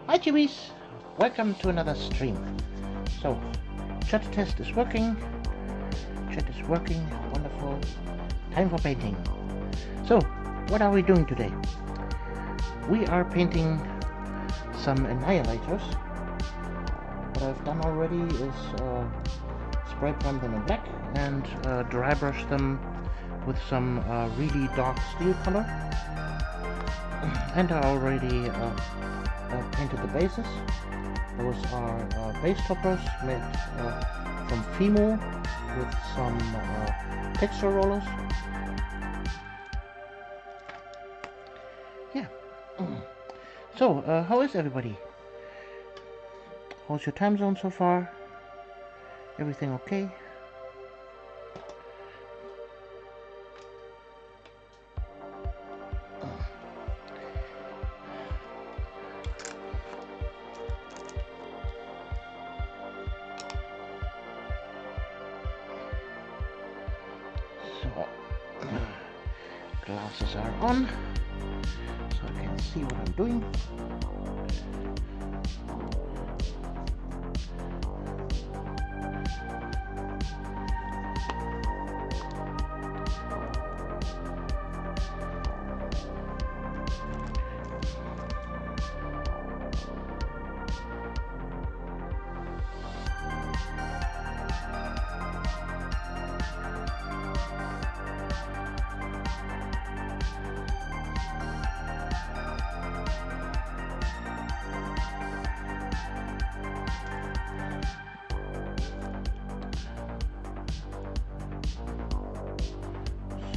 Hi Chiwis! Welcome to another stream. So, chat test is working. Chat is working. Wonderful. Time for painting. So, what are we doing today? We are painting some annihilators. What I've done already is spray prime them in black and dry brush them with some really dark steel color. And I already painted the bases. Those are base toppers made from Fimo with some texture rollers. Yeah. So, how is everybody? How's your time zone so far? Everything okay? Glasses are on, so I can see what I'm doing.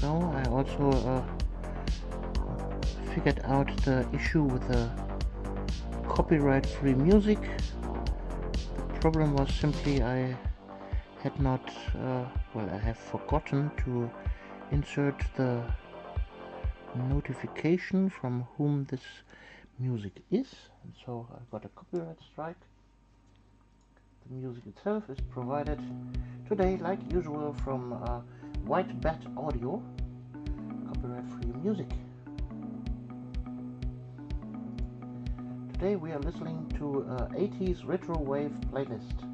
So I also figured out the issue with the copyright-free music. The problem was simply I had not, I have forgotten to insert the notification from whom this music is, and so I got a copyright strike. The music itself is provided today, like usual, from White Bat Audio, copyright-free music. Today we are listening to 80s retro wave playlist.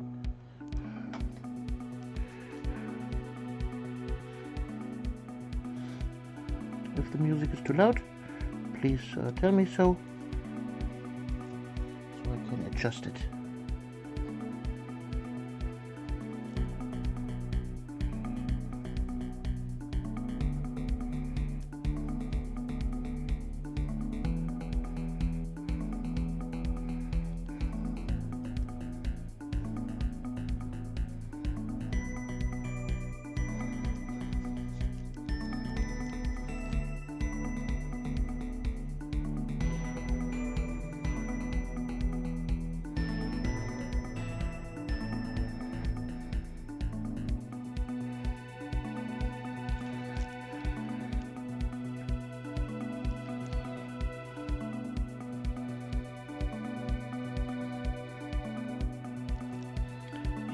If the music is too loud, please tell me so I can adjust it.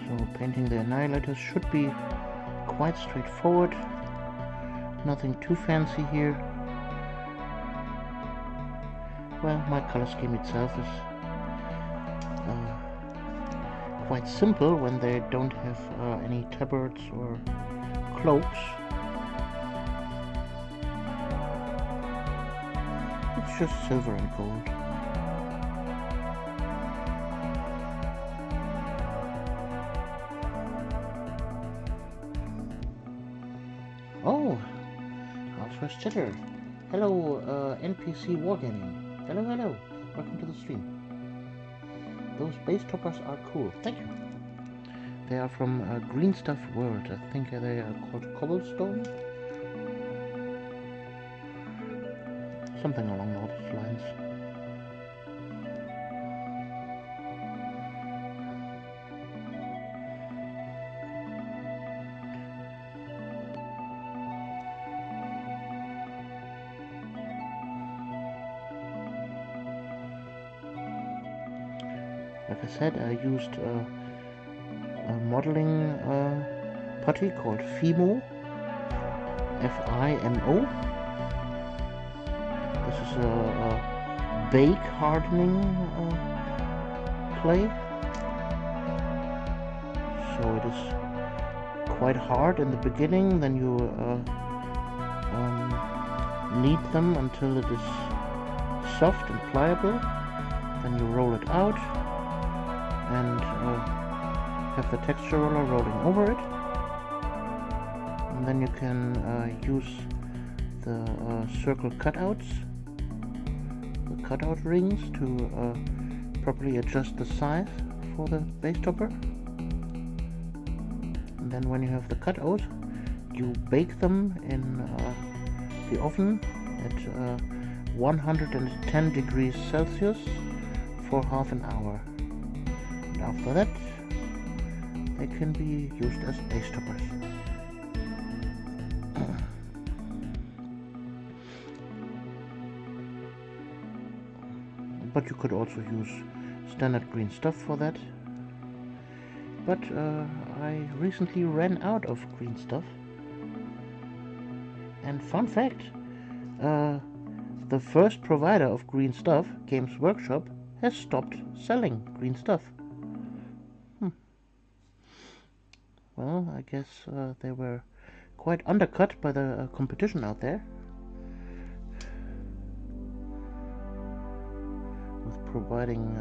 So painting the annihilators should be quite straightforward, nothing too fancy here. Well, my color scheme itself is quite simple when they don't have any tabards or cloaks. It's just silver and gold. Oh, our first chatter. Hello, NPC Wargaming. Hello, hello. Welcome to the stream. Those base toppers are cool. Thank you. They are from Green Stuff World. I think they are called Cobblestone. Something along those lines. Like I said, I used a modeling putty called Fimo, F-I-M-O. This is a bake hardening clay, so it is quite hard in the beginning. Then you knead them until it is soft and pliable. Then you roll it out and have the texture roller rolling over it. And then you can use the circle cutouts, the cutout rings, to properly adjust the size for the base topper. And then when you have the cutout, you bake them in the oven at 110 degrees Celsius for half an hour. And after that, they can be used as base toppers. But you could also use standard green stuff for that. But I recently ran out of green stuff. And fun fact, the first provider of green stuff, Games Workshop, has stopped selling green stuff. Well, I guess they were quite undercut by the competition out there, with providing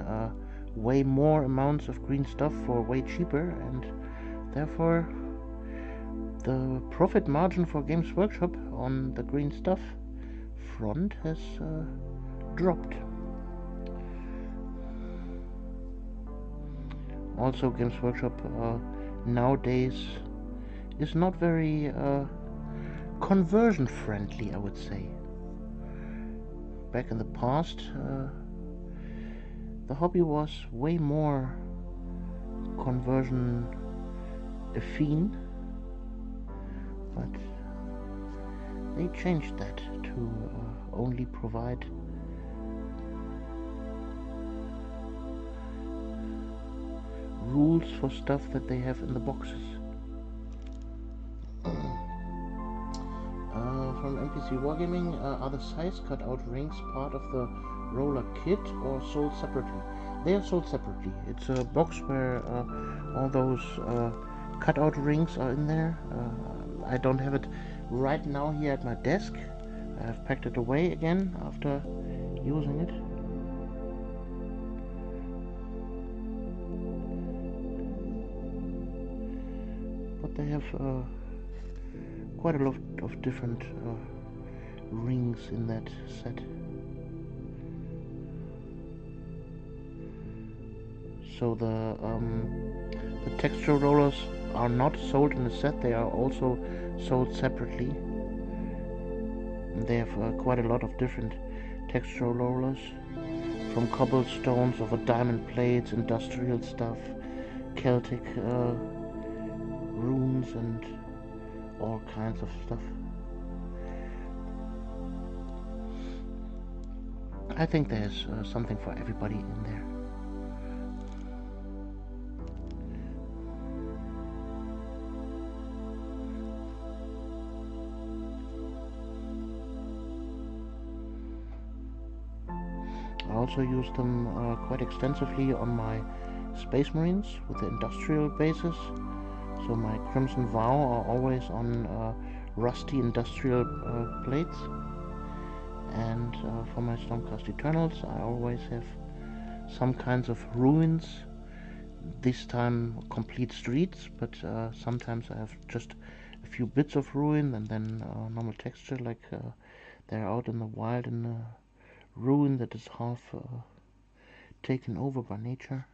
way more amounts of green stuff for way cheaper, and therefore the profit margin for Games Workshop on the green stuff front has dropped. Also, Games Workshop nowadays is not very conversion friendly, I would say. Back in the past, the hobby was way more conversion affine, but they changed that to only provide rules for stuff that they have in the boxes. From NPC Wargaming, are the size cutout rings part of the roller kit or sold separately? They are sold separately. It's a box where all those cutout rings are in there. I don't have it right now here at my desk. I have packed it away again after using it. But they have quite a lot of different rings in that set. So the texture rollers are not sold in the set, they are also sold separately. And they have quite a lot of different texture rollers, from cobblestones over diamond plates, industrial stuff, Celtic runes, and all kinds of stuff. I think there's something for everybody in there. I also use them quite extensively on my Space Marines with the industrial bases. So my Crimson Vow are always on rusty industrial plates, and for my Stormcast Eternals I always have some kinds of ruins, this time complete streets, but sometimes I have just a few bits of ruin and then normal texture, like they're out in the wild in a ruin that is half taken over by nature.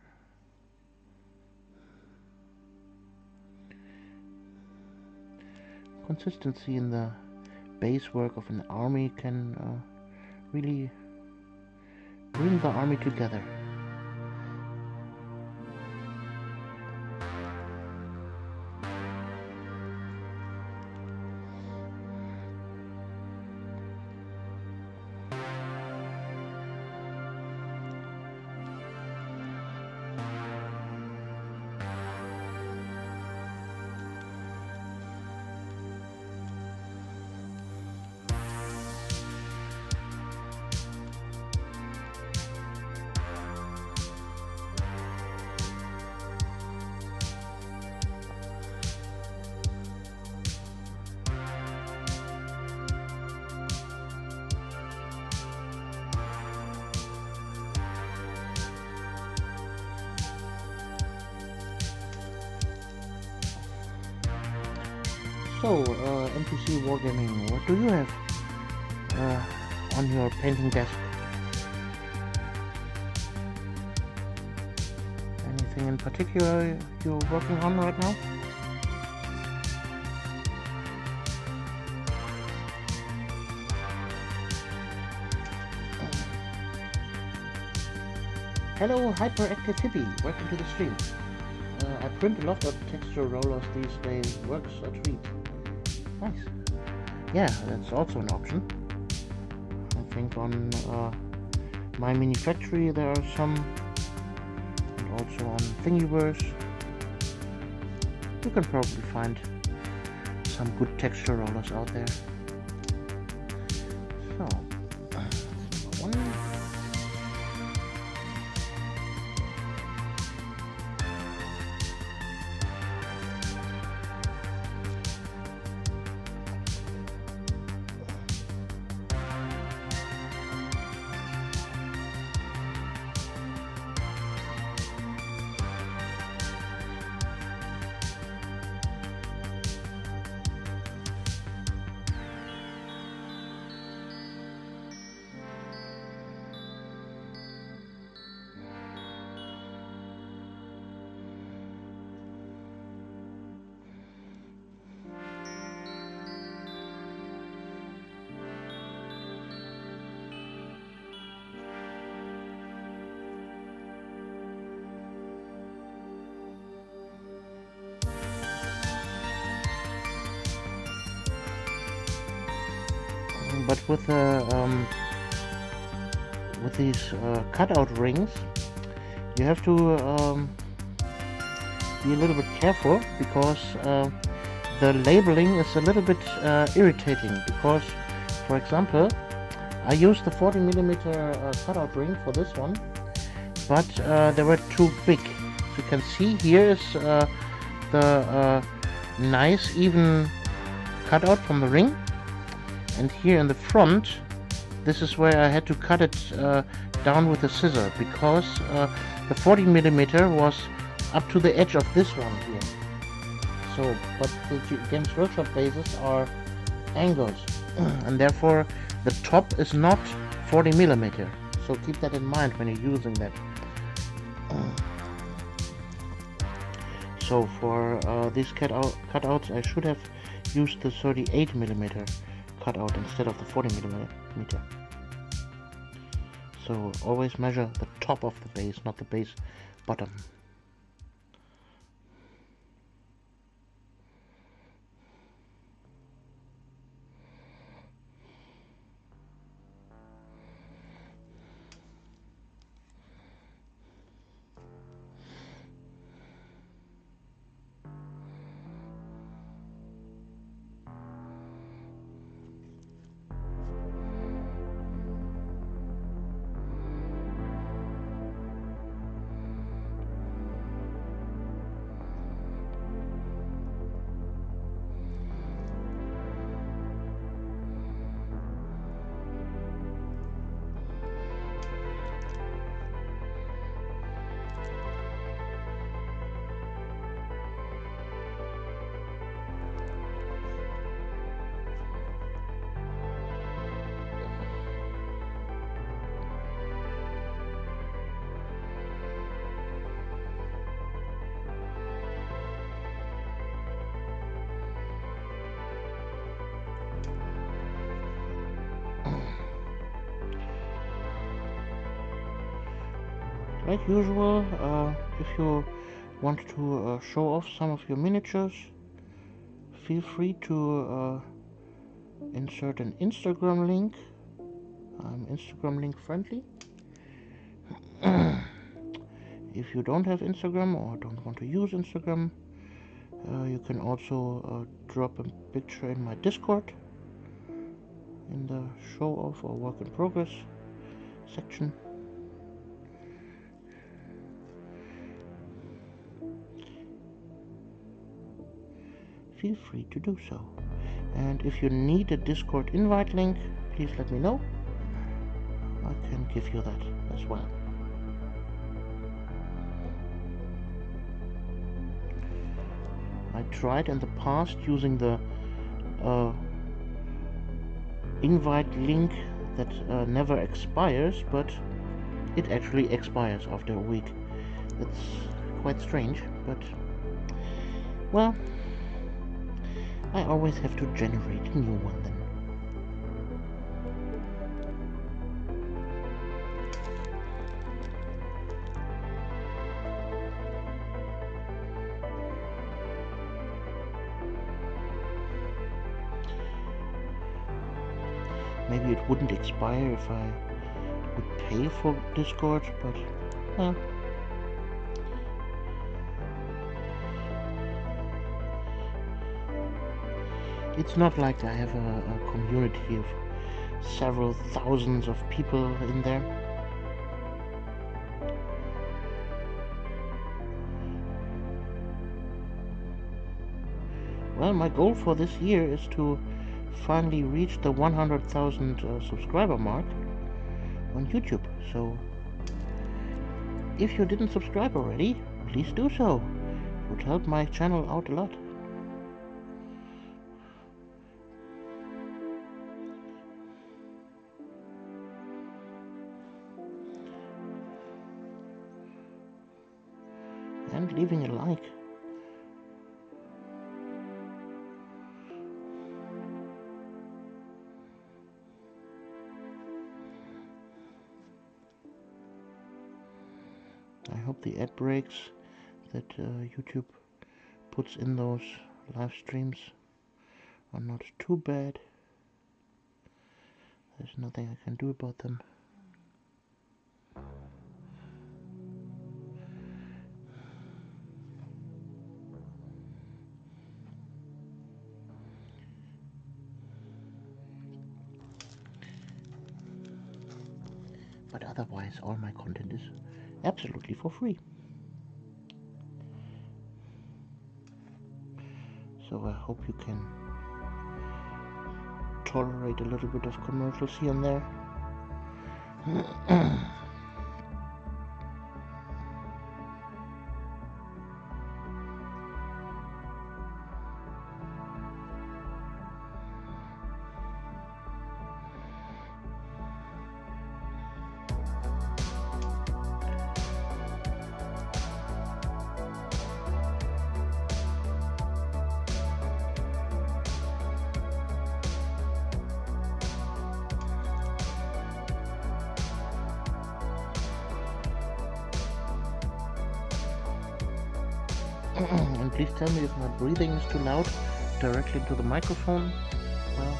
Consistency in the base work of an army can really bring the army together. So, NPC Wargaming, what do you have on your painting desk? Anything in particular you're working on right now? Hello, Hyperactive Hippie, welcome to the stream. I print a lot of texture rollers these days, works a treat. Nice. Yeah, that's also an option. I think on My Mini Factory there are some, and also on Thingiverse. You can probably find some good texture rollers out there. So, one. But with these cutout rings, you have to be a little bit careful, because the labeling is a little bit irritating. Because, for example, I used the 40mm cutout ring for this one, but they were too big. So you can see here is the nice even cutout from the ring. And here in the front, this is where I had to cut it down with a scissor, because the 40mm was up to the edge of this one here. So, but the Games Workshop bases are angles, and therefore the top is not 40mm. So keep that in mind when you're using that. So for these cutouts, I should have used the 38mm cutout instead of the 40mm. So always measure the top of the base, not the base bottom. Like usual, if you want to show off some of your miniatures, feel free to insert an Instagram link. I'm Instagram link friendly. If you don't have Instagram or don't want to use Instagram, you can also drop a picture in my Discord in the show off or work in progress section. Feel free to do so. And if you need a Discord invite link, please let me know. I can give you that as well. I tried in the past using the invite link that never expires, but it actually expires after a week. That's quite strange, but well, I always have to generate a new one then. Maybe it wouldn't expire if I would pay for Discord, but well. It's not like I have a community of several thousands of people in there. Well, my goal for this year is to finally reach the 100,000 subscriber mark on YouTube. So if you didn't subscribe already, please do so. It would help my channel out a lot. And leaving a like. I hope the ad breaks that YouTube puts in those live streams are not too bad. There's nothing I can do about them. But otherwise, all my content is absolutely for free. So I hope you can tolerate a little bit of commercials here and there. And please tell me if my breathing is too loud directly into the microphone. Well,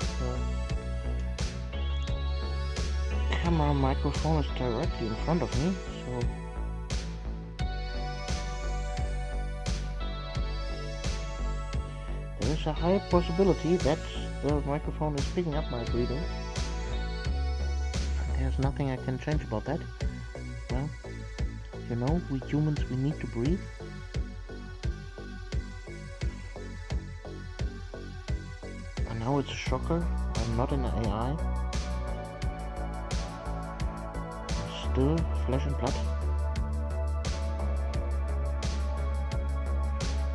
the camera microphone is directly in front of me, so there is a high possibility that the microphone is picking up my breathing. There's nothing I can change about that. Well, you know, we humans, we need to breathe. Now it's a shocker, I'm not an AI. I'm still flesh and blood.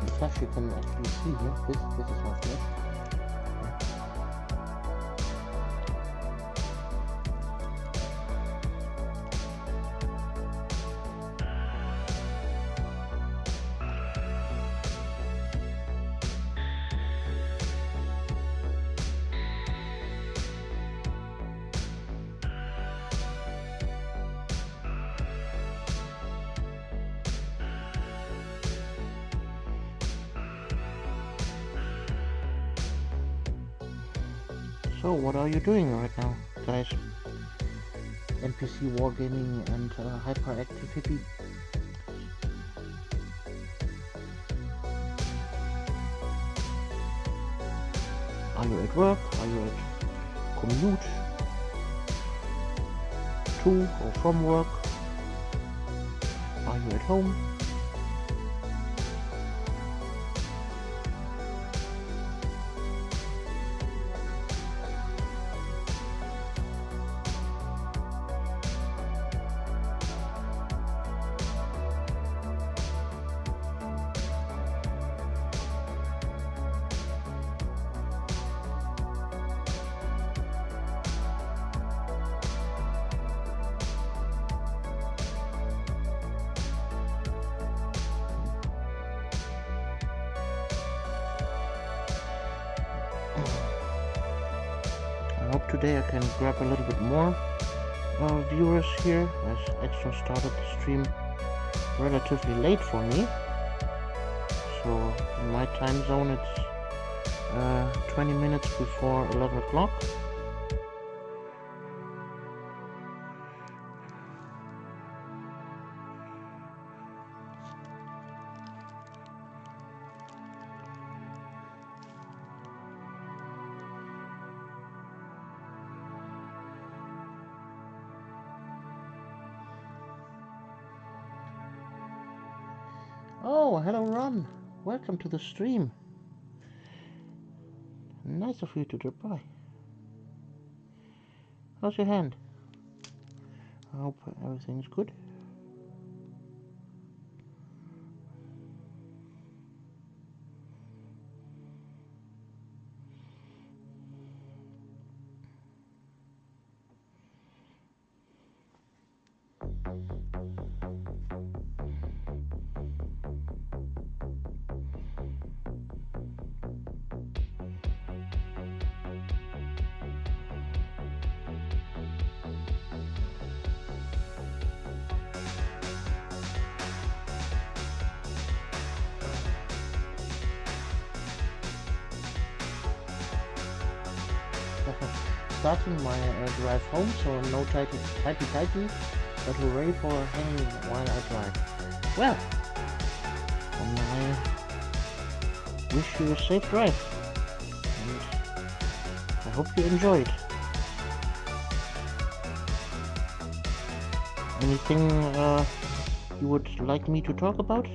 In fact, you can actually see here, this is my flesh. So what are you doing right now, guys? NPC wargaming and hyperactive hippie. Are you at work? Are you at commute? To or from work? Are you at home? hope today I can grab a little bit more viewers here, as Extra started the stream relatively late for me. So in my time zone it's 20 minutes before 11 o'clock. Oh, hello Ron. Welcome to the stream. Nice of you to drop by. How's your hand? I hope everything's good. Starting my drive home, so no tighty, but we're ready for hanging while I drive. Well, and I wish you a safe drive, and I hope you enjoy it. Anything you would like me to talk about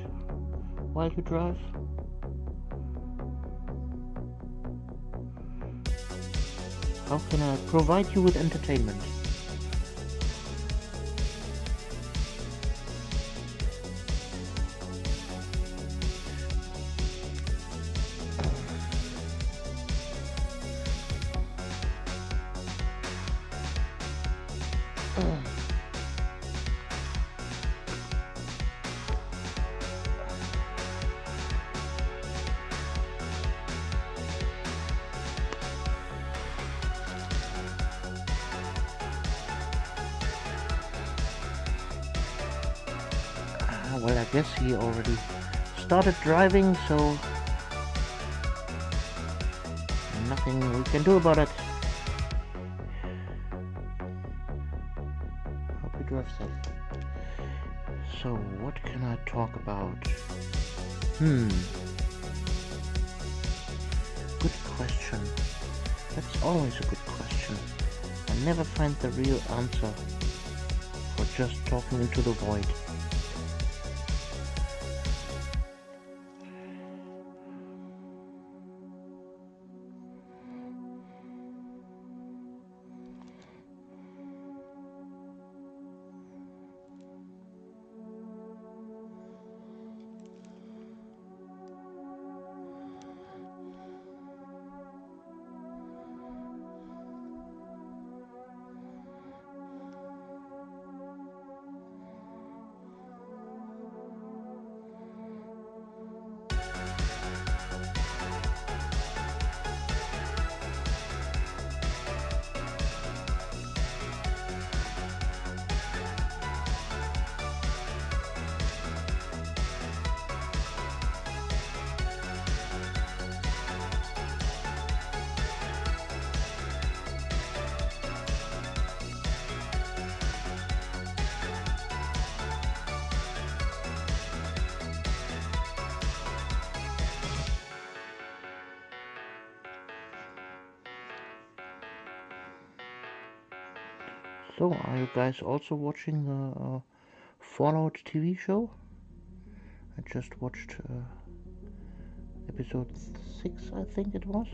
while you drive? How can I provide you with entertainment? Well, I guess he already started driving, so nothing we can do about it. Hope you drive safe. So, what can I talk about? Good question. That's always a good question. I never find the real answer for just talking into the void. So, are you guys also watching the Fallout TV show? I just watched episode 6, I think it was.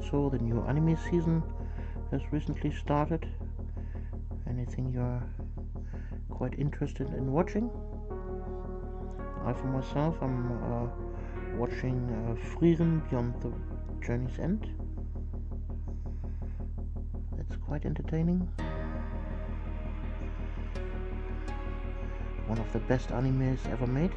Also, the new anime season has recently started. Anything you're quite interested in watching? I, for myself, I'm watching Frieren Beyond the Journey's End. It's quite entertaining. One of the best animes ever made.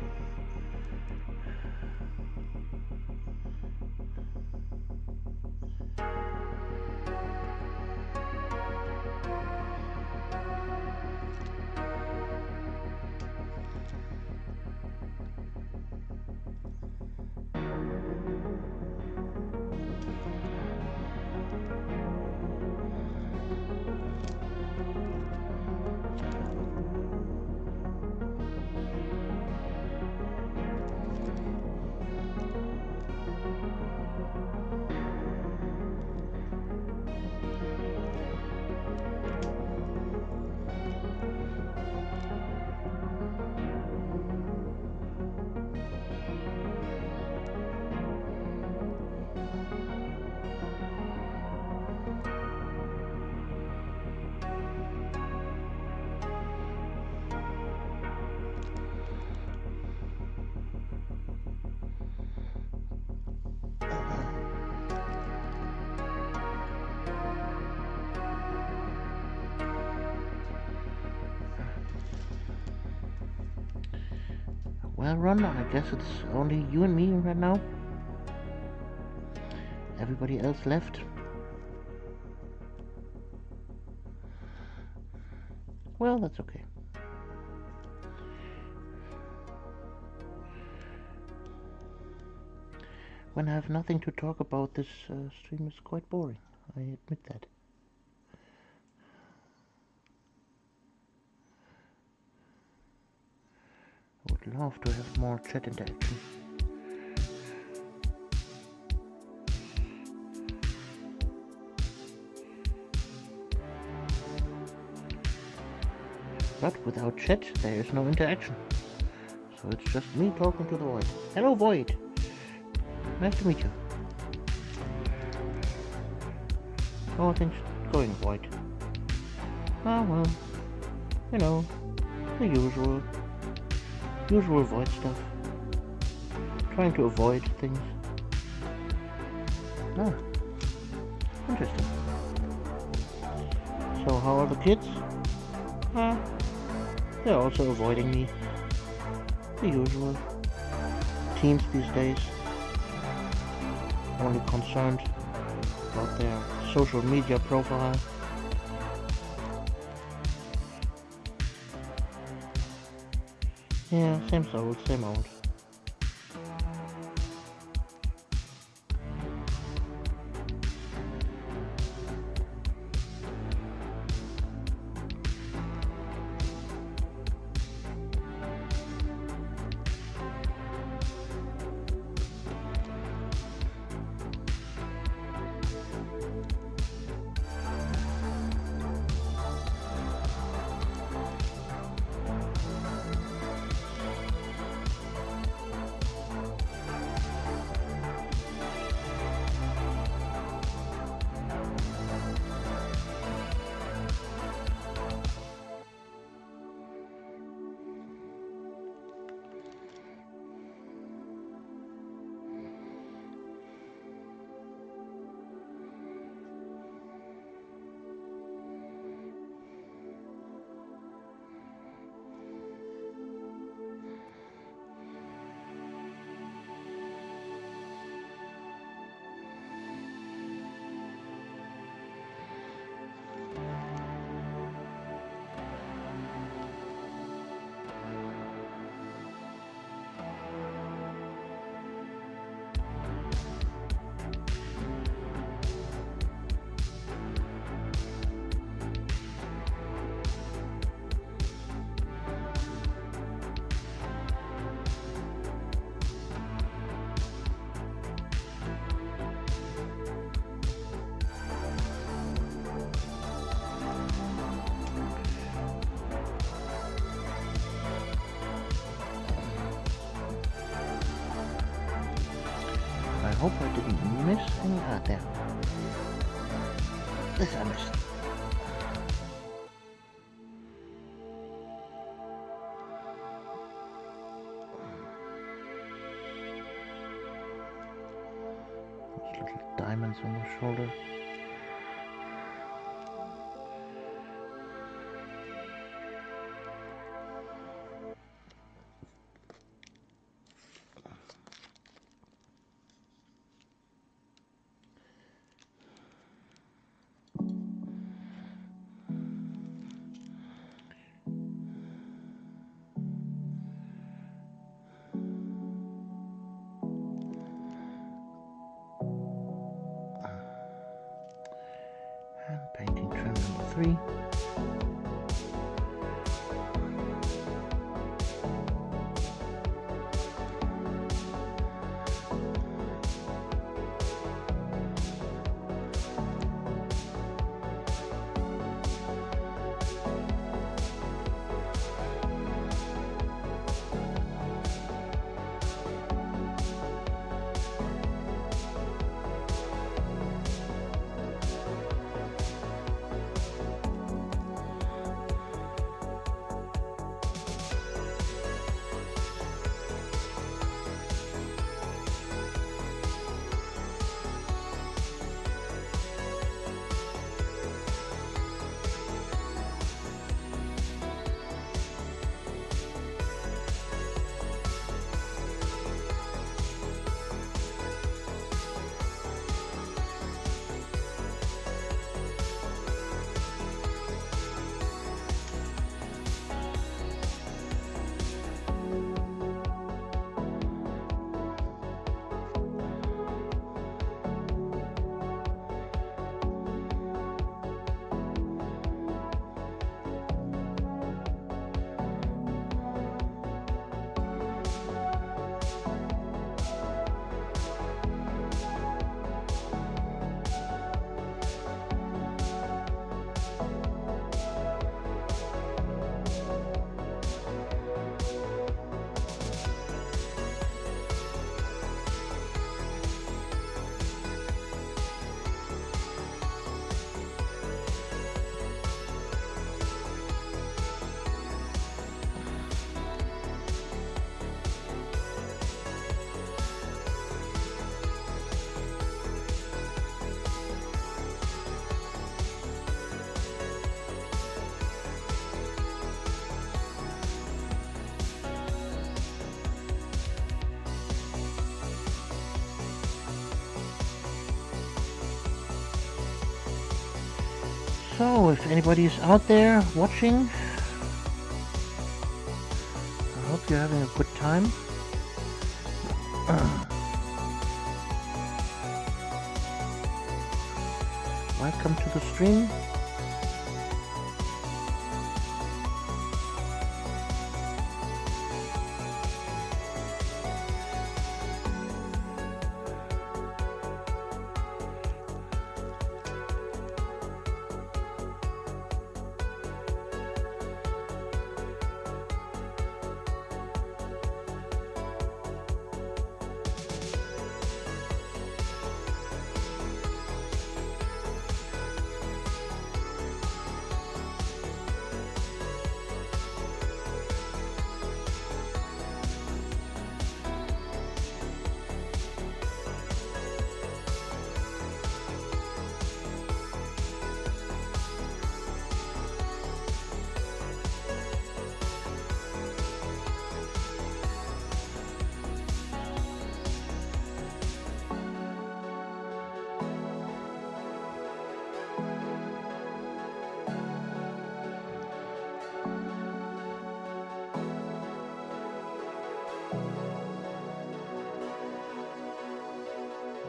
Well, Ron, I guess it's only you and me right now. Everybody else left. Well, that's okay. When I have nothing to talk about, this stream is quite boring. I admit that. I would love to have more chat interaction. But without chat, there is no interaction. So it's just me talking to the void. Hello, void! Nice to meet you. How are things going, void? Ah, well, you know, the usual void stuff. Trying to avoid things. Ah, interesting. So how are the kids? Ah, they're also avoiding me. The usual. Teens these days. Only concerned about their social media profile. Yeah, same old, same old. I hope I didn't miss any. Ah, there. This I missed. Those little diamonds on the shoulder. Painting trim number 3. So, if anybody is out there watching, I hope you're having a good time. Welcome to the stream.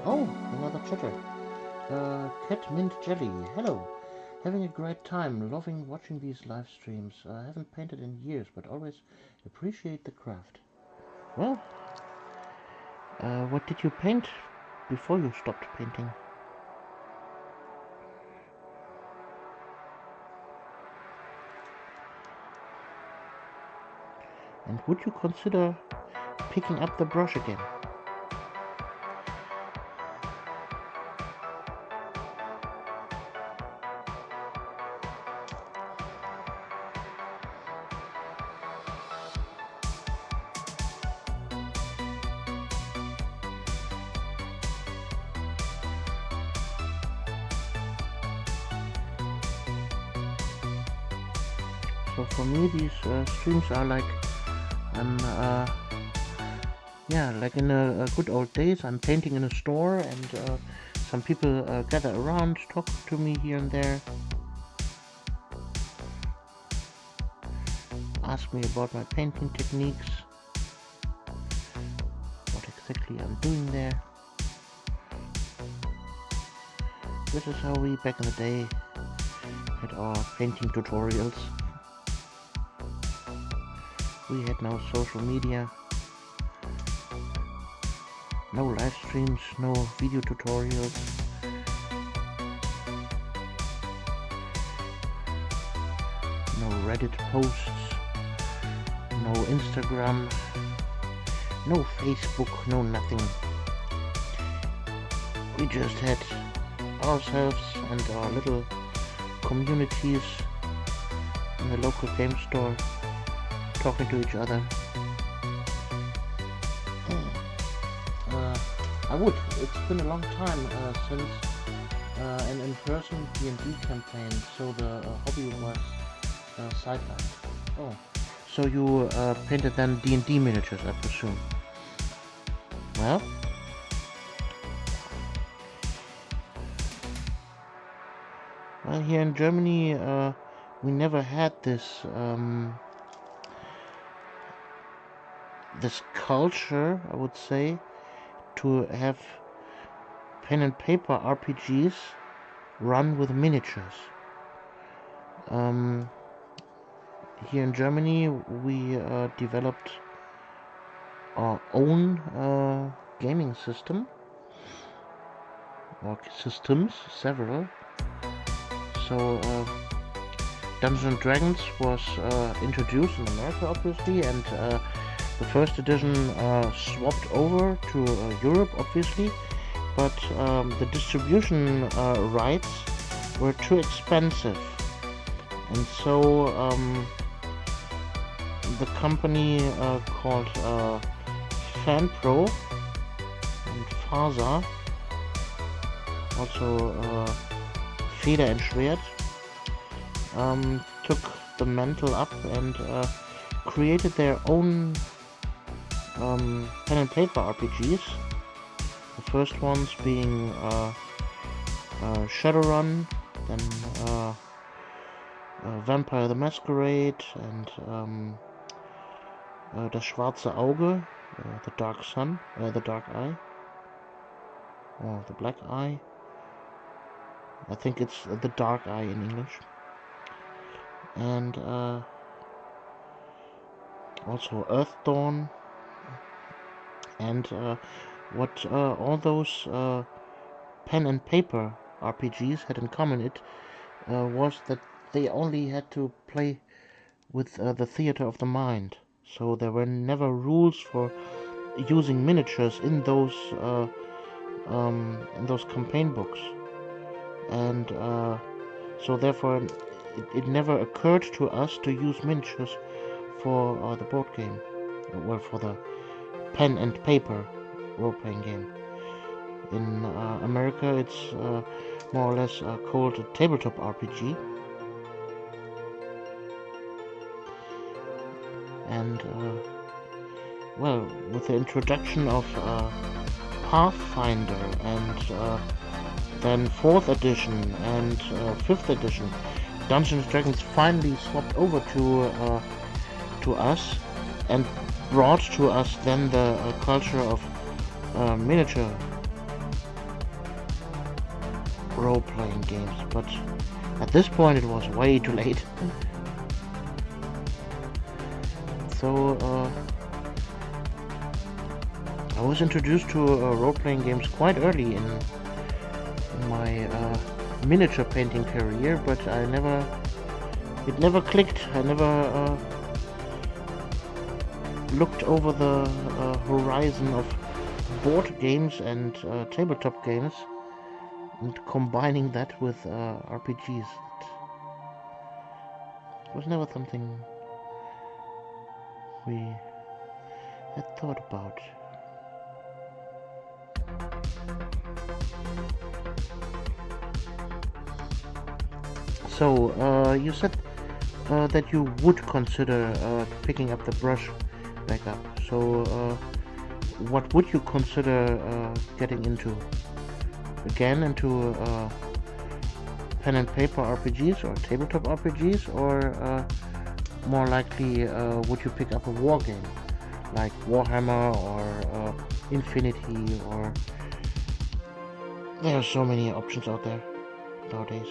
Oh, another chatter. Cat Mint Jelly. Hello. Having a great time. Loving watching these live streams. I haven't painted in years, but always appreciate the craft. Well, what did you paint before you stopped painting? And would you consider picking up the brush again? So for me, these streams are like I'm like in a good old days. I'm painting in a store, and some people gather around, talk to me here and there, ask me about my painting techniques, what exactly I'm doing there. This is how we back in the day had our painting tutorials. We had no social media, no live streams, no video tutorials. No Reddit posts, no Instagram, no Facebook, no nothing. We just had ourselves and our little communities in the local game store talking to each other. It's been a long time since an in-person D&D campaign, so the hobby was sidelined. Oh, so you painted then D&D miniatures, I presume? Well, here in Germany, we never had this this culture, I would say, to have pen and paper RPGs run with miniatures. Here in Germany, we developed our own gaming system, or systems, several. So Dungeons & Dragons was introduced in America, obviously, and the first edition swapped over to Europe, obviously, but the distribution rights were too expensive, and so the company called FanPro and Faser, also Feder and Schwert, took the mantle up and created their own pen and paper RPGs. The first ones being Shadowrun, then Vampire the Masquerade, and Das Schwarze Auge, the Dark Sun, the Dark Eye, or the Black Eye. I think it's the Dark Eye in English. And also Earth Dawn. And what all those pen and paper RPGs had in common was that they only had to play with the theater of the mind. So there were never rules for using miniatures in those campaign books, and so therefore it never occurred to us to use miniatures for the board game, or for the pen and paper role-playing game. In America, it's more or less called a tabletop RPG. And well, with the introduction of Pathfinder and then 4th edition and 5th edition, Dungeons & Dragons finally swapped over to us and brought to us then the culture of miniature role-playing games. But at this point it was way too late. So I was introduced to role-playing games quite early in my miniature painting career, but it never clicked. I never looked over the horizon of board games and tabletop games and combining that with RPGs. It was never something we had thought about. So you said that you would consider picking up the brush back up. So what would you consider getting into? Again, into pen and paper RPGs or tabletop RPGs, or more likely would you pick up a war game like Warhammer or Infinity, or there are so many options out there nowadays.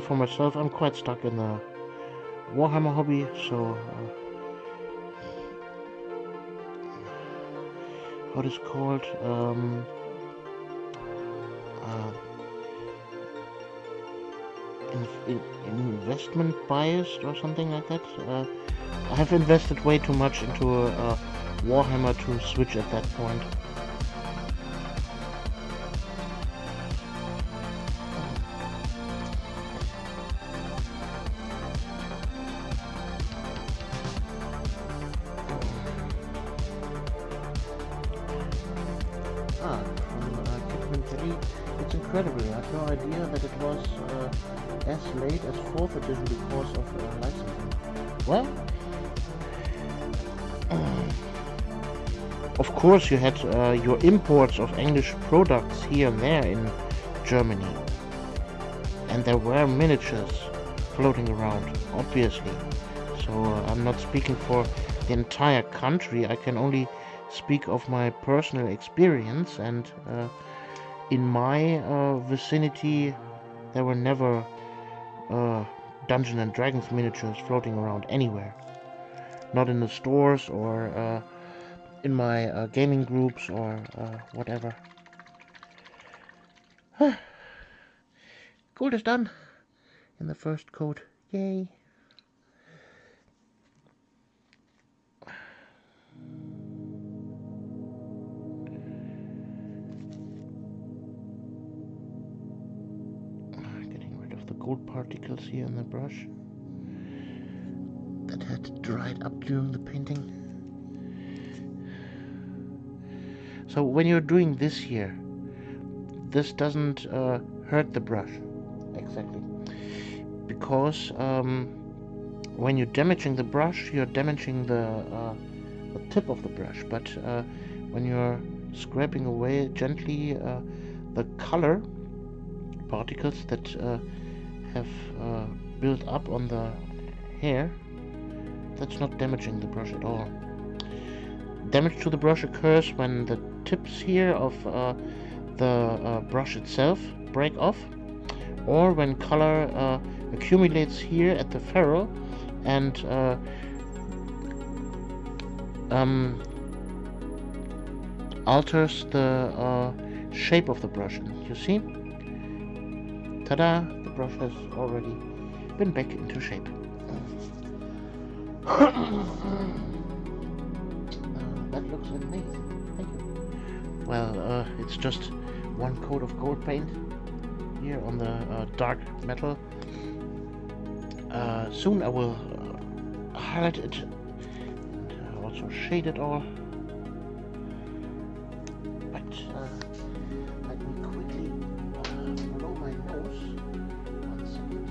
For myself, I'm quite stuck in the Warhammer hobby, so what is called investment biased or something like that. I have invested way too much into Warhammer to switch at that point. It's incredible. I had no idea that it was as late as 4th edition because of licensing. Well, of course you had your imports of English products here and there in Germany, and there were miniatures floating around, obviously. So I'm not speaking for the entire country. I can only speak of my personal experience, and in my vicinity there were never Dungeons and Dragons miniatures floating around anywhere. Not in the stores or in my gaming groups or whatever. Gold is done in the first coat. Yay! Gold particles here in the brush that had dried up during the painting. So when you're doing this here, this doesn't hurt the brush exactly, because when you're damaging the brush, you're damaging the tip of the brush, but when you're scraping away gently the color particles that have built up on the hair, that's not damaging the brush at all. Damage to the brush occurs when the tips here of the brush itself break off, or when color accumulates here at the ferrule and alters the shape of the brush. And you see, ta-da! The brush has already been back into shape. That looks amazing. Thank you. Well, it's just one coat of gold paint here on the dark metal. Soon I will highlight it and also shade it all. But let me quickly blow my nose. One second.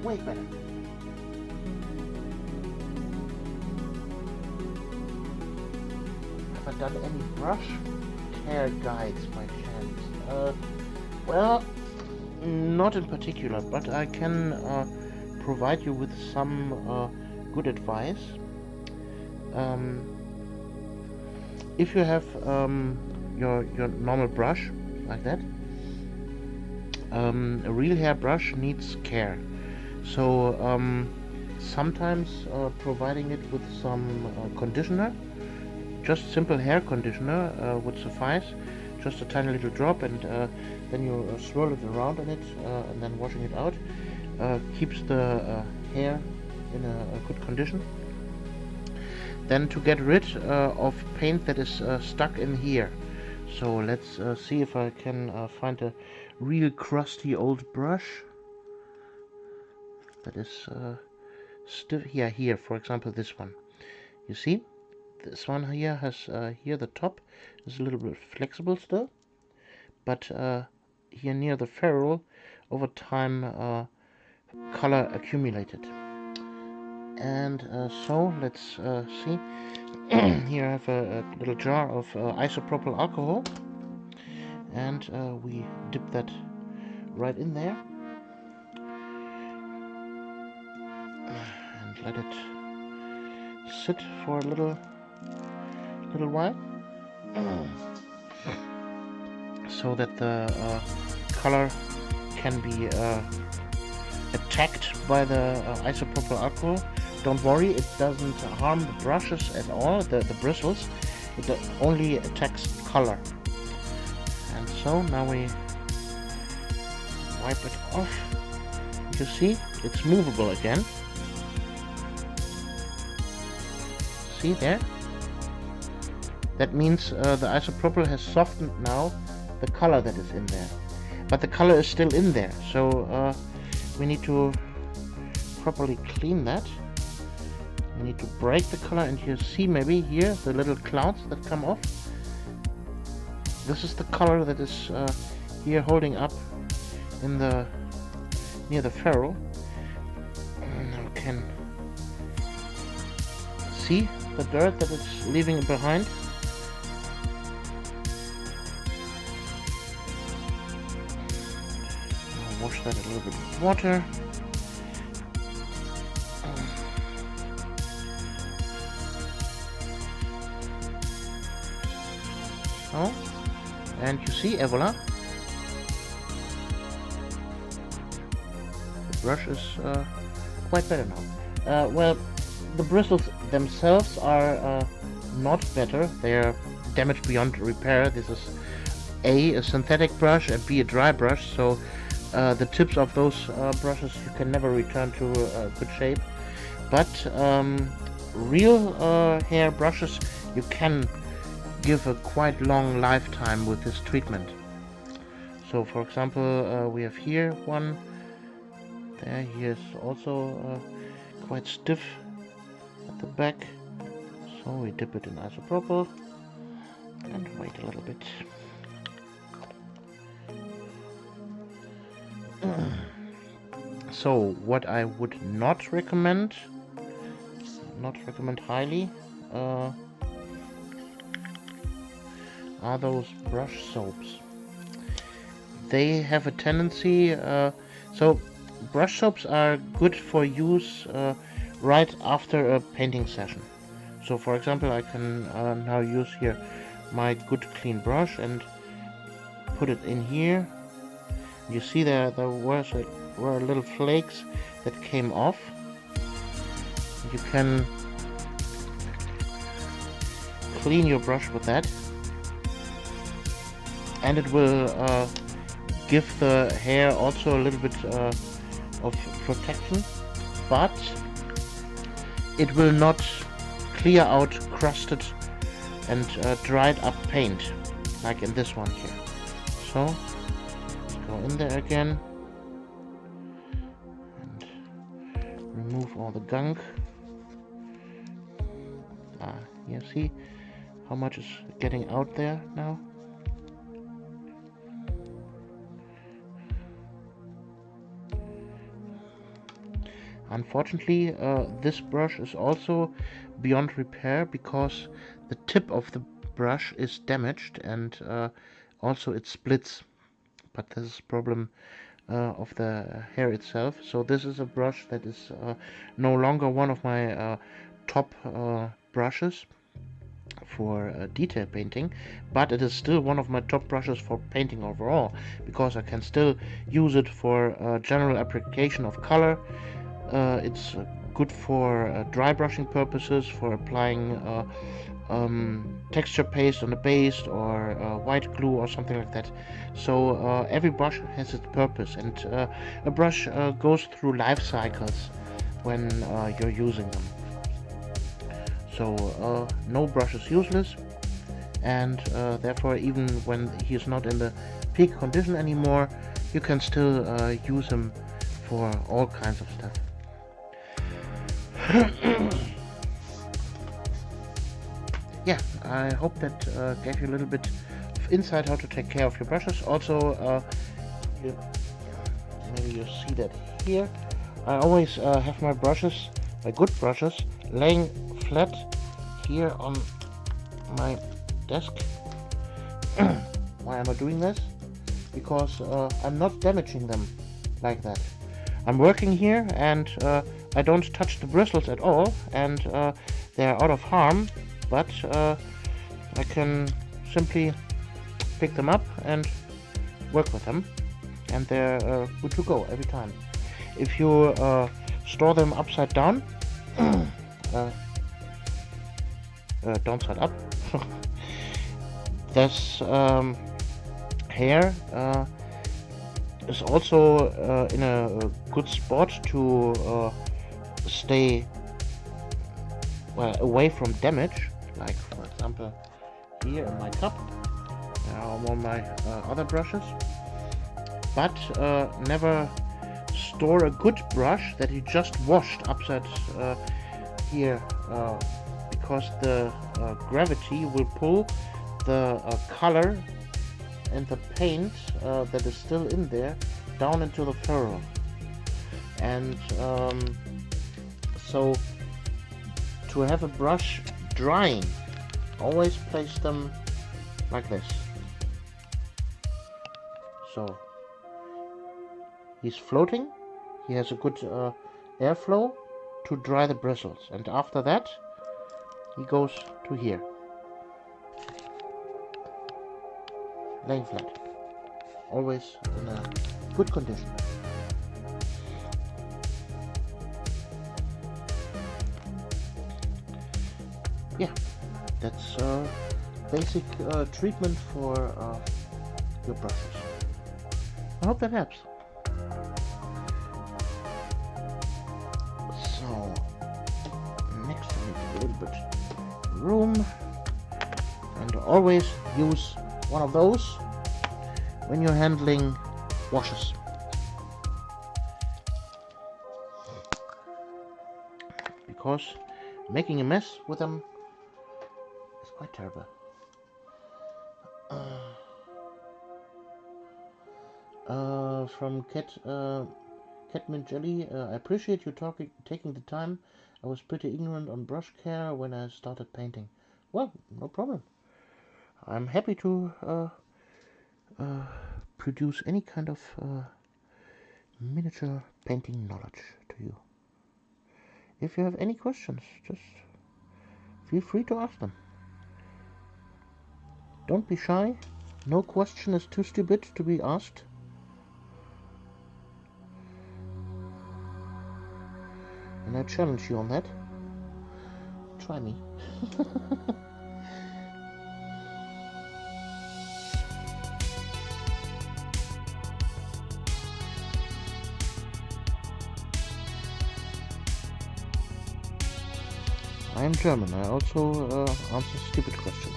Way better. Have I done any brush care guides by chance? Well, not in particular, but I can provide you with some good advice. If you have your normal brush like that, a real hair brush needs care. So sometimes providing it with some conditioner, just simple hair conditioner would suffice. Just a tiny little drop, and then you swirl it around in it, and then washing it out keeps the hair in a good condition. Then to get rid of paint that is stuck in here, So let's see if I can find a real crusty old brush that is stiff. Yeah, here, for example, this one. You see, this one here has here the top is a little bit flexible still, but here near the ferrule, over time, color accumulated. And so let's see. Here I have a little jar of isopropyl alcohol, and we dip that right in there and let it sit for a little while, so that the color can be attacked by the isopropyl alcohol. Don't worry, it doesn't harm the brushes at all, the bristles. It only attacks color. And so now we wipe it off. You see, it's movable again. See there? That means the isopropyl has softened now the color that is in there. But the color is still in there, so we need to properly clean that. We need to break the color, and you see maybe here the little clouds that come off. This is the color that is here holding up in the near the ferrule. And now we can see the dirt that it's leaving behind. I'll wash that a little bit with water. Oh, and you see, voila, the brush is quite better now. Well, the bristles themselves are not better. They are damaged beyond repair. This is A, a synthetic brush, and B, a dry brush, so the tips of those brushes you can never return to good shape. But real hair brushes you can give a quite long lifetime with this treatment. So for example, we have here one there. He is also quite stiff at the back, so we dip it in isopropyl and wait a little bit. So what I would not recommend highly, are those brush soaps. They have a tendency, so brush soaps are good for use right after a painting session. So for example, I can now use here my good clean brush and put it in here. You see there were little flakes that came off. You can clean your brush with that, and it will give the hair also a little bit of protection, but it will not clear out crusted and dried up paint like in this one here. So let's go in there again and remove all the gunk. You see how much is getting out there now? Unfortunately, this brush is also beyond repair because the tip of the brush is damaged, and also it splits. But this is a problem of the hair itself. So this is a brush that is no longer one of my top brushes for detail painting, but it is still one of my top brushes for painting overall, because I can still use it for general application of color. It's good for dry brushing purposes, for applying texture paste on a base or white glue or something like that. So every brush has its purpose, and a brush goes through life cycles when you're using them. So no brush is useless. and therefore even when he's not in the peak condition anymore, you can still use him for all kinds of stuff. Yeah, I hope that gave you a little bit of insight how to take care of your brushes. Also, maybe you see that here. I always have my brushes, my good brushes, laying flat here on my desk. Why am I doing this? Because I'm not damaging them like that. I'm working here and I don't touch the bristles at all, and they're out of harm, but I can simply pick them up and work with them, and they're good to go every time. If you store them upside down, downside up, this hair is also in a good spot to stay away from damage, like for example here in my cup, on my other brushes. But never store a good brush that you just washed upside here, because the gravity will pull the color and the paint that is still in there down into the furrow. And so to have a brush drying, always place them like this. So he's floating, he has a good airflow to dry the bristles, and after that he goes to here, laying flat, always in a good condition. Yeah, that's basic treatment for your brushes. I hope that helps. So next I need a little bit room, and always use one of those when you're handling washes. Because making a mess with them is quite terrible. From Catmint Jelly, I appreciate you taking the time. I was pretty ignorant on brush care when I started painting. Well, no problem. I'm happy to produce any kind of miniature painting knowledge to you. If you have any questions, just feel free to ask them. Don't be shy. No question is too stupid to be asked. And I challenge you on that. Try me. I am German. I also answer stupid questions.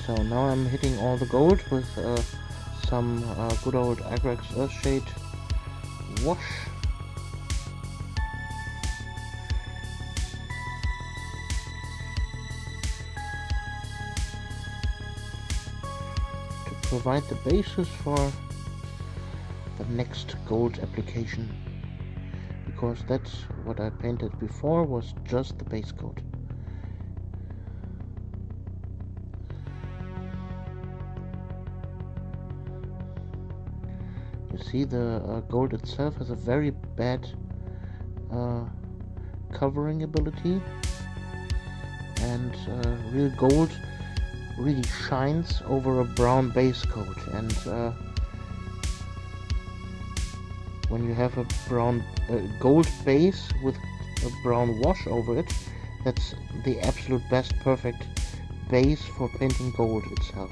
So now I'm hitting all the gold with some good old Agrax Earthshade wash. To provide the basis for the next gold application, because that's what I painted before, was just the base coat. You see, the gold itself has a very bad covering ability, and real gold really shines over a brown base coat, and when you have a brown gold base with a brown wash over it, that's the absolute best perfect base for painting gold itself.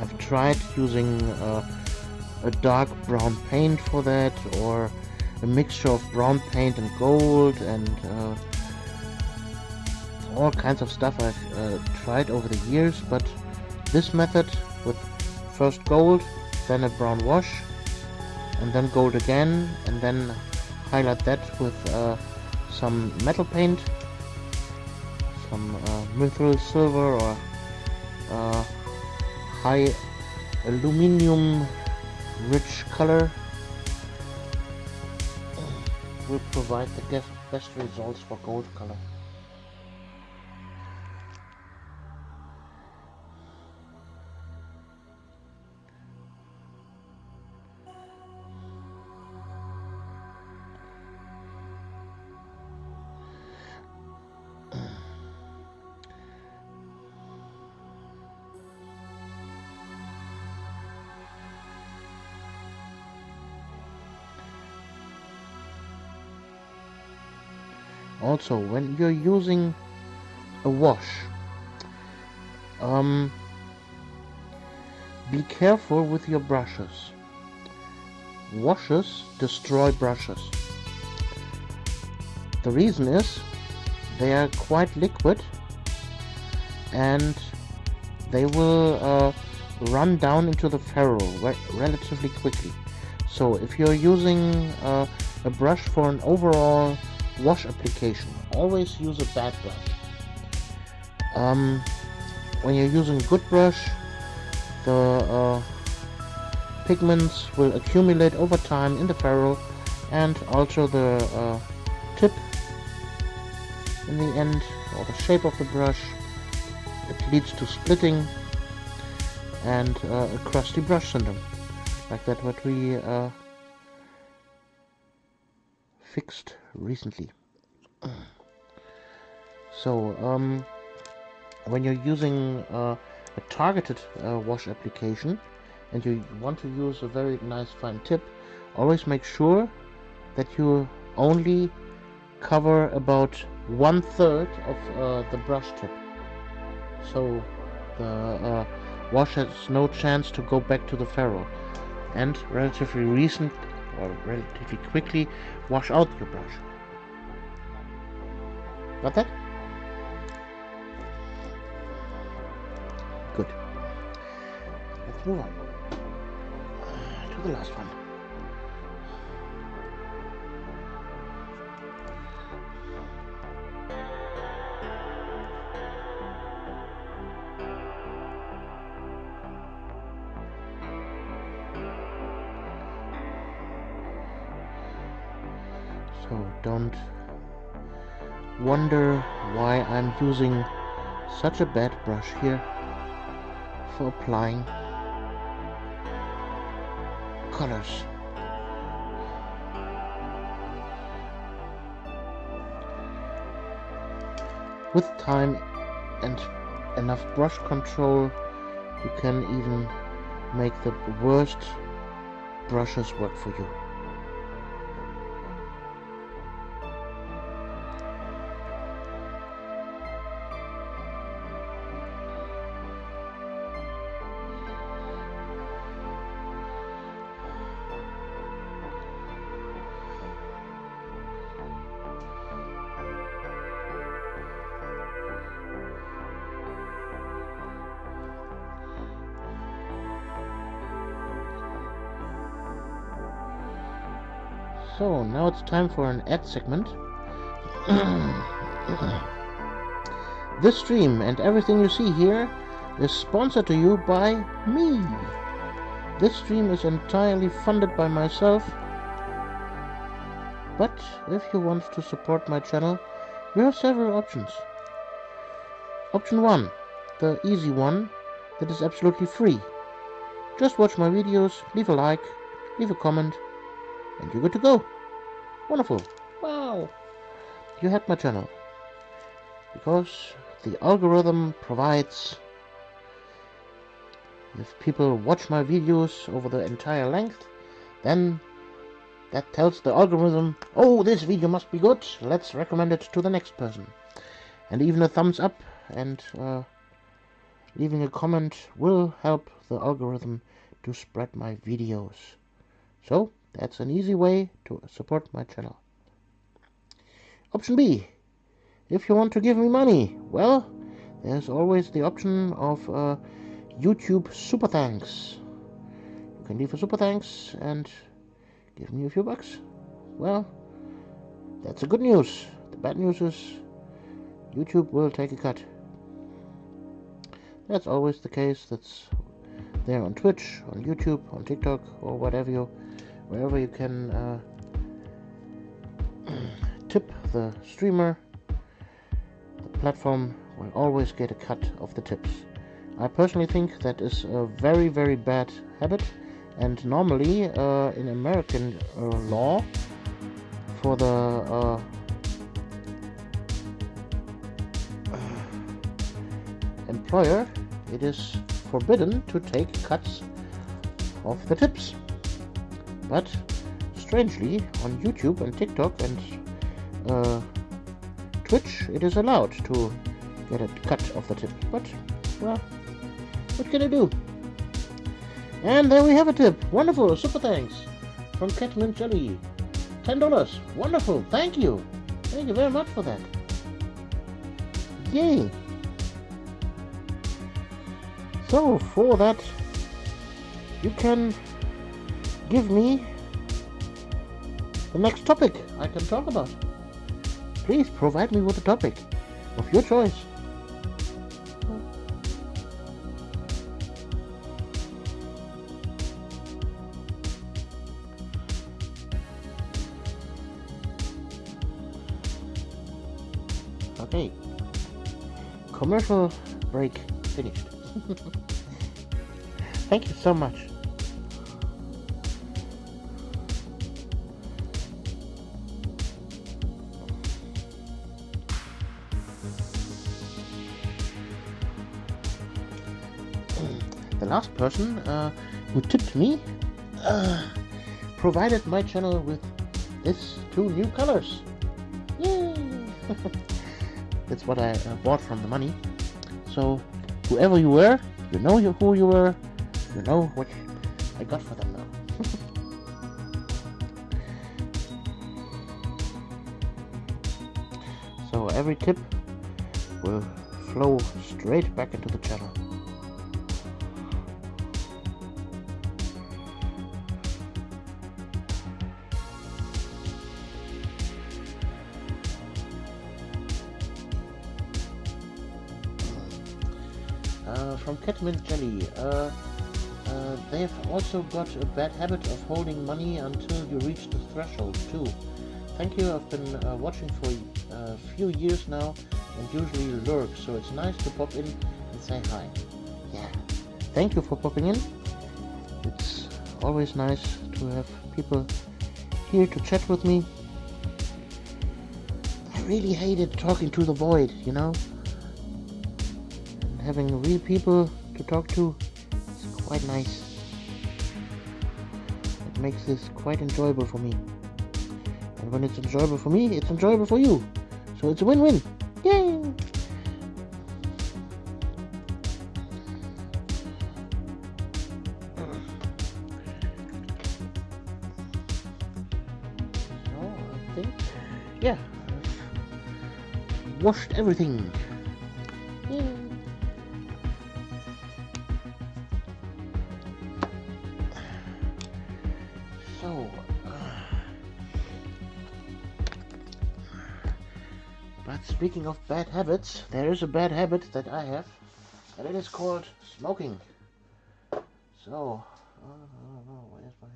I've tried using a dark brown paint for that, or a mixture of brown paint and gold, and all kinds of stuff I've tried over the years. But this method with first gold, then a brown wash, and then gold again, and then highlight that with some metal paint, some mithril silver or high aluminium rich color, will provide the best results for gold color. Also, when you're using a wash, be careful with your brushes. Washes destroy brushes. The reason is they are quite liquid and they will run down into the ferrule relatively quickly. So if you're using a brush for an overall wash application, always use a bad brush. When you're using a good brush, the pigments will accumulate over time in the ferrule and alter the tip in the end, or the shape of the brush. It leads to splitting and a crusty brush syndrome, like that what we fixed recently. So when you're using a targeted wash application and you want to use a very nice fine tip, always make sure that you only cover about 1/3 of the brush tip, so the wash has no chance to go back to the ferrule, and relatively quickly wash out your brush. Got that? Good. Let's move on to the last one. So don't wonder why I'm using such a bad brush here for applying colors. With time and enough brush control, you can even make the worst brushes work for you. So now it's time for an ad segment. This stream and everything you see here is sponsored to you by me. This stream is entirely funded by myself. But if you want to support my channel, you have several options. Option 1, the easy one, that is absolutely free. Just watch my videos, leave a like, leave a comment, and you're good to go. Wonderful. Wow. You help my channel. Because the algorithm provides, if people watch my videos over the entire length, then that tells the algorithm, oh, this video must be good, let's recommend it to the next person. And even a thumbs up and leaving a comment will help the algorithm to spread my videos. So that's an easy way to support my channel. Option B. If you want to give me money, well, there's always the option of YouTube Super Thanks. You can leave a Super Thanks and give me a few bucks. Well, that's the good news. The bad news is YouTube will take a cut. That's always the case. That's there on Twitch, on YouTube, on TikTok, or wherever you can tip the streamer. The platform will always get a cut of the tips. I personally think that is a very, very bad habit, and normally in American law, for the employer, it is forbidden to take cuts of the tips. But strangely, on YouTube and TikTok and Twitch, it is allowed to get a cut of the tip. But, well, what can I do? And there we have a tip. Wonderful, super thanks from Catmint Jelly. $10. Wonderful, thank you. Thank you very much for that. Yay. So, for that, you can give me the next topic I can talk about. Please provide me with a topic of your choice. Okay. Commercial break finished. Thank you so much. The last person who tipped me provided my channel with these 2 new colors. Yay! That's what I bought from the money. So whoever you were, you know who you were, you know what I got for them now. So every tip will flow straight back into the channel. From Catmint Jelly, they've also got a bad habit of holding money until you reach the threshold too. Thank you, I've been watching for a few years now and usually lurk, so it's nice to pop in and say hi. Yeah, thank you for popping in. It's always nice to have people here to chat with me. I really hated talking to the void, you know? Having real people to talk to is quite nice. It makes this quite enjoyable for me. And when it's enjoyable for me, it's enjoyable for you. So it's a win-win. Yay! Oh, I think, yeah, I've washed everything. Yay! But speaking of bad habits, there is a bad habit that I have, and it is called smoking. So, where's my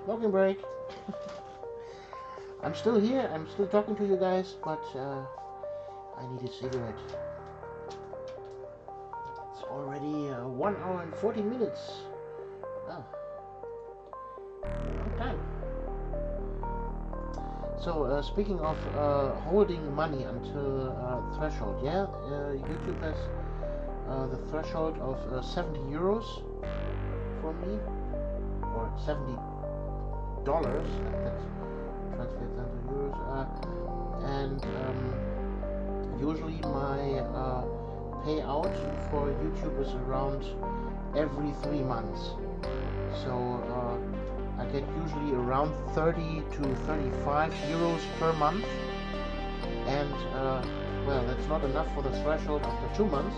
smoking break? I'm still here, I'm still talking to you guys, but I need a cigarette. It's already 1 hour and 40 minutes. Oh. Long time. So, speaking of holding money until threshold, yeah, YouTube has the threshold of 70 euros for me, or $70. That's translate them to euros. And usually my payout for YouTube is around every 3 months. So I get usually around 30 to 35 euros per month. And well, that's not enough for the threshold after 2 months,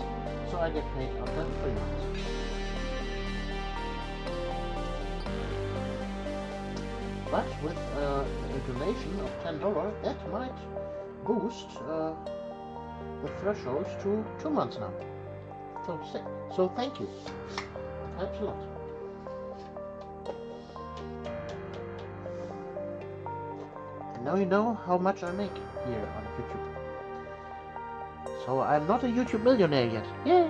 so I get paid after 3 months. But with a donation of $10, that might boost the thresholds to 2 months now. So thank you. It helps a lot. And now you know how much I make here on YouTube. So I'm not a YouTube millionaire yet. Yay!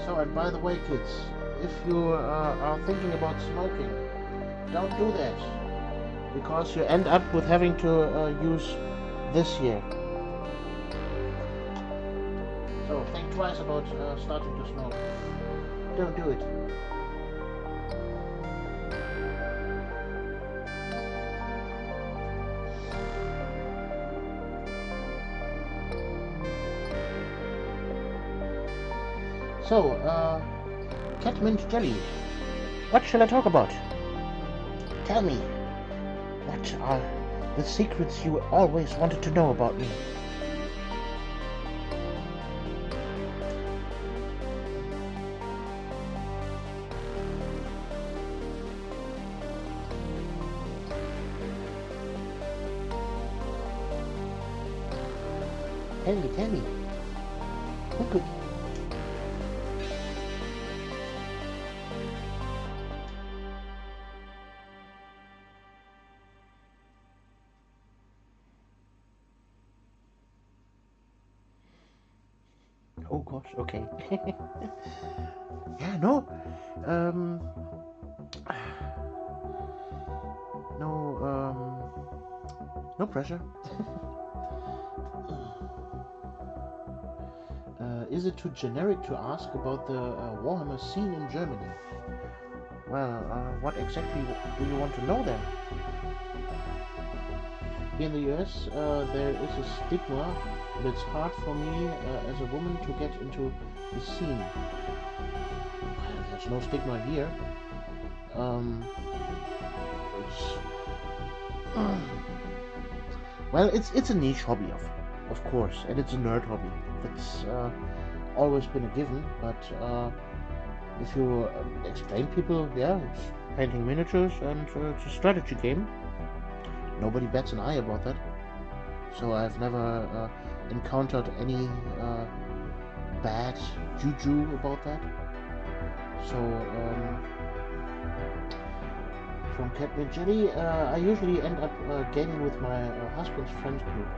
So, and by the way, kids, if you are thinking about smoking, don't do that, because you end up with having to use this here. So think twice about starting to smoke. Don't do it. So, catmint jelly. What shall I talk about? Tell me, what are the secrets you always wanted to know about me? Tell me. Who could... Oh gosh, okay. Yeah, no. No pressure. Is it too generic to ask about the Warhammer scene in Germany? Well, what exactly do you want to know then? Here in the US, there is a stigma, but it's hard for me as a woman to get into the scene. There's no stigma here. Well, it's a niche hobby, of course, and it's a nerd hobby. That's always been a given, but if you explain people, yeah, it's painting miniatures and it's a strategy game. Nobody bats an eye about that. So I've never encountered any bad juju about that. So from Catmint Jelly, I usually end up gaming with my husband's friends group.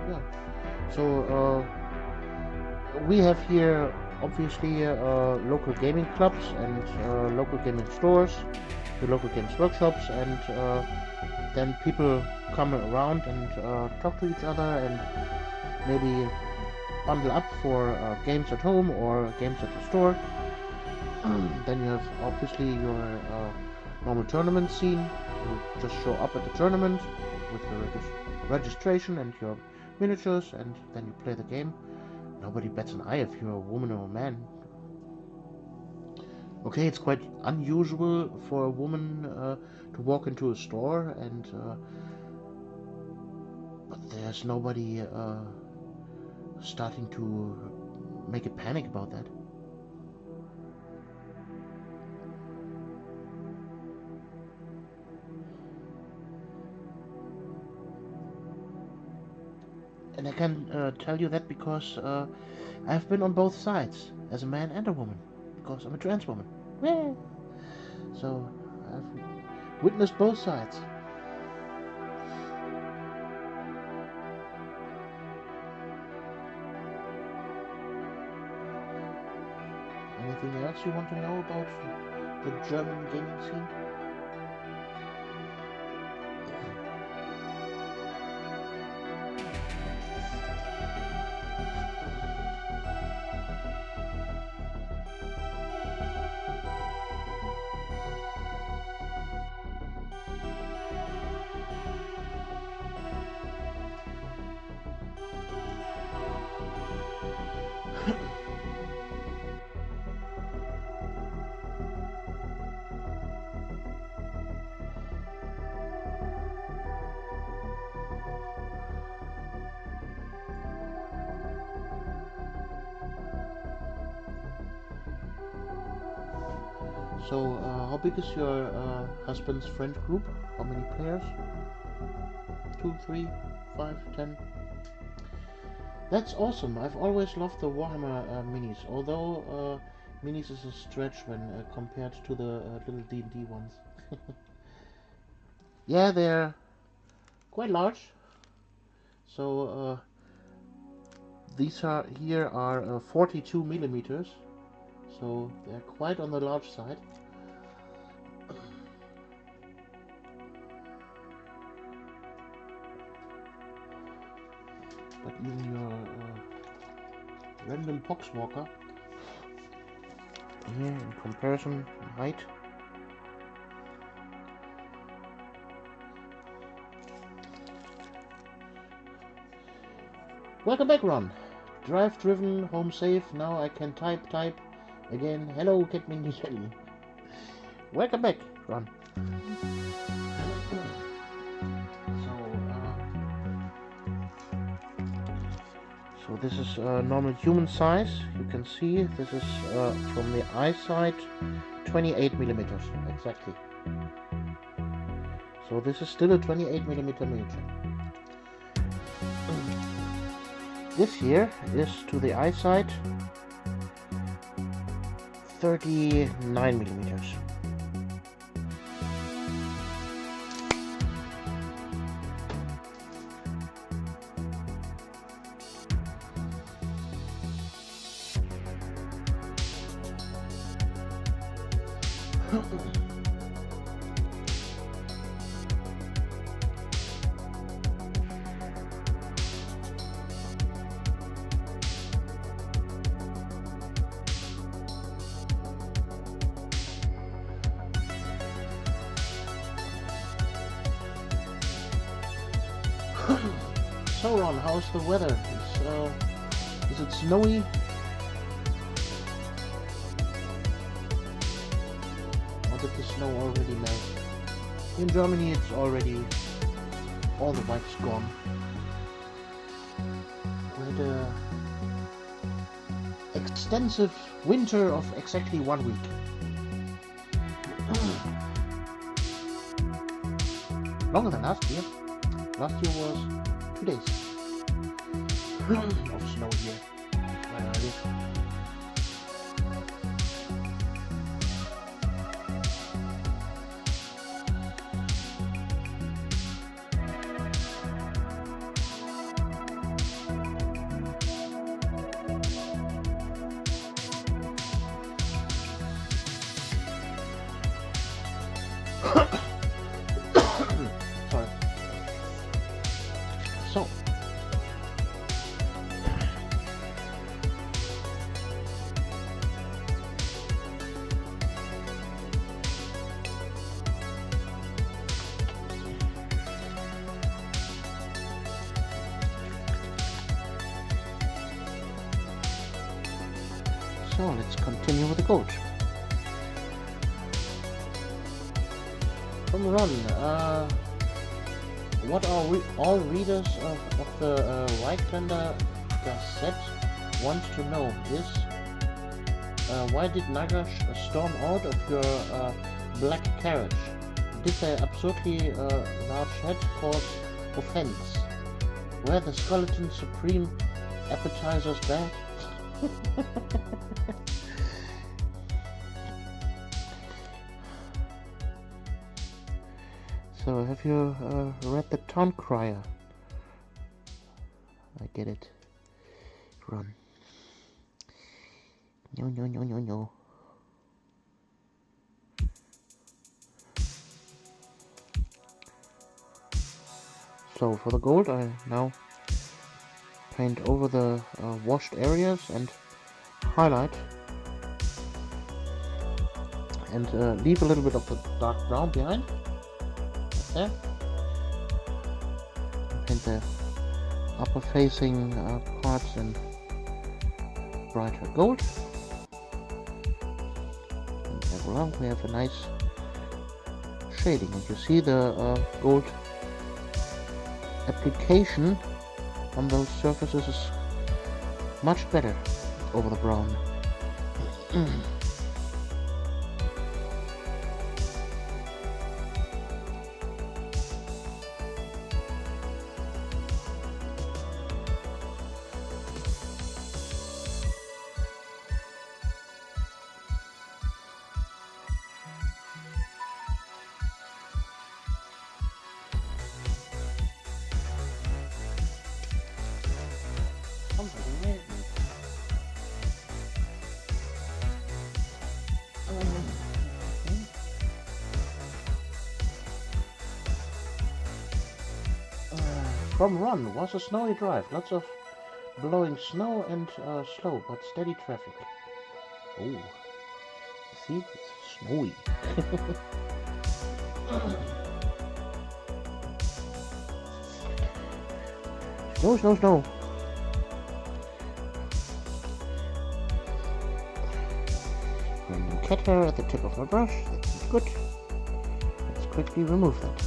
Yeah. So we have here obviously local gaming clubs and local gaming stores, the local games workshops, and then people come around and talk to each other and maybe bundle up for games at home or games at the store. Then you have obviously your normal tournament scene. You just show up at the tournament with your registration and your miniatures, and then you play the game. Nobody bats an eye if you're a woman or a man. Okay, it's quite unusual for a woman to walk into a store, and but there's nobody starting to make a panic about that. And I can tell you that because I've been on both sides, as a man and a woman, because I'm a trans woman. Yeah. So I've witnessed both sides. Anything else you want to know about the German gaming scene? So, how big is your husband's friend group? How many players? 2, 3, 5, 10? That's awesome. I've always loved the Warhammer minis, although minis is a stretch when compared to the little D&D ones. Yeah, they're quite large. So these are 42 millimeters, so they're quite on the large side. But even your random poxwalker here in comparison in height. Welcome back, Ron. Drive driven, home safe. Now I can type again. Hello, Catmini Jelly. Welcome back, Ron. So this is normal human size. You can see this is from the eyesight 28 millimeters exactly. So this is still a 28 millimeter miniature. This here is to the eyesight 39 millimeters. So Ron, how's the weather? Is it snowy? Or did the snow already melt? In Germany it's already all the white's gone. We had a extensive winter of exactly 1 week. Longer than last year. Last year was 2 days of snow here where I live. Sorry. So let's continue with the coach. From Ron, what are all readers of the Reichländer Gazette want to know is why did Nagash storm out of your black carriage? Did their absurdly large head cause offense? Were the skeleton supreme appetizers bad? So, have you read the Town Crier? I get it. Run. No. So, for the gold, I now paint over the washed areas and highlight and leave a little bit of the dark brown behind. There. Paint the upper facing parts in brighter gold. And voila, we have a nice shading. And you see the gold application on those surfaces is much better over the brown. something in there. From Ron was a snowy drive. Lots of blowing snow and slow but steady traffic. Oh, see, it's snowy. Snow, snow, snow. Random cat hair at the tip of my brush. That's good. Let's quickly remove that.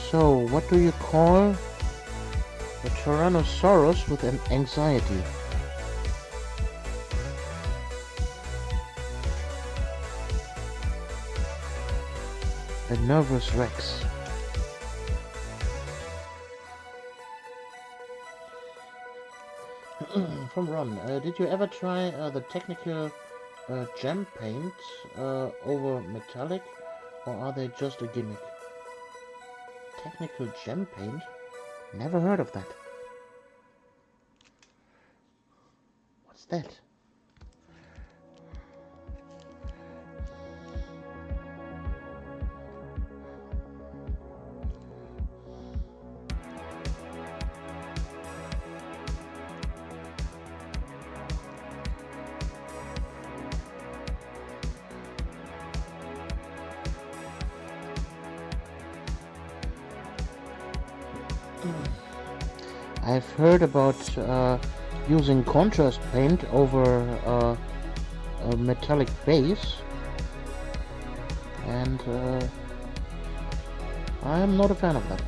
So, what do you call a Tyrannosaurus with an anxiety? A nervous Rex. From Ron, did you ever try the technical gem paint over metallic, or are they just a gimmick? Technical gem paint? Never heard of that. What's that? I've heard about using contrast paint over a metallic base, and I'm not a fan of that.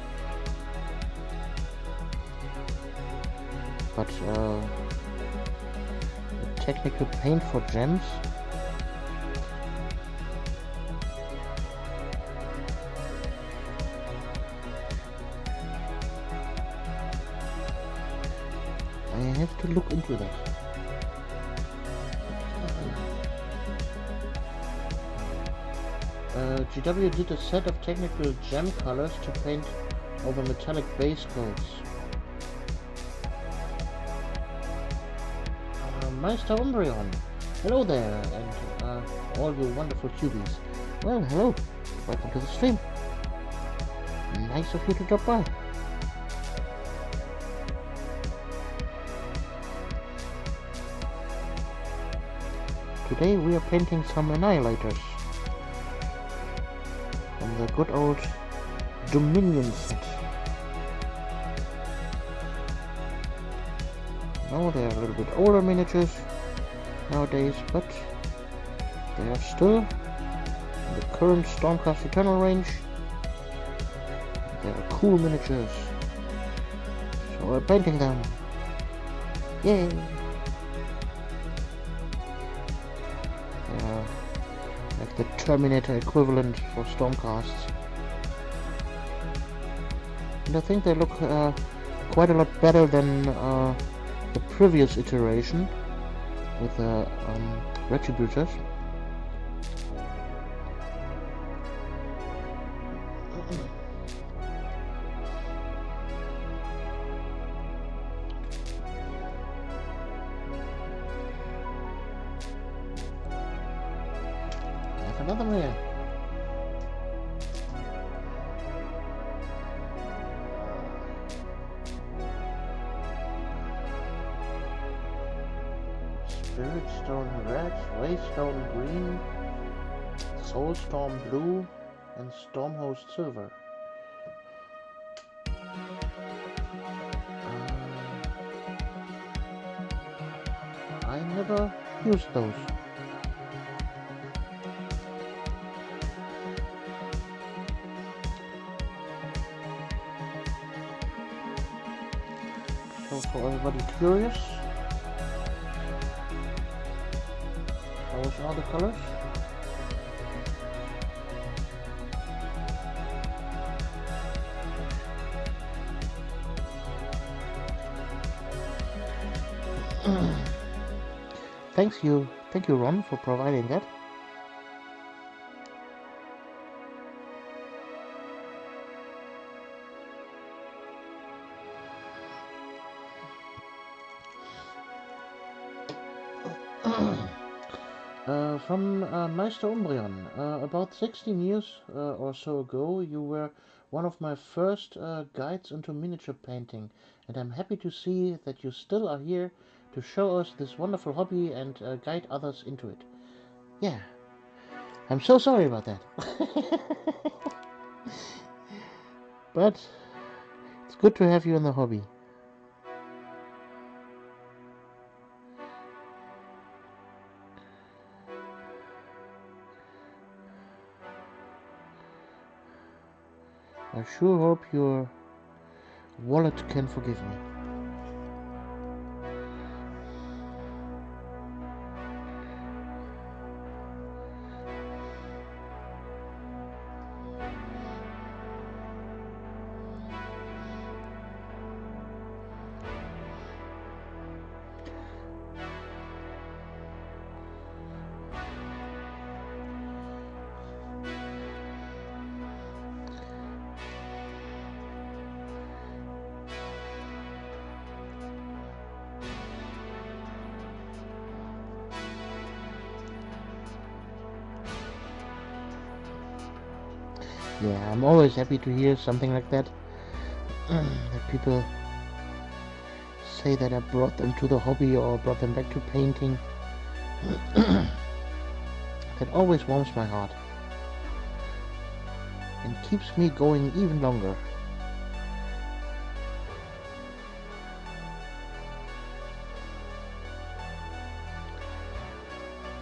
But a technical paint for gems? I have to look into that. GW did a set of technical gem colors to paint over metallic base coats. Meister Umbreon, hello there, and all you wonderful cubies. Well, hello, welcome to the stream. Nice of you to drop by. Today we are painting some annihilators from the good old Dominion set. Now they are a little bit older miniatures nowadays, but they are still in the current Stormcast Eternal range. They are cool miniatures, so we're painting them. Yay! Like the Terminator equivalent for Stormcasts. And I think they look quite a lot better than the previous iteration with the Retributors. Another man. Waystone red, Waystone green, Soulstorm blue, and Stormhost silver. I never used those. So for everybody curious, those are the colors. Thank you Ron for providing that. From Meister Umbreon, about 16 years or so ago, you were one of my first guides into miniature painting, and I'm happy to see that you still are here to show us this wonderful hobby and guide others into it. Yeah, I'm so sorry about that. But it's good to have you in the hobby. I sure hope your wallet can forgive me. Yeah, I'm always happy to hear something like that. That people say that I brought them to the hobby or brought them back to painting. That always warms my heart and keeps me going even longer.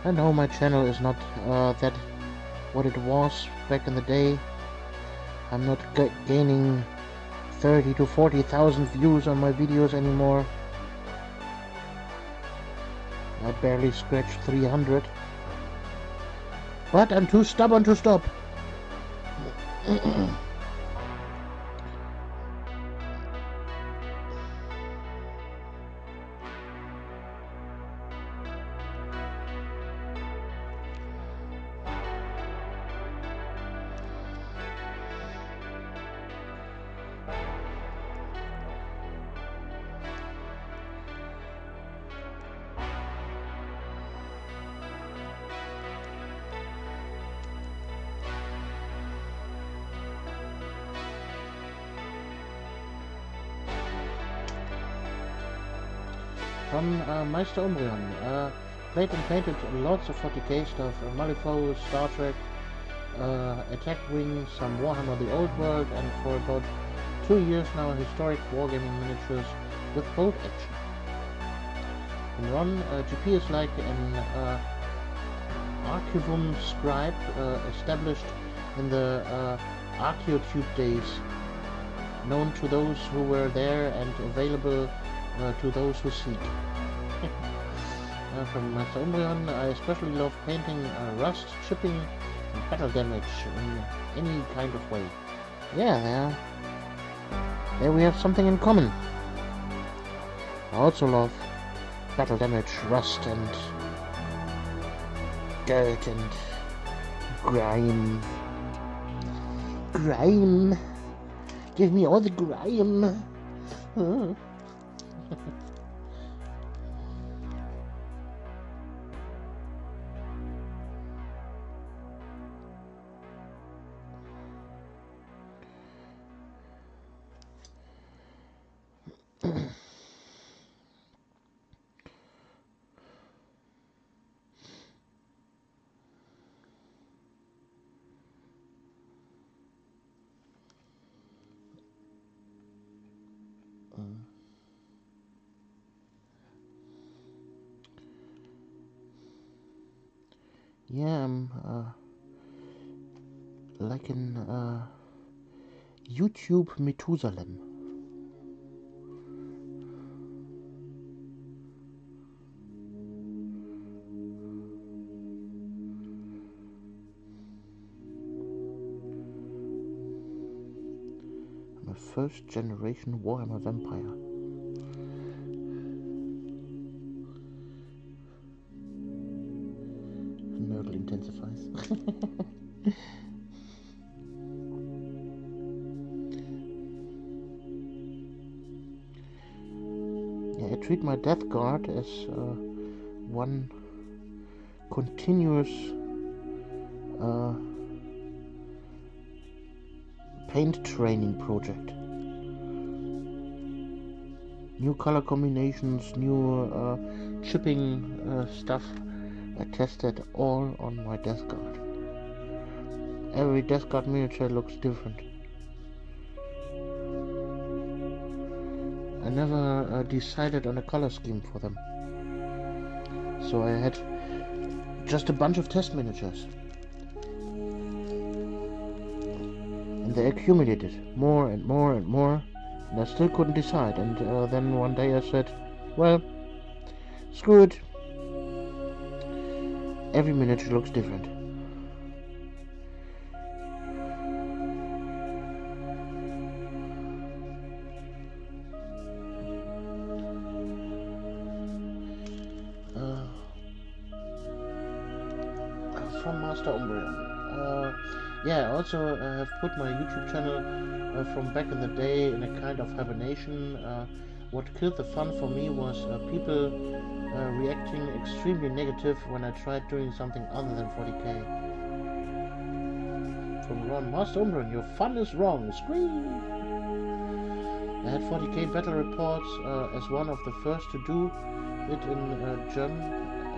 I know my channel is not that what it was back in the day. I'm not gaining 30 to 40,000 views on my videos anymore. I barely scratched 300. But I'm too stubborn to stop. From Meister Umbreon, played and painted lots of 40k stuff, Malifaux, Star Trek, Attack Wing, some Warhammer the Old World, and for about 2 years now historic wargaming miniatures with bolt action. And Ron, GP is like an archivum scribe established in the Archeotube days, known to those who were there and available to those who seek. From Master Umbreon, I especially love painting rust, chipping, and battle damage in any kind of way. Yeah, there we have something in common. I also love battle damage, rust, and dirt, and grime. Grime! Give me all the grime! Yeah, I'm like in YouTube Methusalem. I'm a first generation Warhammer vampire. Nurgle intensifies. Yeah, I treat my Death Guard as one continuous paint training project. New color combinations, new chipping stuff. I tested all on my Death Guard. Every Death Guard miniature looks different. I never decided on a color scheme for them. So I had just a bunch of test miniatures. And they accumulated more and more and more. And I still couldn't decide. And then one day I said, well, screw it. Every miniature looks different. From Master Umbreon. Yeah, also have put my YouTube channel from back in the day in a kind of hibernation. What killed the fun for me was people reacting extremely negative when I tried doing something other than 40k. From Ron, Master Umbreon, your fun is wrong, scream! I had 40k battle reports as one of the first to do it in German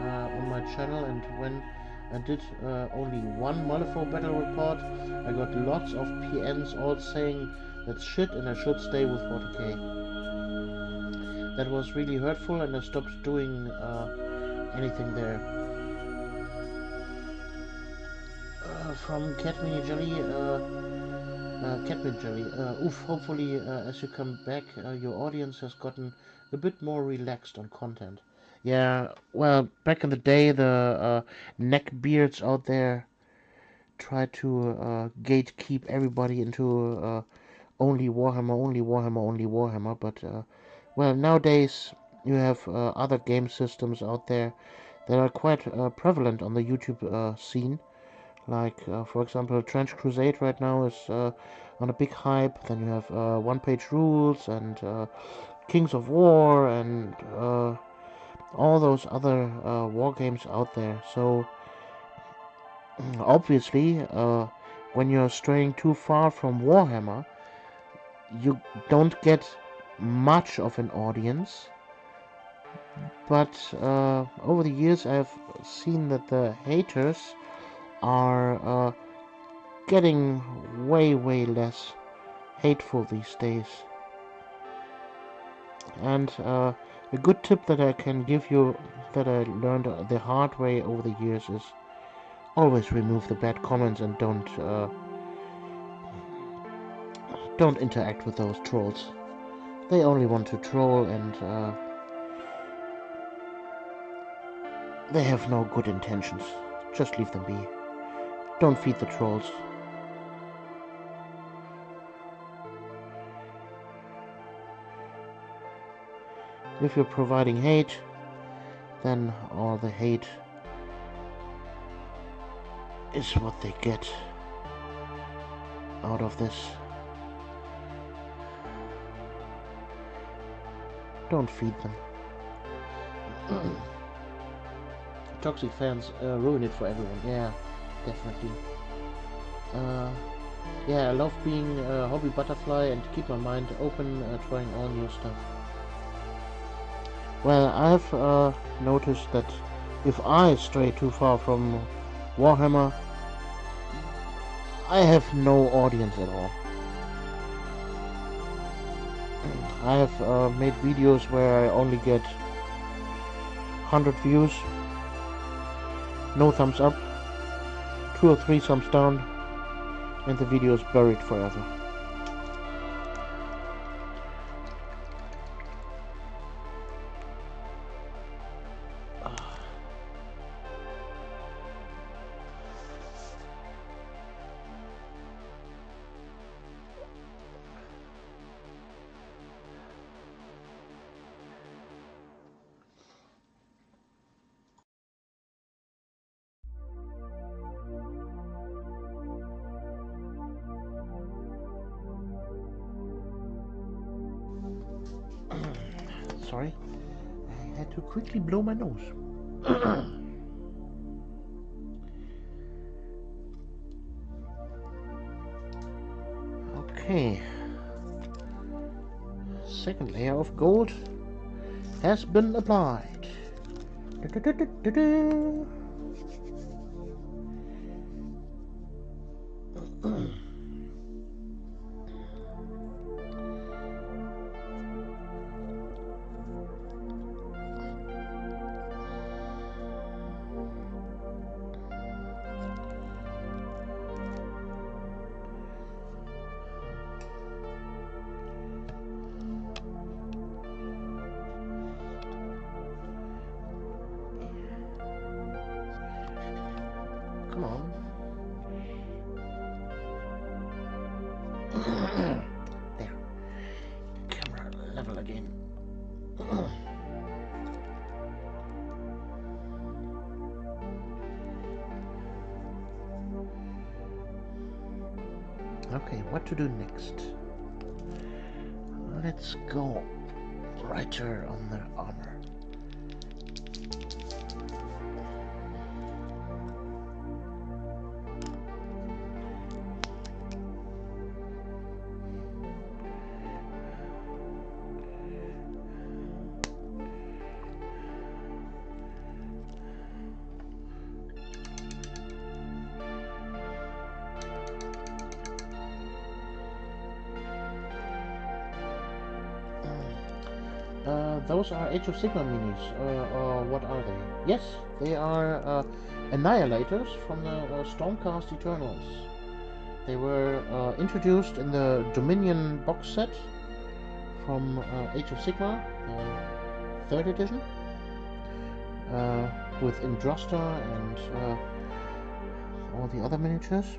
on my channel, and when I did only one Malifaux battle report, I got lots of PNs all saying that's shit and I should stay with 40k. That was really hurtful and I stopped doing anything there. From Catmini Jelly, hopefully as you come back your audience has gotten a bit more relaxed on content. Yeah, well, back in the day, the neckbeards out there tried to gatekeep everybody into only Warhammer, only Warhammer, only Warhammer. But, well, nowadays you have other game systems out there that are quite prevalent on the YouTube scene. Like, for example, Trench Crusade right now is on a big hype. Then you have one-page rules and Kings of War and all those other war games out there. So obviously, when you're straying too far from Warhammer, you don't get much of an audience. But over the years, I've seen that the haters are getting way less hateful these days. And a good tip that I can give you, that I learned the hard way over the years, is always remove the bad comments and don't interact with those trolls. They only want to troll, and they have no good intentions. Just leave them be. Don't feed the trolls. If you're providing hate, then all the hate is what they get out of this. Don't feed them. Toxic fans ruin it for everyone. Yeah, definitely. Yeah, I love being a hobby butterfly and keep my mind open, trying all new stuff. Well, I've noticed that if I stray too far from Warhammer, I have no audience at all. I have made videos where I only get 100 views, no thumbs up, 2 or 3 thumbs down, and the video is buried forever. Sorry, I had to quickly blow my nose. Okay, second layer of gold has been applied. Come on. There. Camera level again. Okay, what to do next? Let's go brighter on the armor. Those are Age of Sigmar minis, or what are they? Yes, they are Annihilators from the Stormcast Eternals. They were introduced in the Dominion box set from Age of Sigmar, 3rd edition, with Indrusta and all the other miniatures.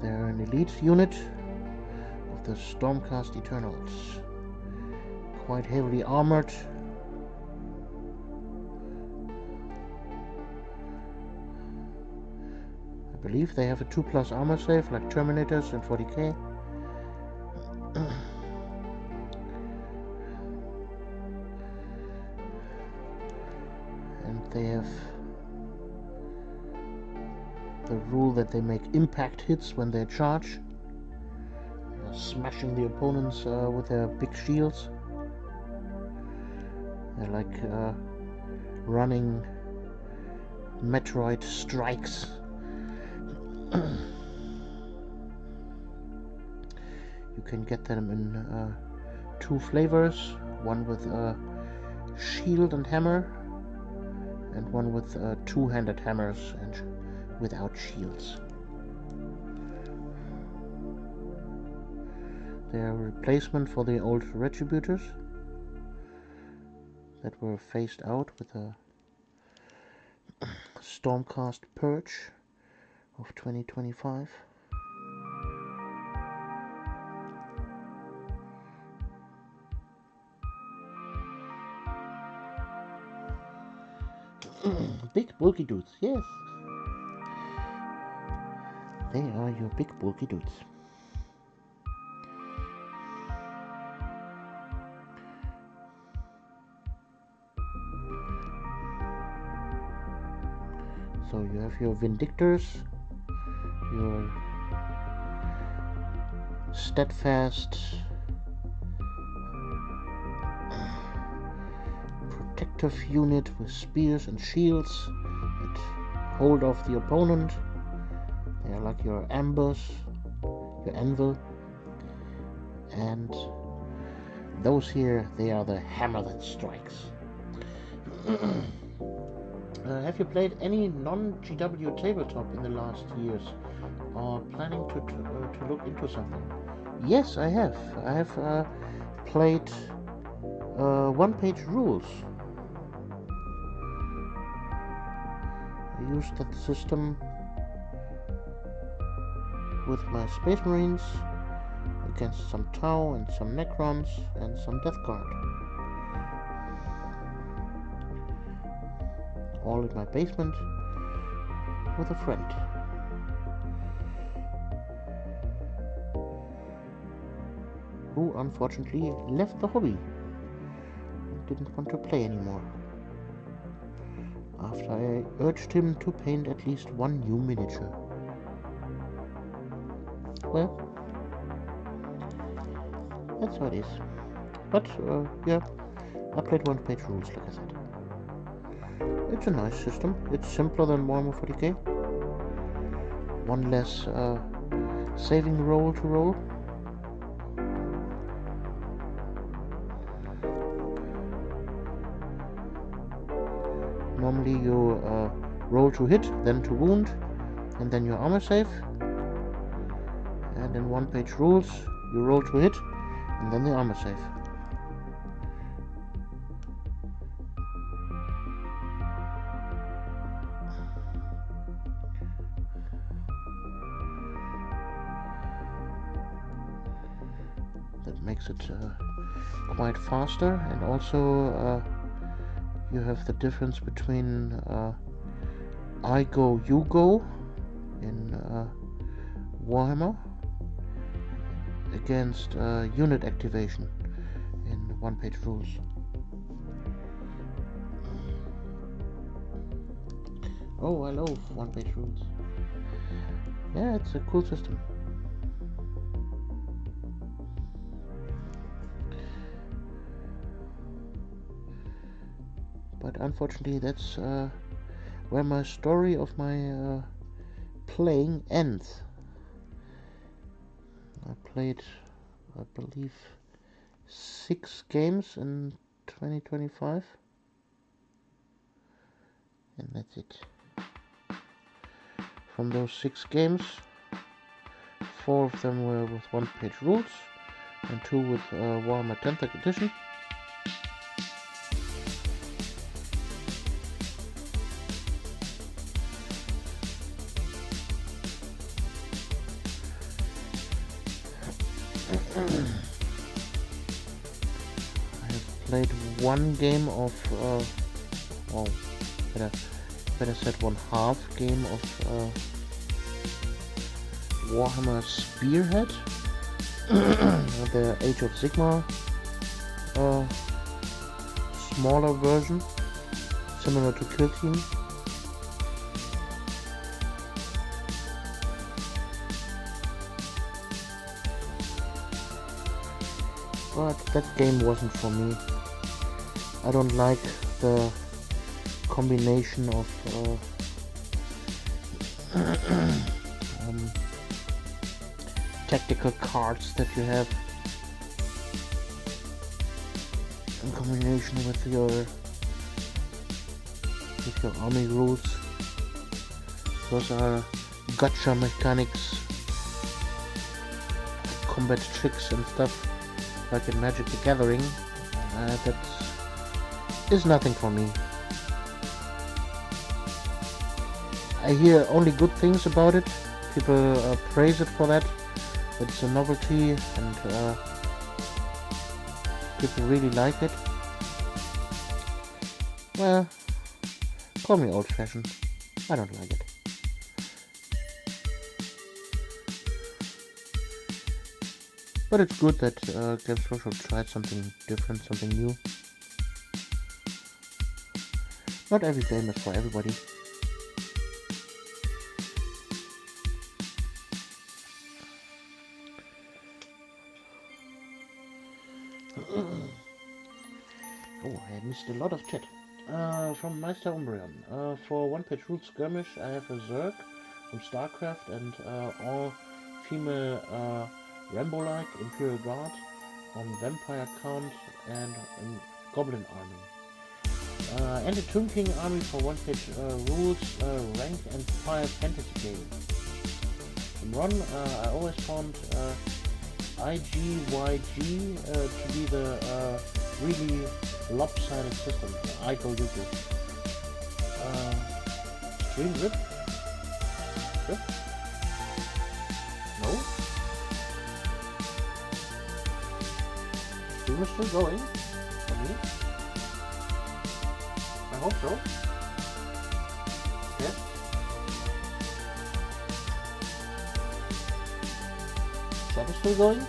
They're an elite unit of the Stormcast Eternals. Quite heavily armored. I believe they have a 2+ armor save like Terminators and 40k. And they have the rule that they make impact hits when they charge, smashing the opponents with their big shields. They're like running Metroid strikes. You can get them in 2 flavors, one with shield and hammer, and one with 2-handed hammers and without shields. They are a replacement for the old Retributors that were phased out with a Stormcast Purge of 2025. Big bulky dudes, yes. They are your big bulky dudes. So you have your Vindictors, your steadfast protective unit with spears and shields that hold off the opponent. They are like your ambers, your anvil, and those here, they are the hammer that strikes. Have you played any non-GW tabletop in the last years, or planning to look into something? Yes, I have. I have played one-page rules. I used that system with my Space Marines against some Tau and some Necrons and some Death Guard. All in my basement with a friend. Who unfortunately left the hobby and didn't want to play anymore, after I urged him to paint at least one new miniature. Well, that's how it is. But yeah, I played one-page rules, like I said. It's a nice system. It's simpler than Warhammer 40k. One less saving roll to roll. Normally you roll to hit, then to wound, and then your armor save. And in one-page rules, you roll to hit, and then the armor save. That makes it quite faster, and also you have the difference between I go, you go in Warhammer against unit activation in one-page rules. Oh, I love one-page rules. Yeah, it's a cool system. But unfortunately, that's where my story of my playing ends. I played, I believe, 6 games in 2025, and that's it. From those 6 games, 4 of them were with one-page rules, and 2 with Warhammer 10th edition. I have played one game of, well, better said 1/2 game of Warhammer Spearhead, the Age of Sigmar smaller version, similar to Kill Team. But that game wasn't for me. I don't like the combination of tactical cards that you have in combination with your army rules. Those are gotcha mechanics, combat tricks and stuff like in Magic the Gathering. That is nothing for me. I hear only good things about it. People praise it for that. It's a novelty, and people really like it. Well, call me old-fashioned. I don't like it. But it's good that Games Workshop tried something different, something new. Not every game is for everybody. Oh, I missed a lot of chat. From Meister Umbreon. For one-page rule skirmish, I have a Zerg from StarCraft and all female Rambo-like Imperial Guard on Vampire Count and Goblin Army. Enter Tomb King army for 1 page. Rules, rank and fire fantasy game. From Ron, I always found IGYG to be the really lopsided system. I go YouTube. Stream rip? Rip? No? Stream is still going for me. I hope so. Yes. Chat is still going.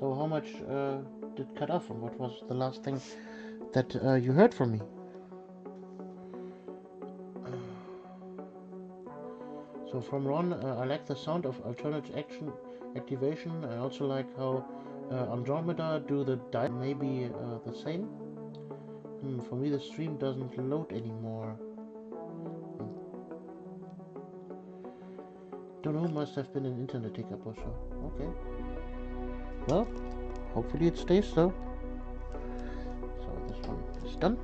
So how much did cut off, and what was the last thing that you heard from me? So from Ron, I like the sound of alternate action activation. I also like how Andromeda do the die. Maybe the same. For me the stream doesn't load anymore. Don't know, must have been an internet hiccup or so. Okay. Well, hopefully it stays so. So this one is done.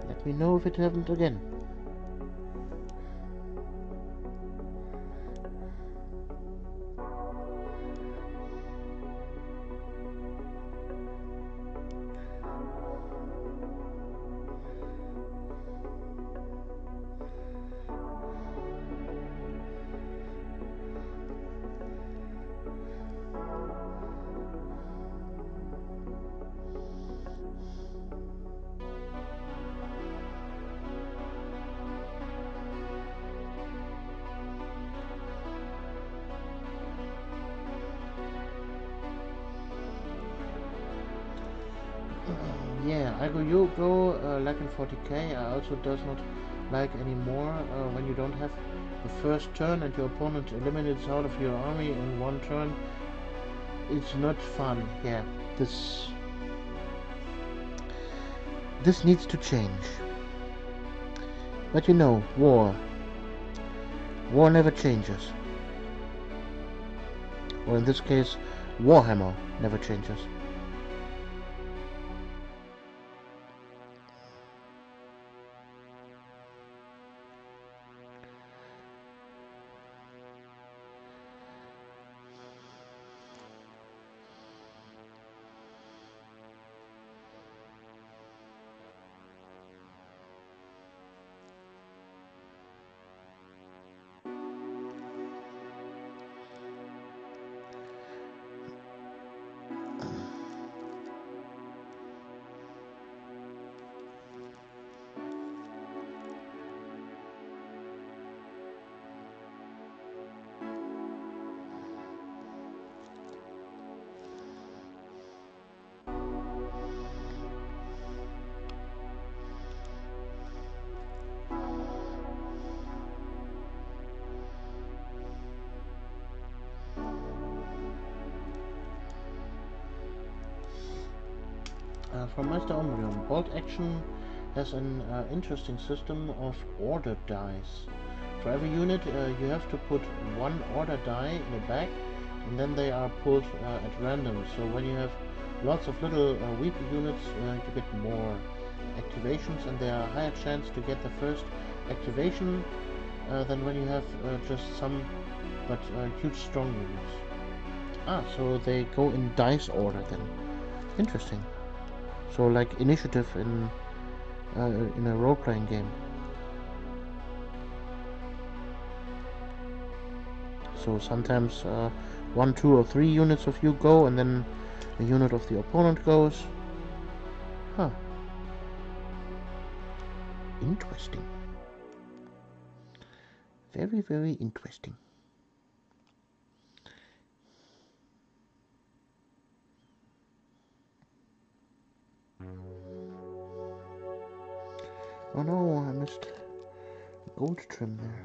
Let me know if it happened again. Yeah, I go like in 40k. I also does not like anymore when you don't have the first turn and your opponent eliminates out of your army in one turn. It's not fun. Yeah, this needs to change. But you know, war never changes. Or in this case, Warhammer never changes. From Master Omnium, Bolt Action has an interesting system of order dice. For every unit you have to put one order die in a bag, and then they are pulled at random. So when you have lots of little weak units, you get more activations, and there are higher chance to get the first activation than when you have just some but huge strong units. So they go in dice order then. Interesting. So like initiative in a role-playing game. So sometimes 1, 2 or 3 units of you go, and then a unit of the opponent goes. Huh. Interesting. Very, very interesting. Oh no, I missed gold trim there.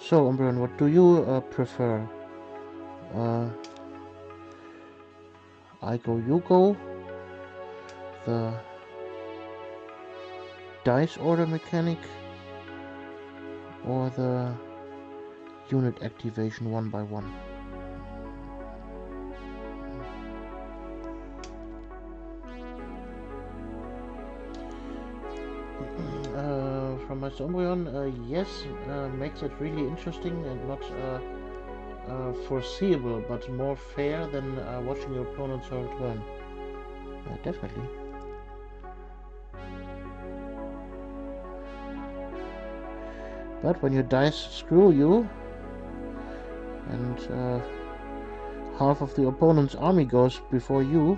So, Umbreon, what do you prefer? I go, you go. The dice order mechanic or the unit activation one by one? From my Umbreon, yes, makes it really interesting and not foreseeable, but more fair than watching your opponent's whole turn. Definitely. But when your dice screw you and half of the opponent's army goes before you,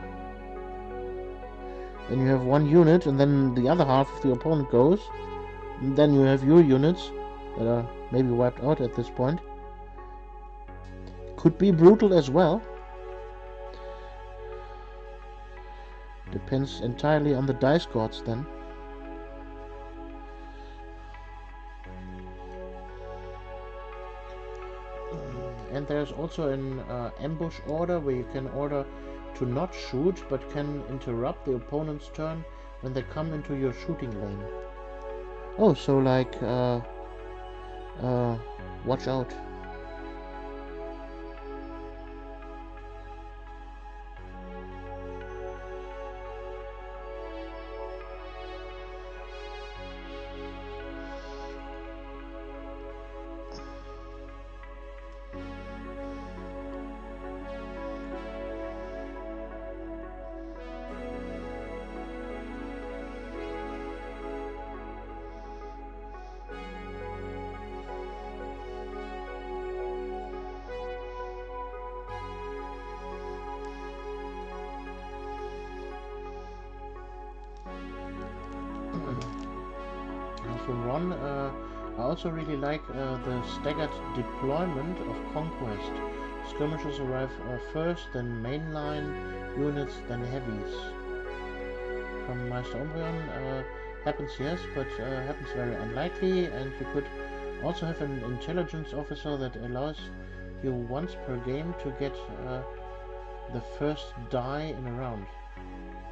then you have one unit and then the other half of the opponent goes, and then you have your units that are maybe wiped out at this point. Could be brutal as well. Depends entirely on the dice gods then. And there's also an ambush order where you can order to not shoot but can interrupt the opponent's turn when they come into your shooting lane. Oh, so like watch out. From Ron, I also really like the staggered deployment of Conquest. Skirmishers arrive first, then mainline units, then heavies. From Meister Umbreon, happens yes, but happens very unlikely, and you could also have an intelligence officer that allows you once per game to get the first die in a round.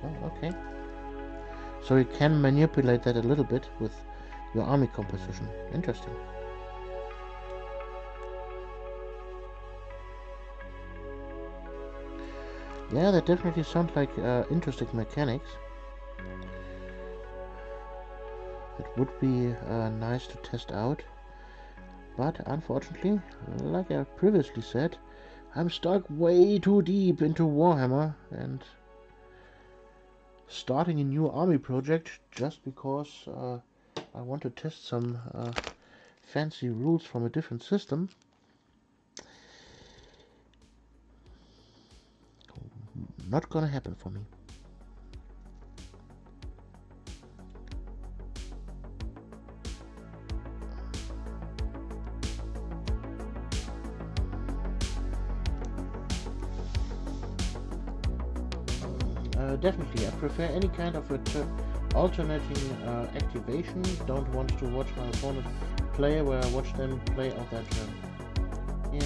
Oh, okay. So you can manipulate that a little bit with your army composition. Interesting. Yeah, that definitely sounds like interesting mechanics. It would be nice to test out. But unfortunately, like I previously said, I'm stuck way too deep into Warhammer and starting a new army project just because I want to test some fancy rules from a different system. Not gonna happen for me. Definitely, I prefer any kind of alternating activation. Don't want to watch my opponent play where I watch them play out their turn. Yeah.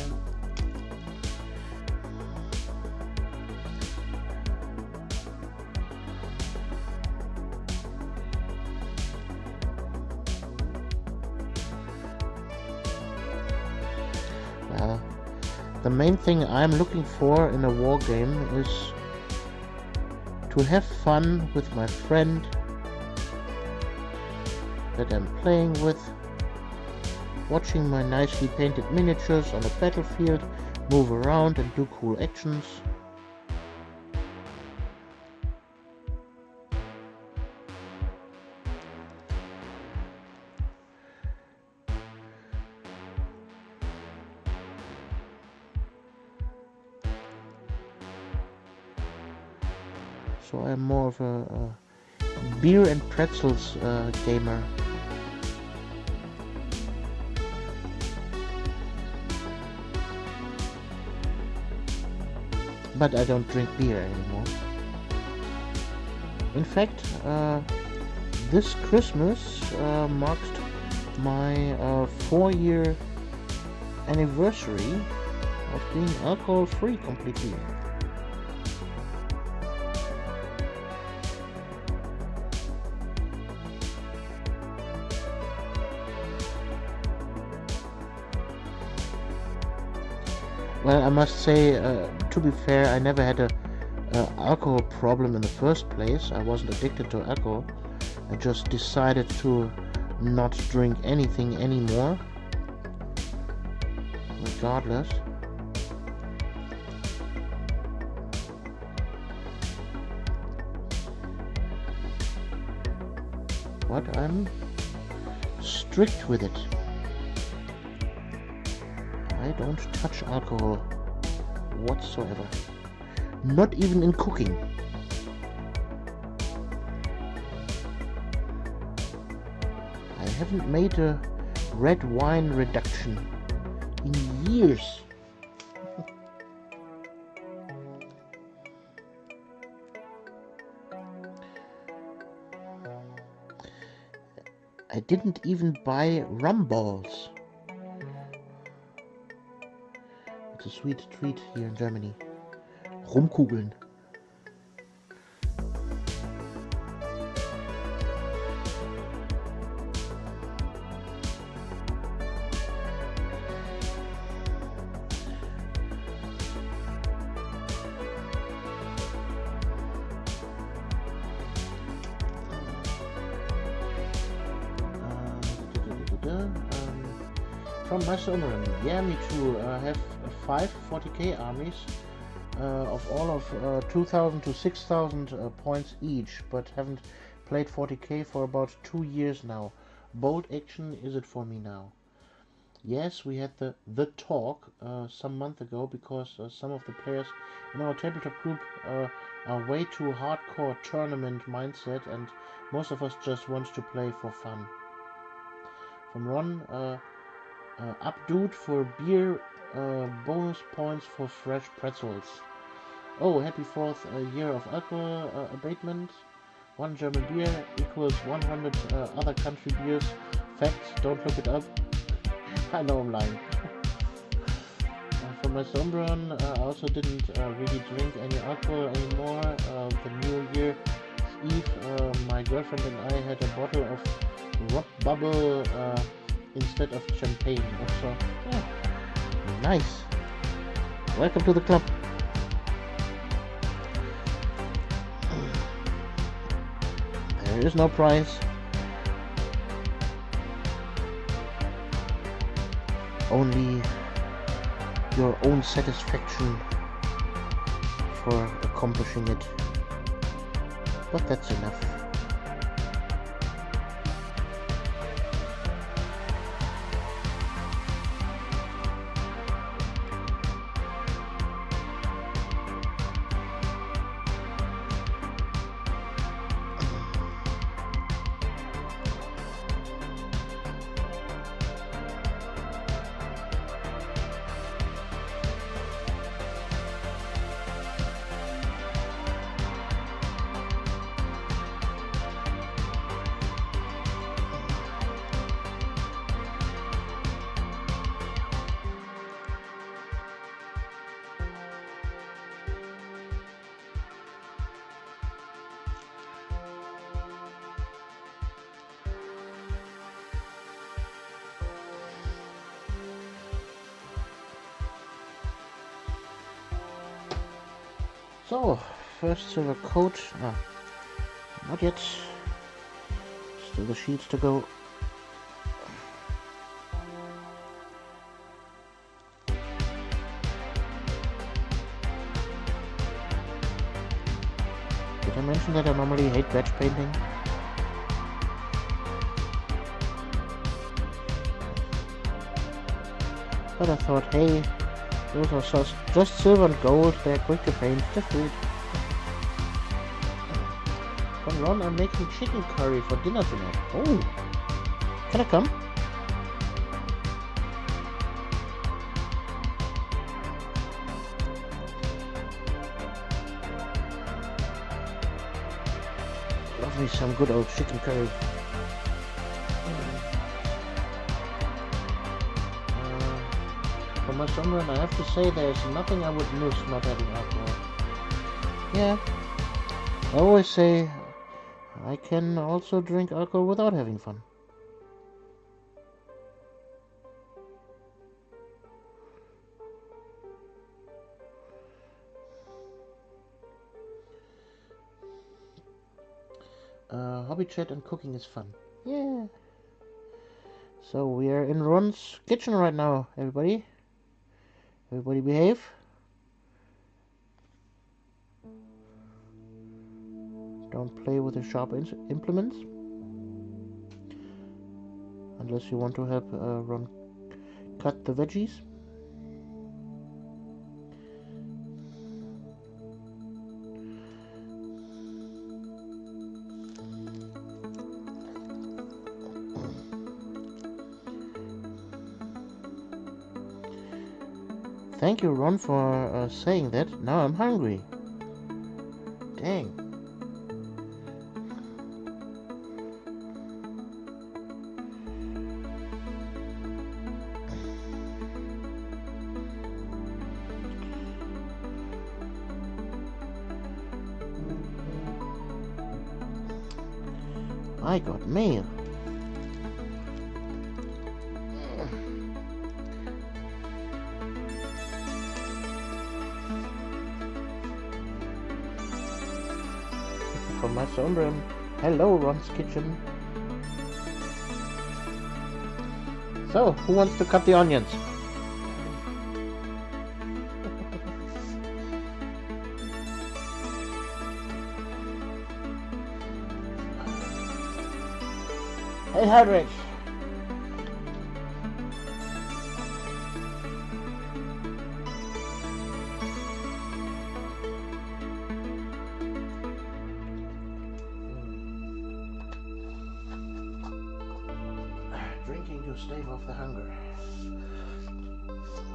Well, the main thing I'm looking for in a war game is to have fun with my friend that I'm playing with, watching my nicely painted miniatures on a battlefield move around and do cool actions. So I'm more of a beer and pretzels gamer. But I don't drink beer anymore. In fact, this Christmas marks my 4-year anniversary of being alcohol-free completely. Well, I must say, to be fair, I never had a alcohol problem in the first place. I wasn't addicted to alcohol. I just decided to not drink anything anymore, regardless. But I'm strict with it. I don't touch alcohol whatsoever. Not even in cooking. I haven't made a red wine reduction in years. I didn't even buy rum balls. It's a sweet treat here in Germany. Rumkugeln. From my Sovereign. Yeah, me too. I have 5 40k armies of all of 2000 to 6000 points each, but haven't played 40k for about 2 years now. Bold action is it for me now. Yes, we had the talk some month ago, because some of the players in our tabletop group are way too hardcore tournament mindset, and most of us just want to play for fun. From Ron, up dude for beer, bonus points for fresh pretzels. Oh, happy 4th year of alcohol abatement. 1 German beer equals 100 other country beers. Facts, don't look it up. I know I'm lying. For my Sombron, I also didn't really drink any alcohol anymore. The New Year's Eve, my girlfriend and I had a bottle of Rock Bubble instead of champagne. So, yeah, nice. Welcome to the club. There is no prize. Only your own satisfaction for accomplishing it. But that's enough. So, first silver coat. Not yet. Still the sheets to go. Did I mention that I normally hate batch painting? But I thought, hey, those are just silver and gold, they're quick to paint, just do it. Come on, I'm making chicken curry for dinner tonight. Oh, can I come? Love me some good old chicken curry. my summer, and I have to say there's nothing I would miss not having alcohol. Yeah, I always say I can also drink alcohol without having fun. Hobby chat and cooking is fun. Yeah. So we are in Ron's kitchen right now, everybody. Everybody behave. Don't play with the sharp implements. Unless you want to help Ron cut the veggies. Thank you, Ron, for saying that. Now I'm hungry. Dang. I got mail. From my sunroom. Hello, Ron's kitchen. So, who wants to cut the onions? Hey, Hardrich. Drinking to stave off the hunger.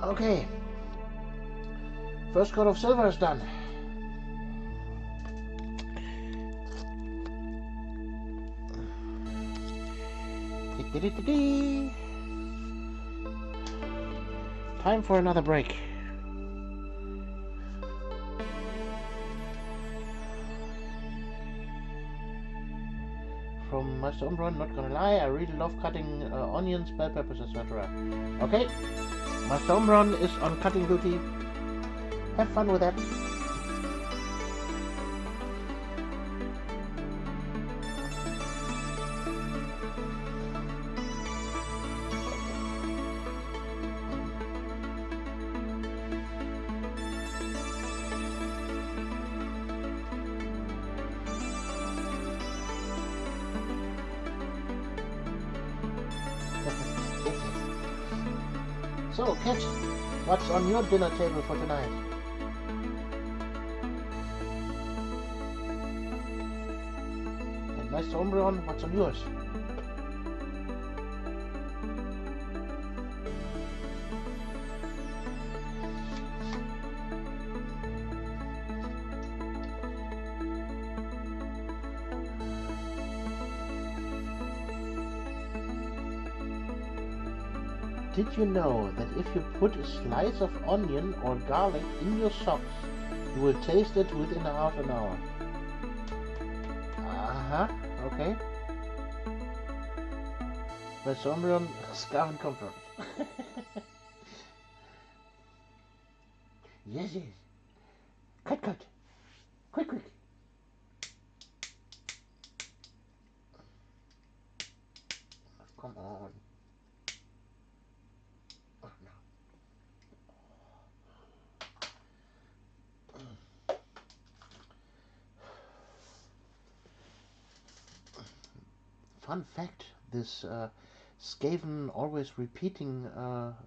Okay. First coat of silver is done. Time for another break. From my Umbron, not gonna lie, I really love cutting onions, bell peppers, etc. Okay, my Umbron is on cutting duty. Have fun with that. So, Kat, what's on your dinner table for tonight? And my Umbron, what's on yours? Did you know that if you put a slice of onion or garlic in your socks, you will taste it within half an hour? Okay. By Sondrian, Scarven confirmed. Yes. Cut. Quick. Come on. Oh, no. Fun fact, this Skaven always repeating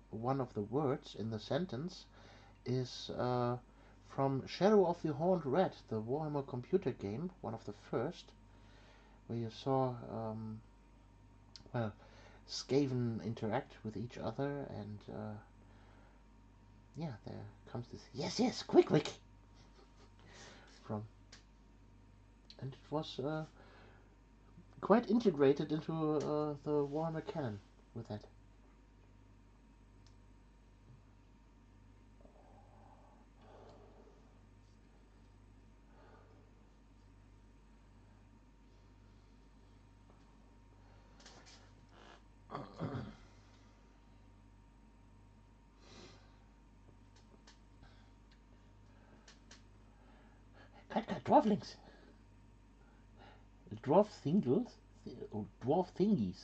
one of the words in the sentence is from Shadow of the Horned Rat, the Warhammer computer game, one of the first, where you saw Skaven interact with each other, and yeah, there comes this yes, quick from, and it was quite integrated into the Warhammer canon with that. Dwarflings. Dwarf singles? Dwarf thingies.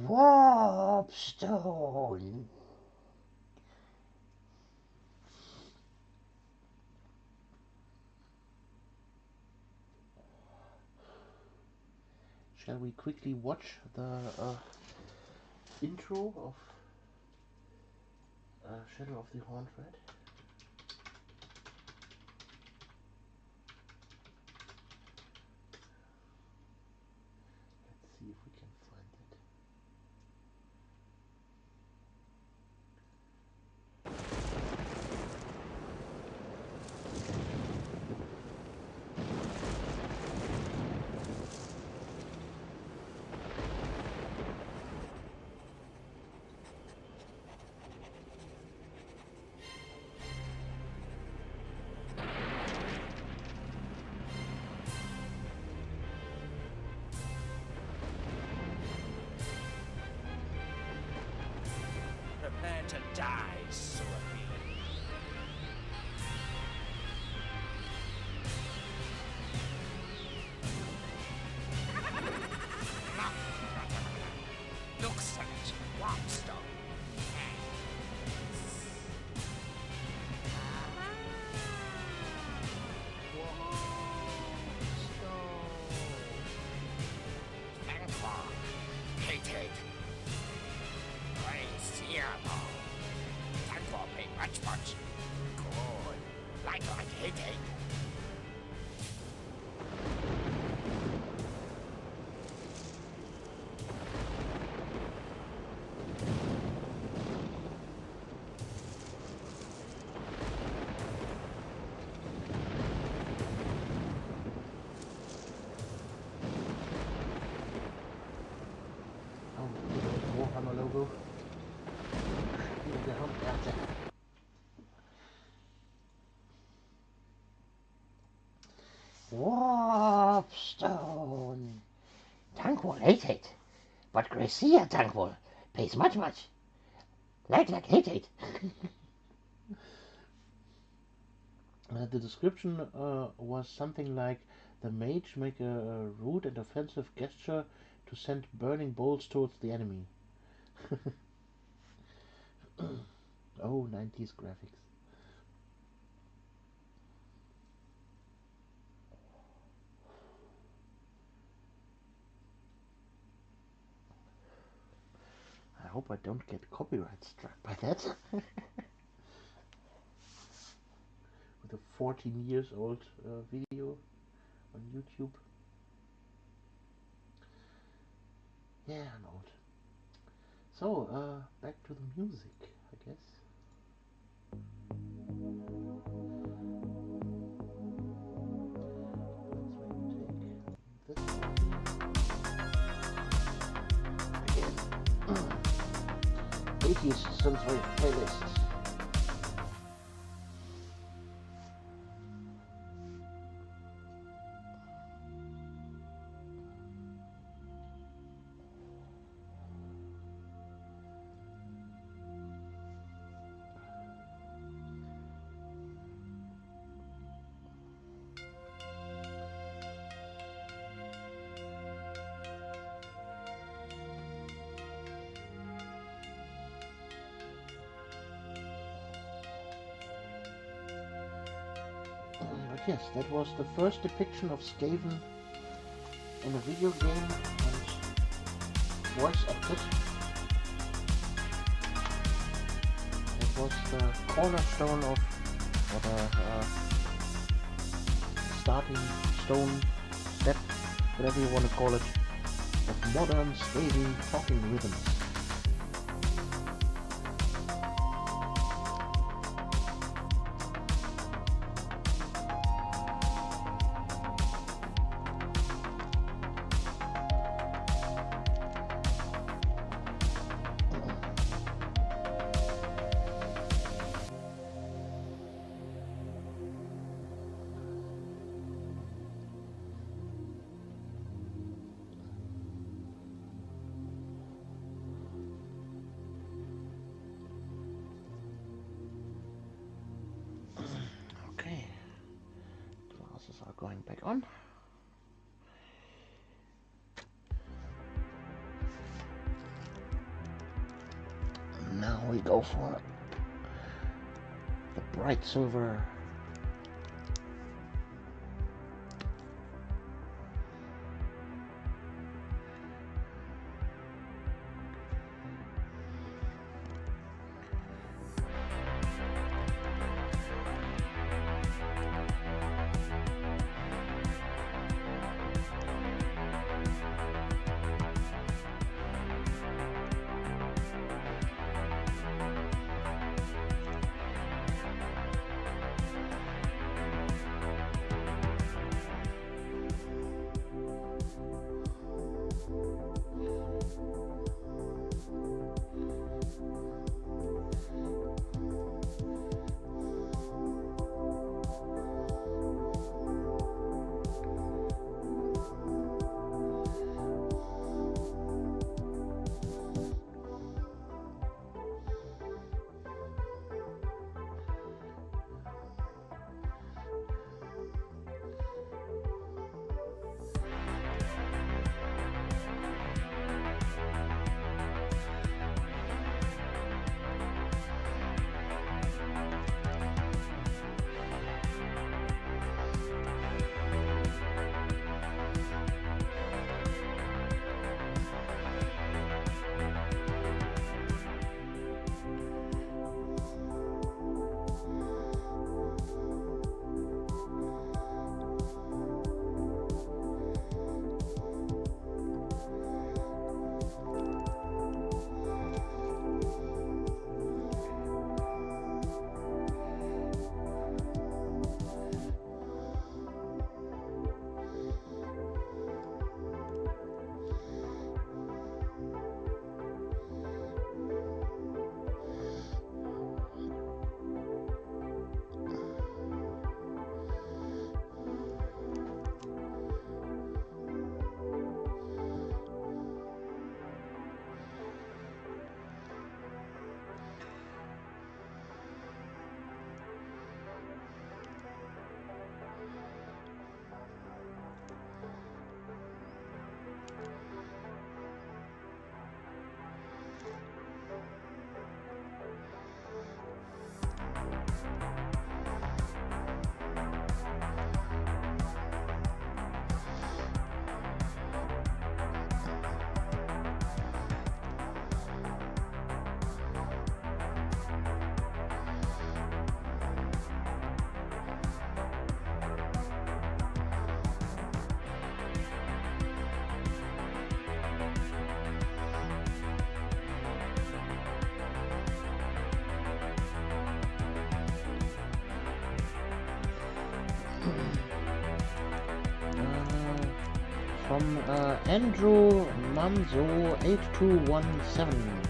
Warpstone. Shall we quickly watch the intro of Shadow of the Horned Red? Let's see if we can find it. Prepare to die, Scorpion. Looks like Warpstone. Thankful. Hated. Seattle. Thankful pay much. Good. Like hated. Oh, the Warhammer logo. The Helmkarte. Warpstone. Tankwall hated, but Gracia Tankwall pays much. Like hated. The description was something like the mage make a rude and offensive gesture to send burning bolts towards the enemy. Oh, 90s graphics. I hope I don't get copyright struck by that. With a 14 years old video on YouTube. Yeah, I'm old. So, back to the music, I guess. Let's maybe take this. 80s Sunthwave playlists. But yes, that was the first depiction of Skaven in a video game and voice acted. It was the cornerstone of, or the starting stone step, whatever you want to call it, of modern Skaven talking rhythms. going back on. Now we go for the bright silver. From Andrew Manzo 8217.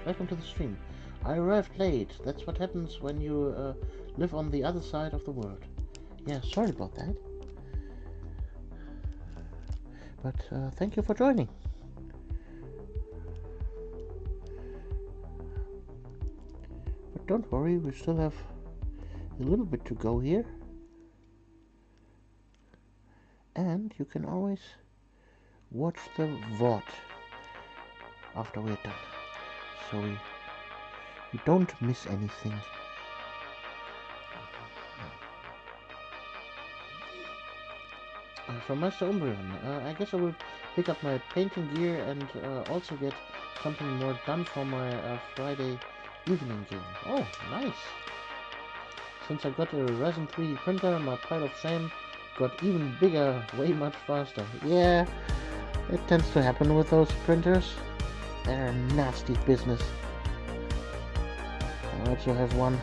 Welcome to the stream. I arrived late. That's what happens when you live on the other side of the world. Yeah, sorry about that. But thank you for joining. But don't worry, we still have a little bit to go here. And you can always watch the VOD after we're done, so you don't miss anything. From Master Umbrian, I guess I will pick up my painting gear and also get something more done for my Friday evening game. Oh, nice! Since I got a resin 3D printer, my pile of shame got even bigger, way much faster. Yeah, it tends to happen with those printers. They're a nasty business. I also have one.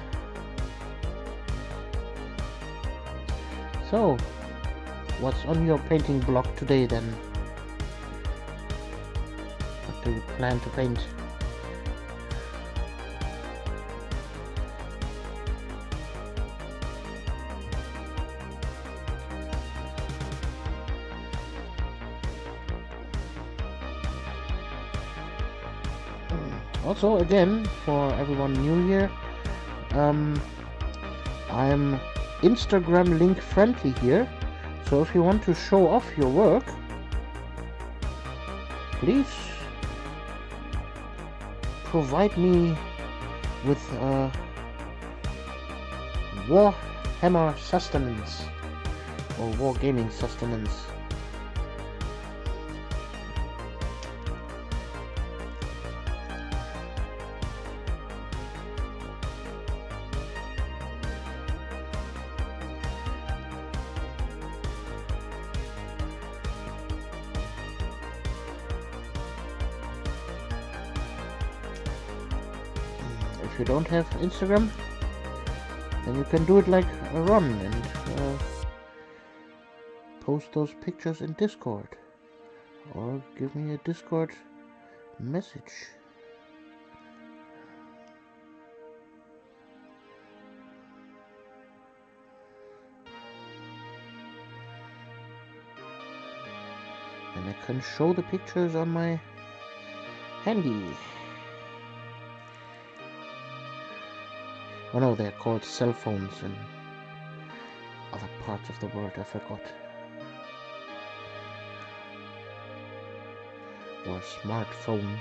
So, what's on your painting block today then? What do you plan to paint? Also, again, for everyone new here, I'm Instagram link friendly here, So if you want to show off your work, please provide me with Warhammer sustenance or wargaming sustenance. If you don't have Instagram, then you can do it like Ron and post those pictures in Discord, or give me a Discord message. And I can show the pictures on my handy. Oh no, they're called cell phones in other parts of the world, I forgot. Or smartphone.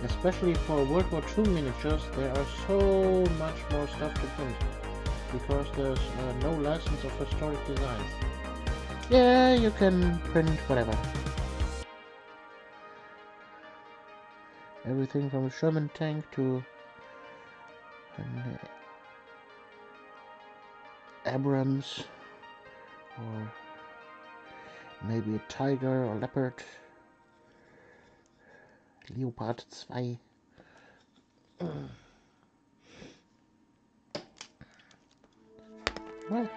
Especially for World War II miniatures, there are so much more stuff to print, because there's no license of historic designs. Yeah, you can print whatever. Everything from a Sherman tank to an Abrams, or maybe a tiger or leopard. Leopard 2. Well.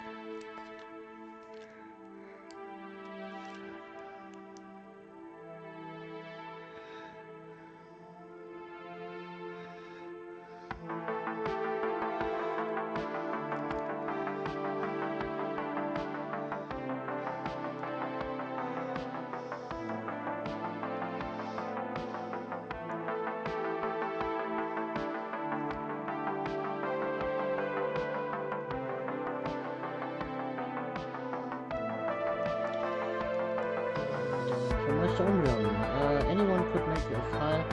Anyone could make a file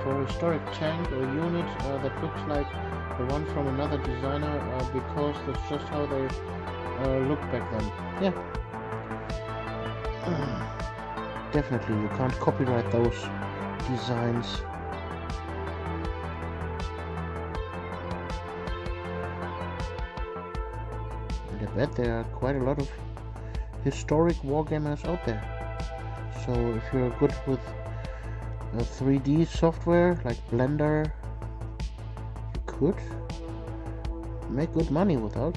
for a historic tank or unit that looks like the one from another designer, because that's just how they looked back then. Yeah. Definitely, you can't copyright those designs. And I bet there are quite a lot of historic wargamers out there. So if you're good with 3D software like Blender, you could make good money with those.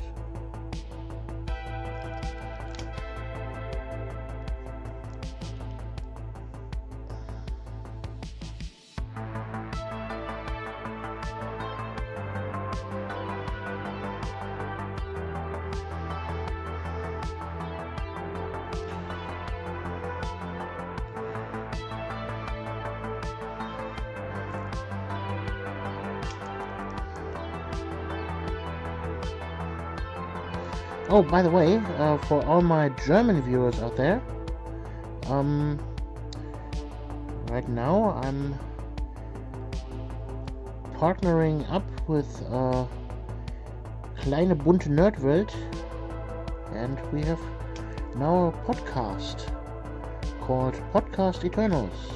Oh, by the way, for all my German viewers out there, right now I'm partnering up with Kleine Bunte Nerdwelt, and we have now a podcast called Podcast Eternals,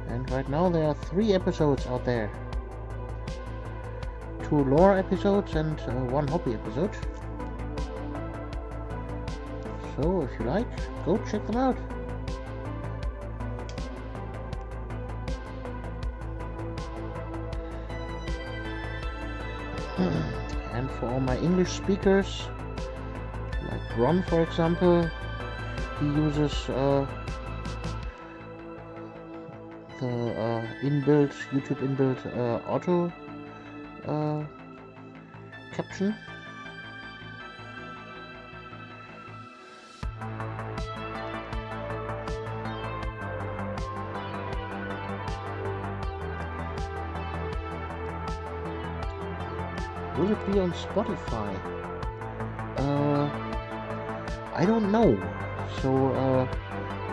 and right now there are 3 episodes out there. 2 lore episodes and 1 hobby episode. So if you like, go check them out. And for all my English speakers, like Ron for example, he uses the inbuilt YouTube inbuilt auto caption. Will it be on Spotify? I don't know. So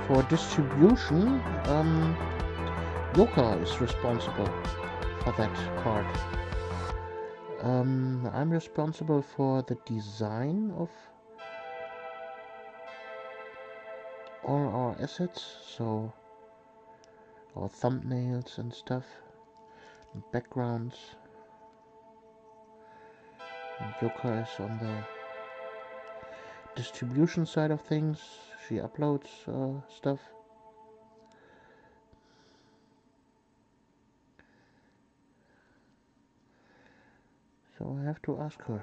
for distribution, Yoka is responsible for that part. I'm responsible for the design of all our assets, so our thumbnails and stuff, and backgrounds. And Yoka is on the distribution side of things. She uploads stuff. So I have to ask her.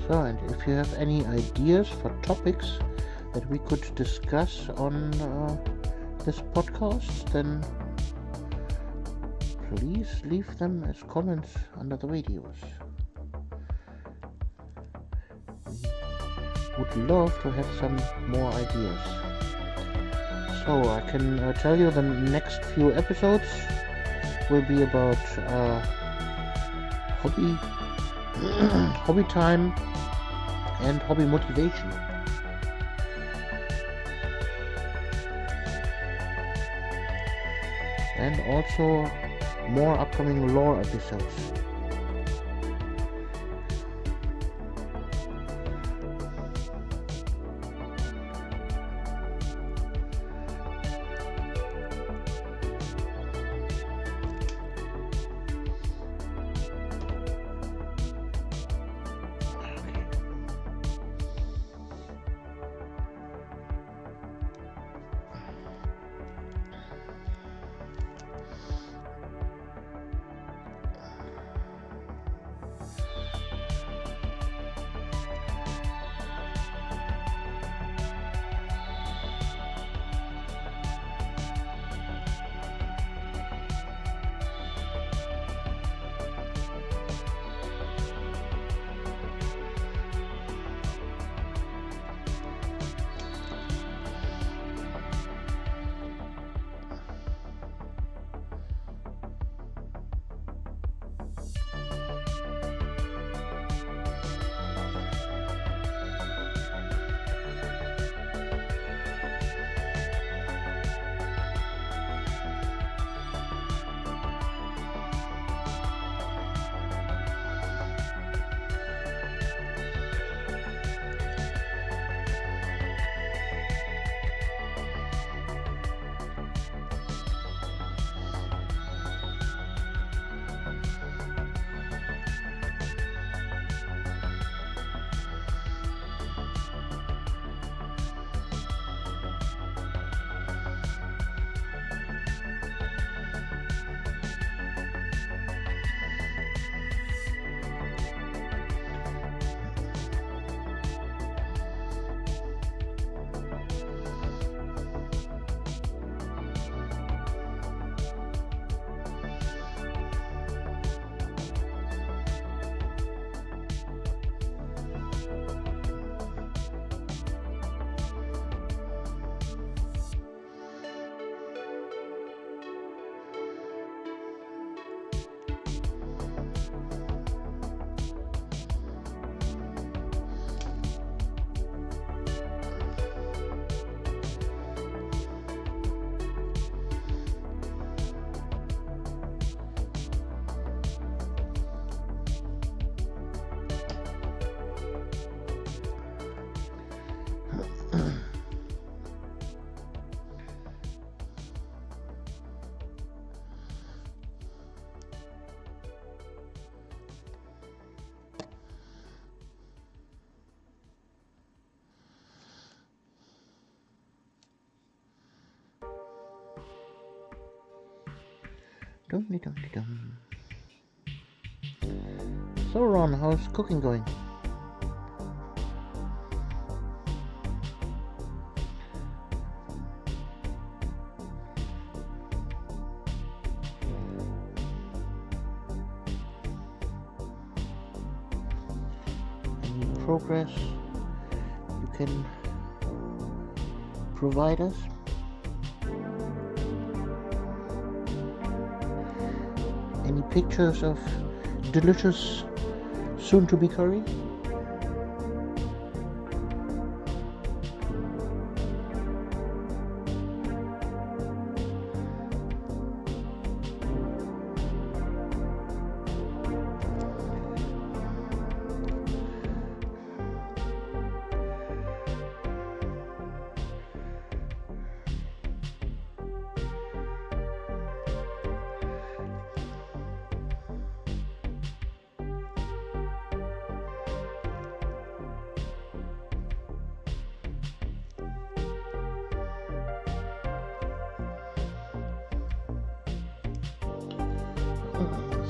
So, and if you have any ideas for topics that we could discuss on this podcast, then please leave them as comments under the videos. We would love to have some more ideas. So I can tell you the next few episodes will be about hobby time and hobby motivation. And also more upcoming lore episodes. Dum-de-dum-de-dum. So Ron, how's cooking going? Any progress you can provide us? Any pictures of delicious soon-to-be curry?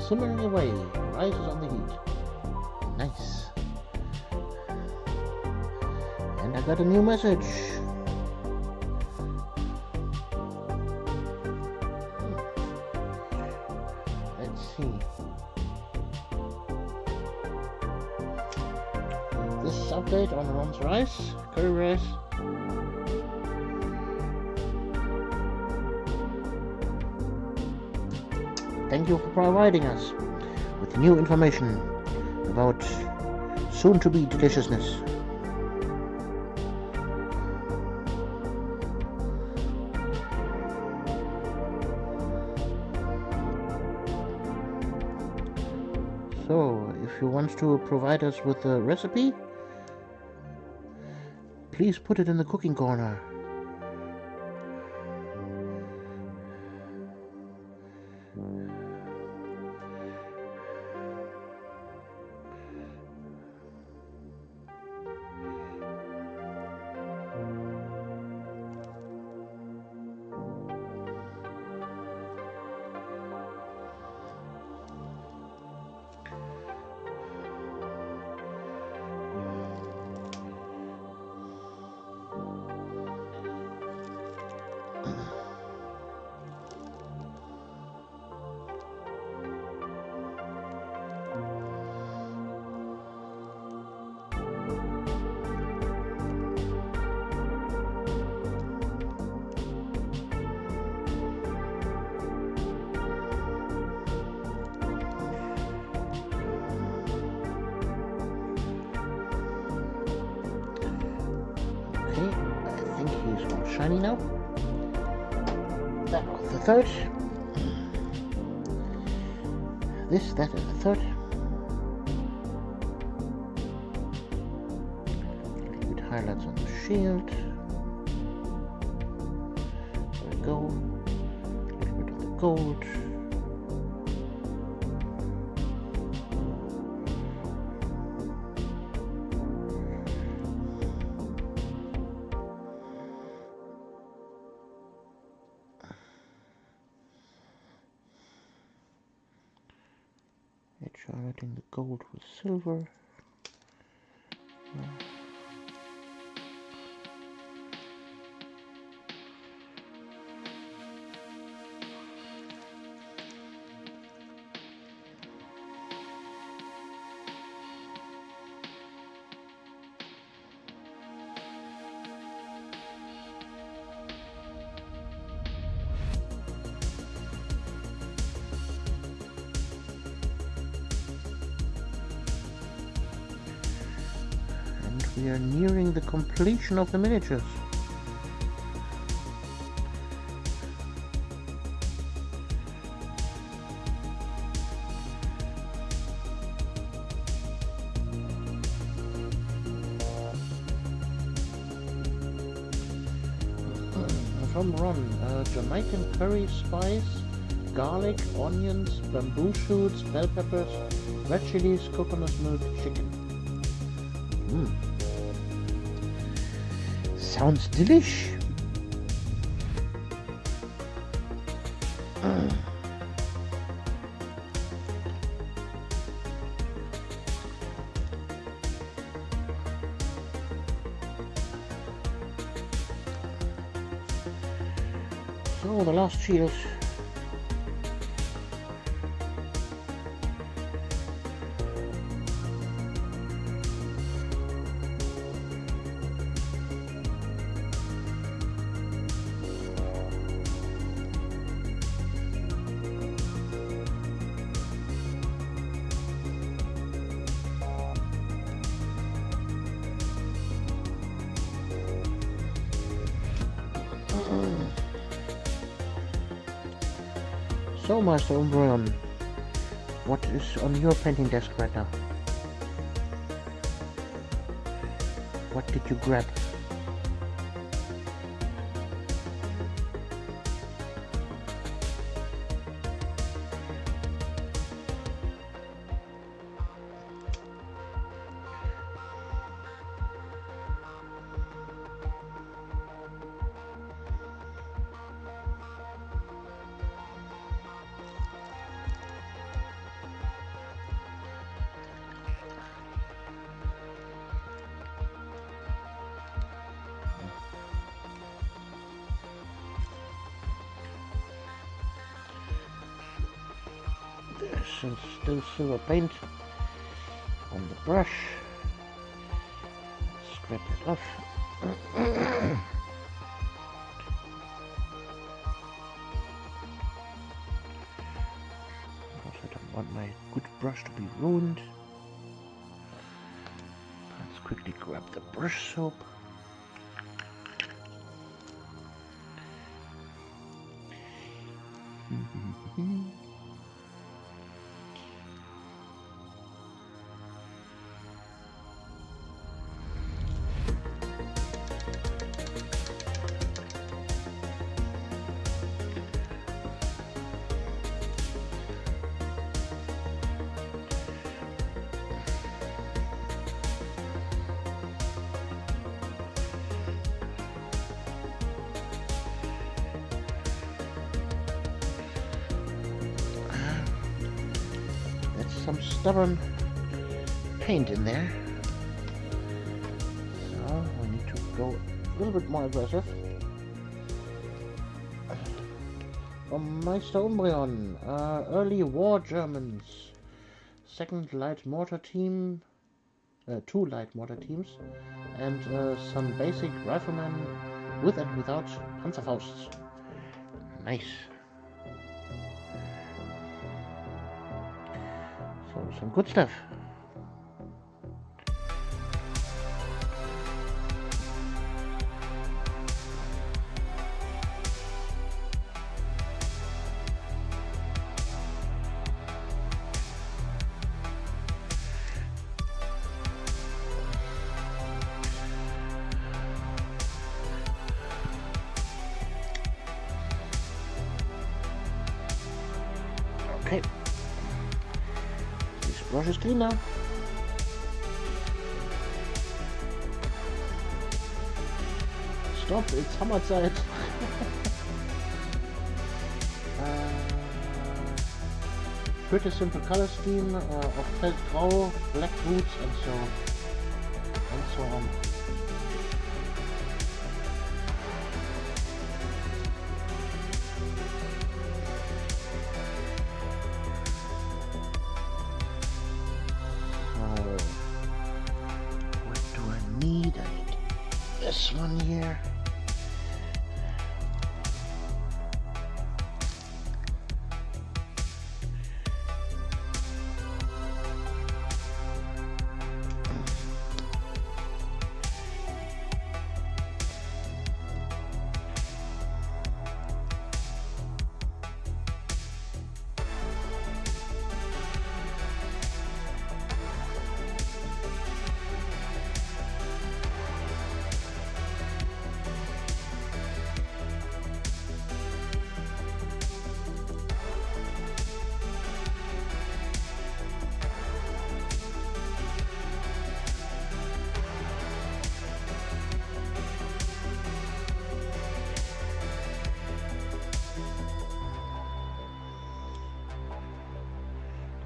Simmering away, rises on the heat. Nice. And I got a new message. Let's see. This is update on Ron's rice, curry rice. Thank you for providing us with new information about soon-to-be deliciousness. So, if you want to provide us with a recipe, please put it in the cooking corner. I think he's all shiny now. That was the third. This, that, and the third. A little bit highlights on the shield. There we go. A little bit of the gold. Highlighting the gold with silver. We are nearing the completion of the miniatures. From Ron, Jamaican curry spice, garlic, onions, bamboo shoots, bell peppers, red chilies, coconut milk, chicken. Sounds delish. So the last shield. So, Master Umbreon, what is on your painting desk right now? What did you grab? There's still silver paint on the brush. Scrape it off. Also don't want my good brush to be ruined. Let's quickly grab the brush soap. Some stubborn paint in there, so we need to go a little bit more aggressive. Meister Umbreon, early war Germans, second light mortar team, 2 light mortar teams, and some basic riflemen with and without Panzerfausts. Nice. Some good stuff. Okay. Brush is clean now. Stop, it's Hammerzeit. Pretty simple color scheme of Feldgrau, black boots, and so on. This one here.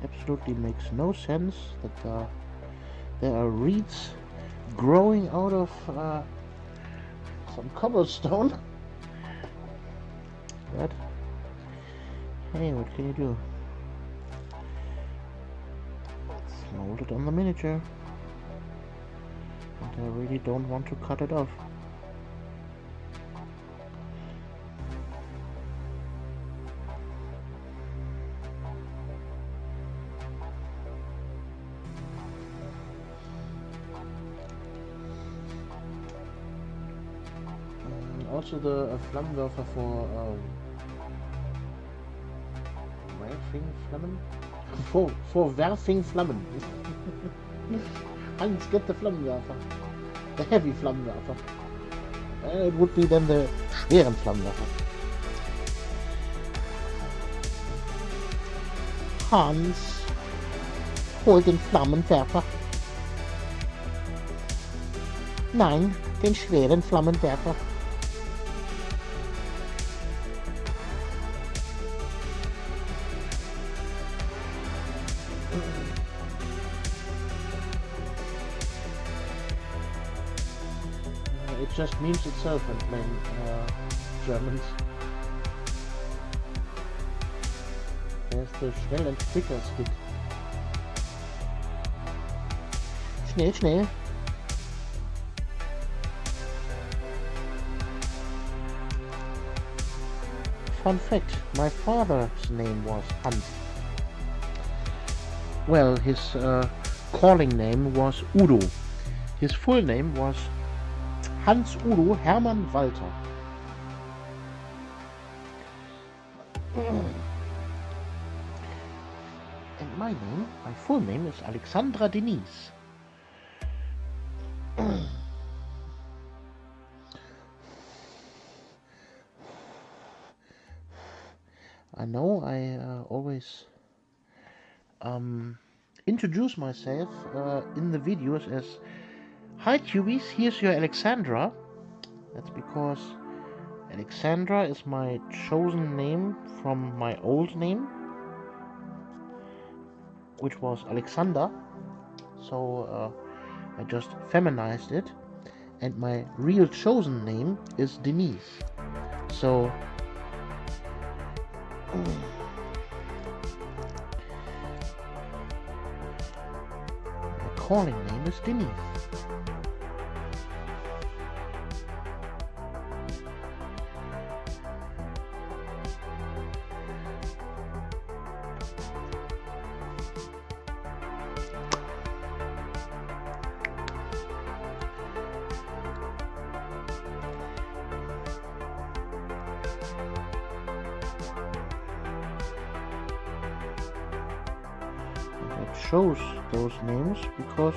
Absolutely makes no sense that there are reeds growing out of some cobblestone. But hey, what can you do? It's molded on the miniature, but I really don't want to cut it off. Also the Flammenwerfer for Werfing Flammen? For Werfing Flammen. Hans, get the Flammenwerfer. The heavy Flammenwerfer. It would be then the schweren Flammenwerfer. Hans, hol den Flammenwerfer. Nein, den schweren Flammenwerfer. It just memes itself when playing Germans. There's the Schnell and Quicker Stick. Schnell, schnell. Fun fact, my father's name was Hans. Well, his calling name was Udo. His full name was Hans Udo Hermann Walter. And my full name is Alexandra Denise. I know I always introduce myself in the videos as "Hi Tubies, here's your Alexandra." That's because Alexandra is my chosen name from my old name, which was Alexander. So I just feminized it, and my real chosen name is Denise. So my calling name is Denise. Chose those names because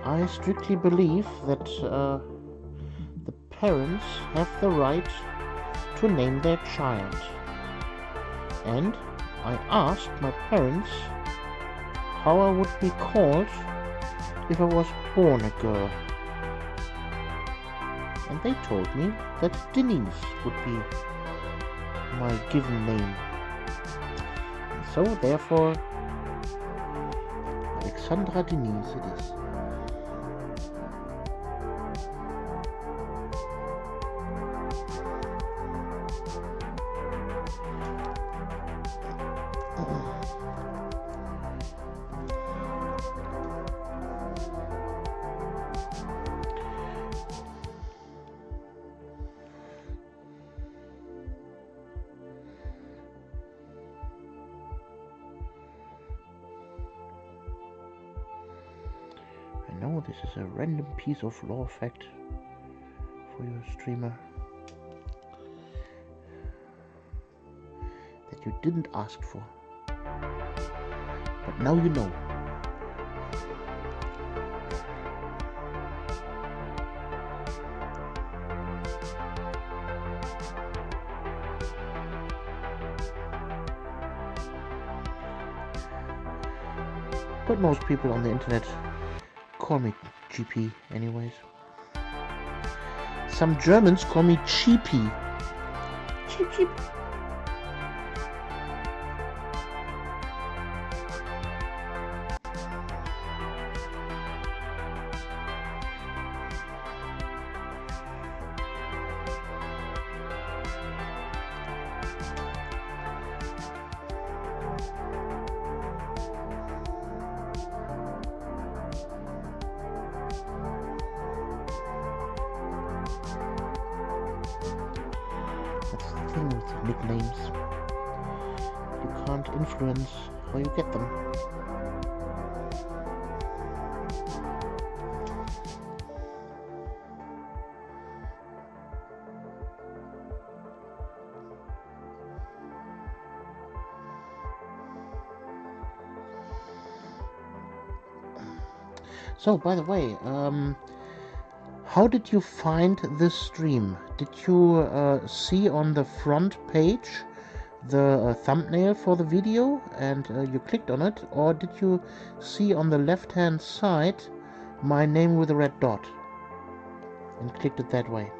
I strictly believe that the parents have the right to name their child, and I asked my parents how I would be called if I was born a girl, and they told me that Denise would be my given name, and so therefore Alexandra Denise it is. I know this is a random piece of lore fact for your streamer that you didn't ask for, but now you know. But most people on the internet call me GP anyways. Some Germans call me Cheapy. Cheap cheap. thing with nicknames. You can't influence how you get them. So, by the way, how did you find this stream? Did you see on the front page the thumbnail for the video and you clicked on it, or did you see on the left hand side my name with a red dot and clicked it that way?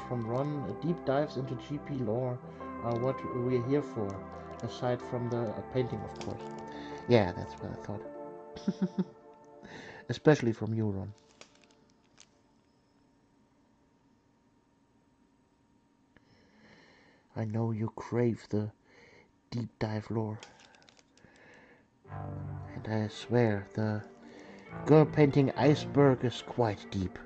From Ron, deep dives into GP lore are what we're here for, aside from the painting, of course. Yeah, that's what I thought. Especially from you, Ron. I know you crave the deep dive lore. And I swear, the girl painting iceberg is quite deep.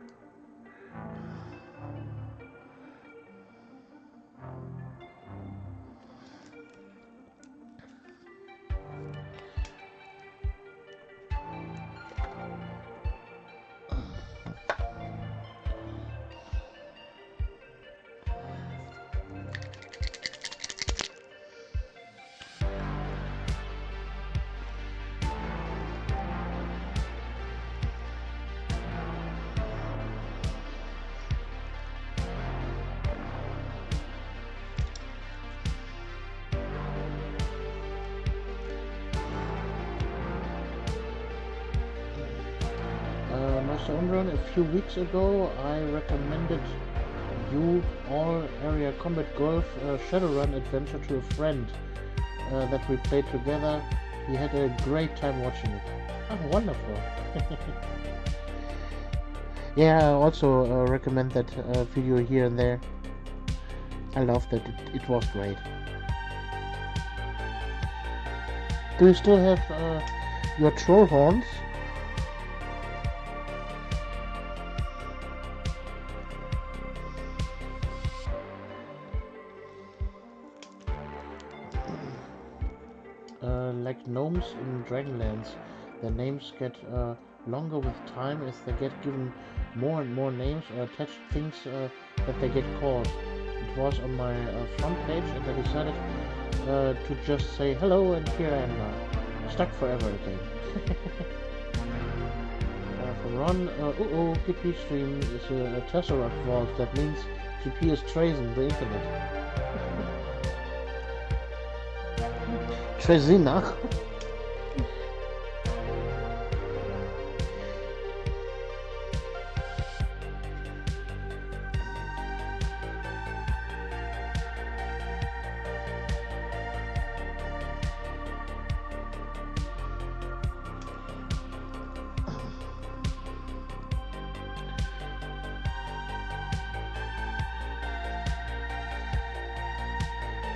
Master Umron, a few weeks ago I recommended you all area combat golf Shadowrun adventure to a friend that we played together. He had a great time watching it. Oh, wonderful. Yeah, I also recommend that video here and there. I loved it. It was great. Do you still have your troll horns? Like gnomes in Dragonlance, their names get longer with time as they get given more and more names or attached things that they get called. It was on my front page and I decided to just say hello, and here I am now. Stuck forever again. From Ron, GP stream is a Tesseract vault. That means GP is tracing the internet. Trezina.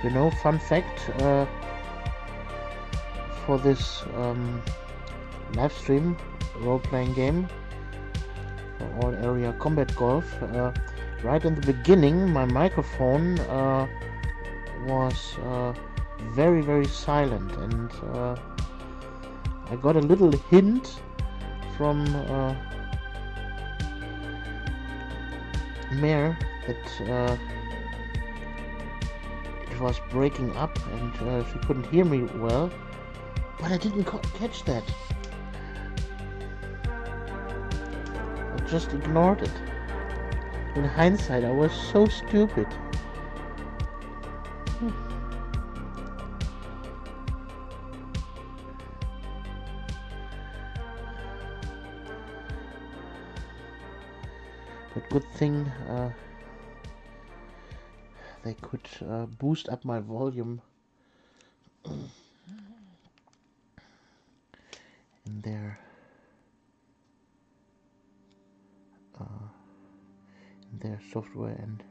You know, fun fact, for this live stream role-playing game, all area combat golf, right in the beginning my microphone was very, very silent, and I got a little hint from Mare that it was breaking up and she couldn't hear me well, but I didn't catch that. I just ignored it. In hindsight, I was so stupid. But good thing they could boost up my volume in their software, and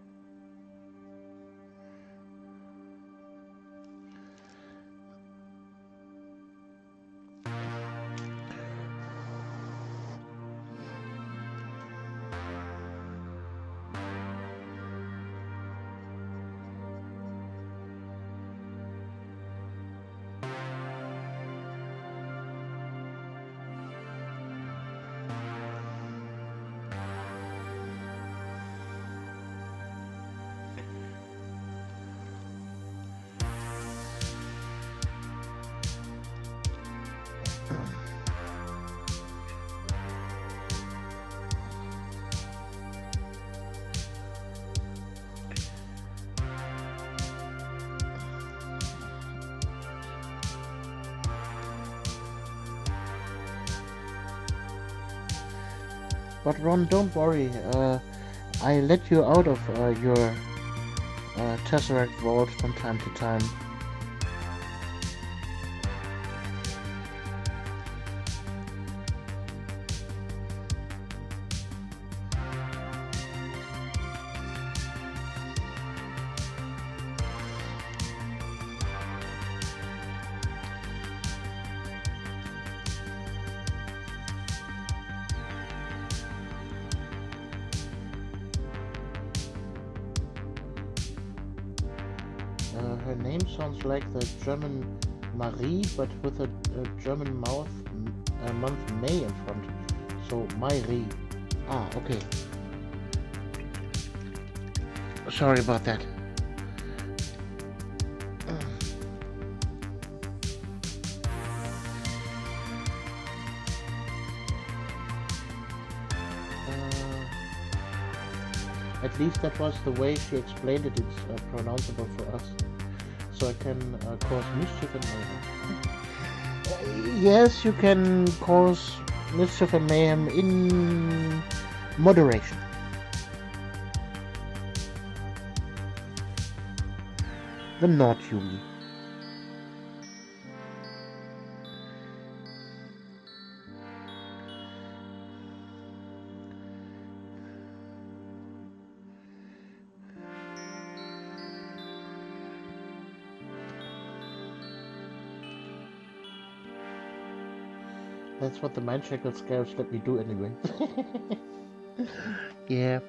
But Ron, don't worry. I let you out of your Tesseract vault from time to time. Her name sounds like the German Marie, but with a German month May in front. So Marie. Ah, okay. Sorry about that. At least that was the way she explained it. It's pronounceable for us. So I can cause mischief and mayhem. Yes, you can cause mischief and mayhem in moderation. The not Yuli. That's what the mind shackle scarabs let me do anyway. Yeah.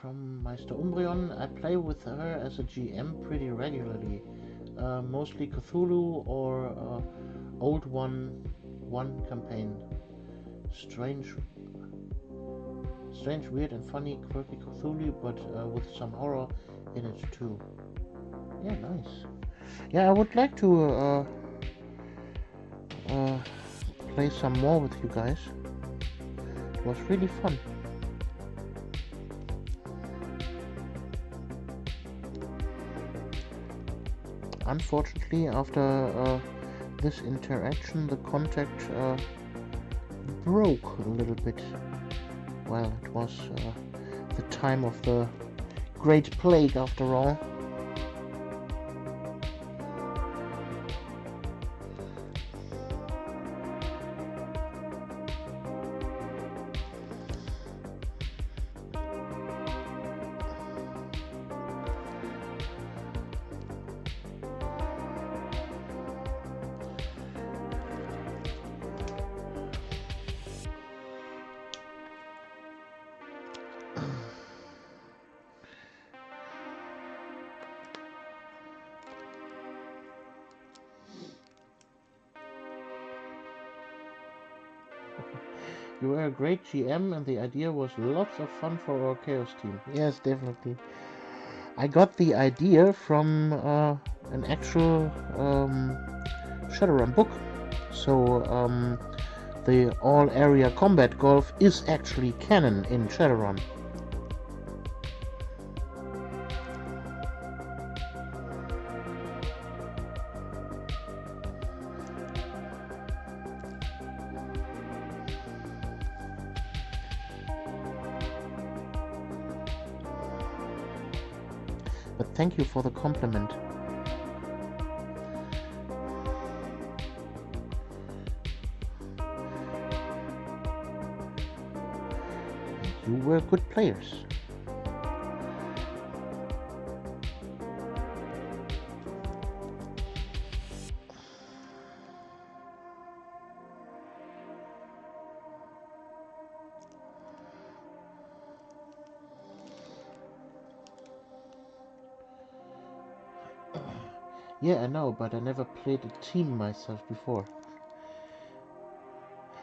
From Meister Umbreon, I play with her as a GM pretty regularly. Mostly Cthulhu or Old One campaign. Strange, weird and funny, quirky Cthulhu, but with some horror in it too. Yeah, nice. Yeah, I would like to play some more with you guys. It was really fun. Unfortunately, after this interaction, the contact broke a little bit. Well, it was the time of the Great Plague, after all. You were a great GM and the idea was lots of fun for our Chaos team. Yes, definitely. I got the idea from an actual Shadowrun book. So the all-area combat golf is actually canon in Shadowrun. But thank you for the compliment. You were good players. Yeah, I know, but I never played a team myself before.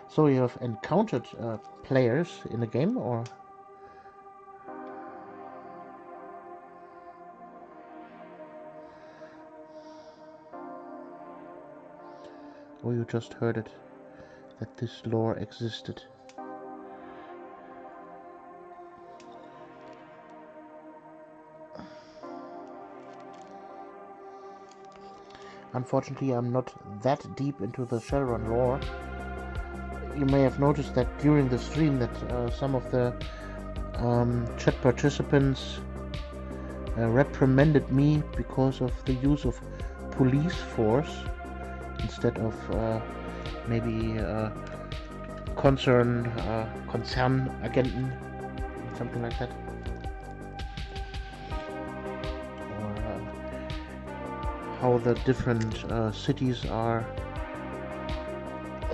So you have encountered players in the game, or? Or you just heard it, that this lore existed? Unfortunately, I'm not that deep into the Shadowrun lore. You may have noticed that during the stream that some of the chat participants reprimanded me because of the use of police force instead of maybe Konzernagenten, something like that. How the different cities are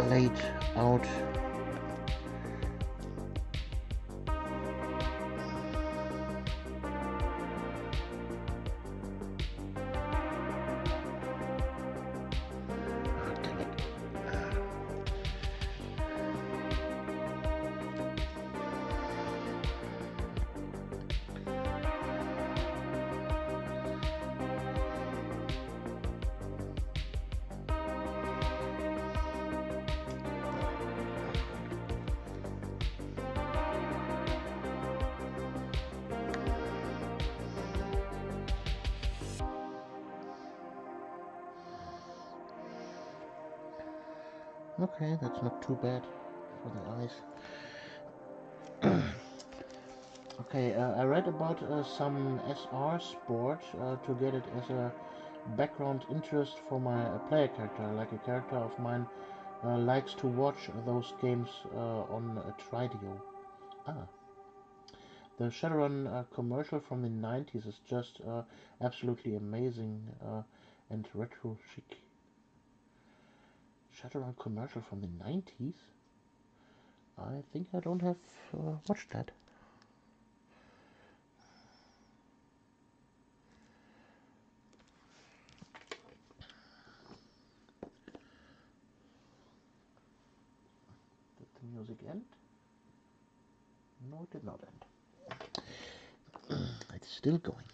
laid out. Okay, that's not too bad for the eyes. Okay, I read about some SR sport to get it as a background interest for my player character. Like a character of mine likes to watch those games on a Tridio. Ah. The Shadowrun commercial from the 90s is just absolutely amazing and retro chic. Shadowrun commercial from the 90s? I think I don't have watched that. Did the music end? No, it did not end. It's still going.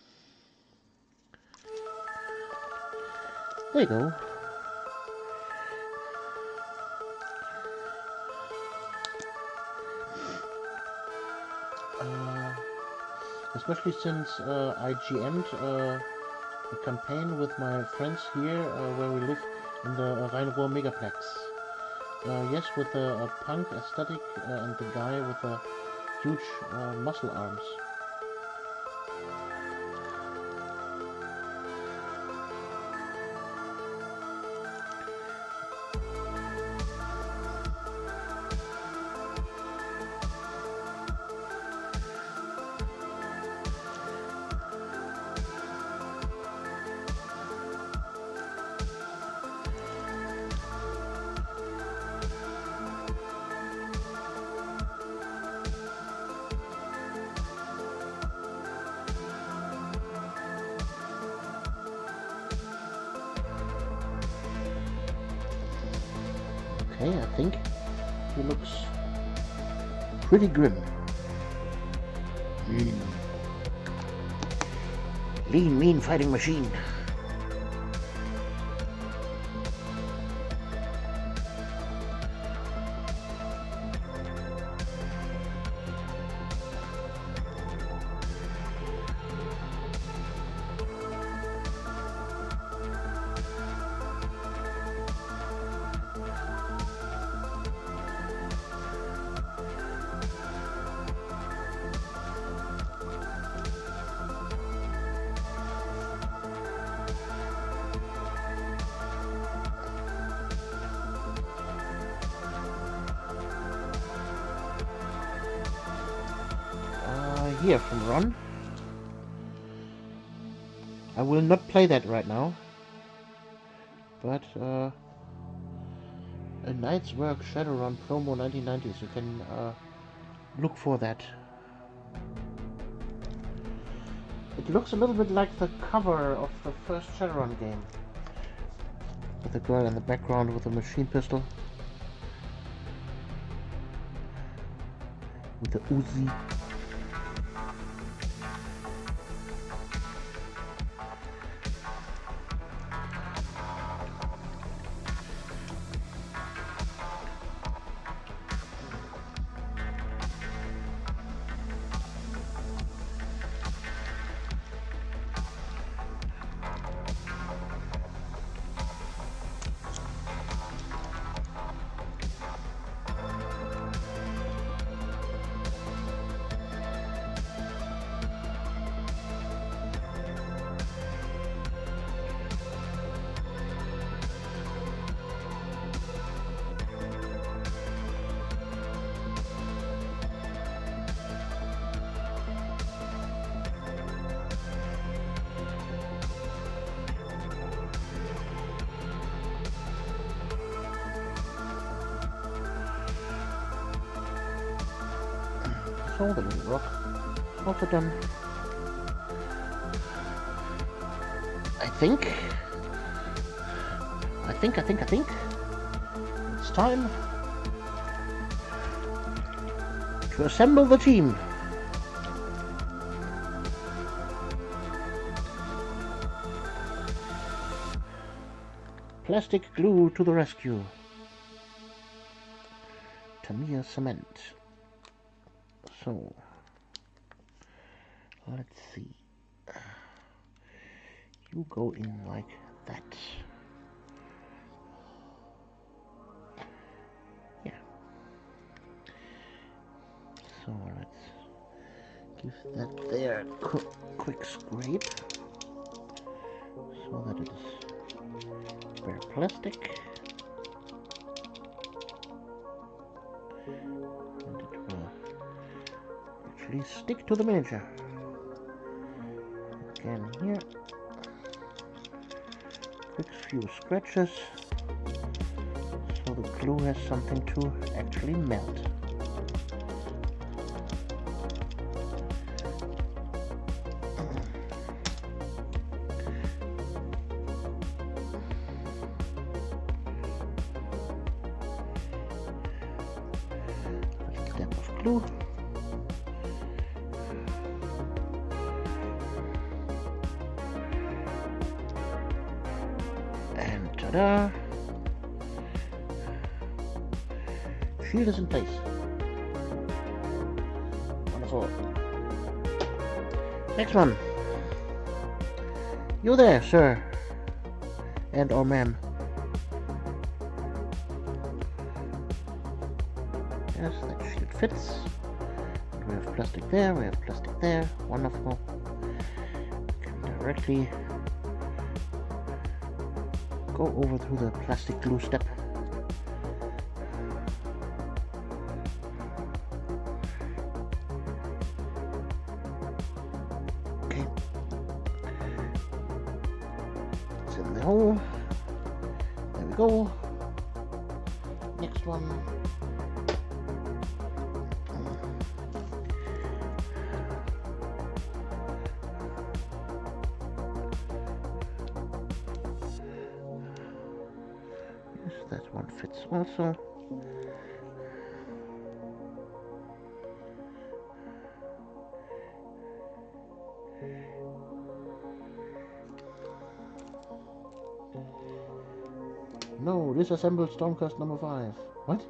There you go. Especially since I GM'd a campaign with my friends here where we live in the Rhein-Ruhr Megaplex. Yes, with a punk aesthetic and the guy with the huge muscle arms. Okay, I think he looks pretty grim. Lean, mean fighting machine. hear from Ron. I will not play that right now, but a Night's Work Shadowrun promo 1990s. You can look for that. It looks a little bit like the cover of the first Shadowrun game, with the girl in the background with a machine pistol, with the Uzi. So the little rock also done. I think it's time to assemble the team. Plastic glue to the rescue. Tamiya cement. So, let's see. You go in like that. Yeah. So let's give that there a quick scrape so that it is bare plastic. And it will actually stick to the miniature. Again here, quick few scratches so the glue has something to actually melt. A dab of glue. Ta-da! Shield is in place. Wonderful. Next one. You there, sir. And or ma'am. Yes, that shield fits. We have plastic there, we have plastic there. Wonderful. Can directly go over through the plastic glue step. Okay. It's in the hole. There we go. Next one. That one fits also. No, disassembled Stormcast number 5. What?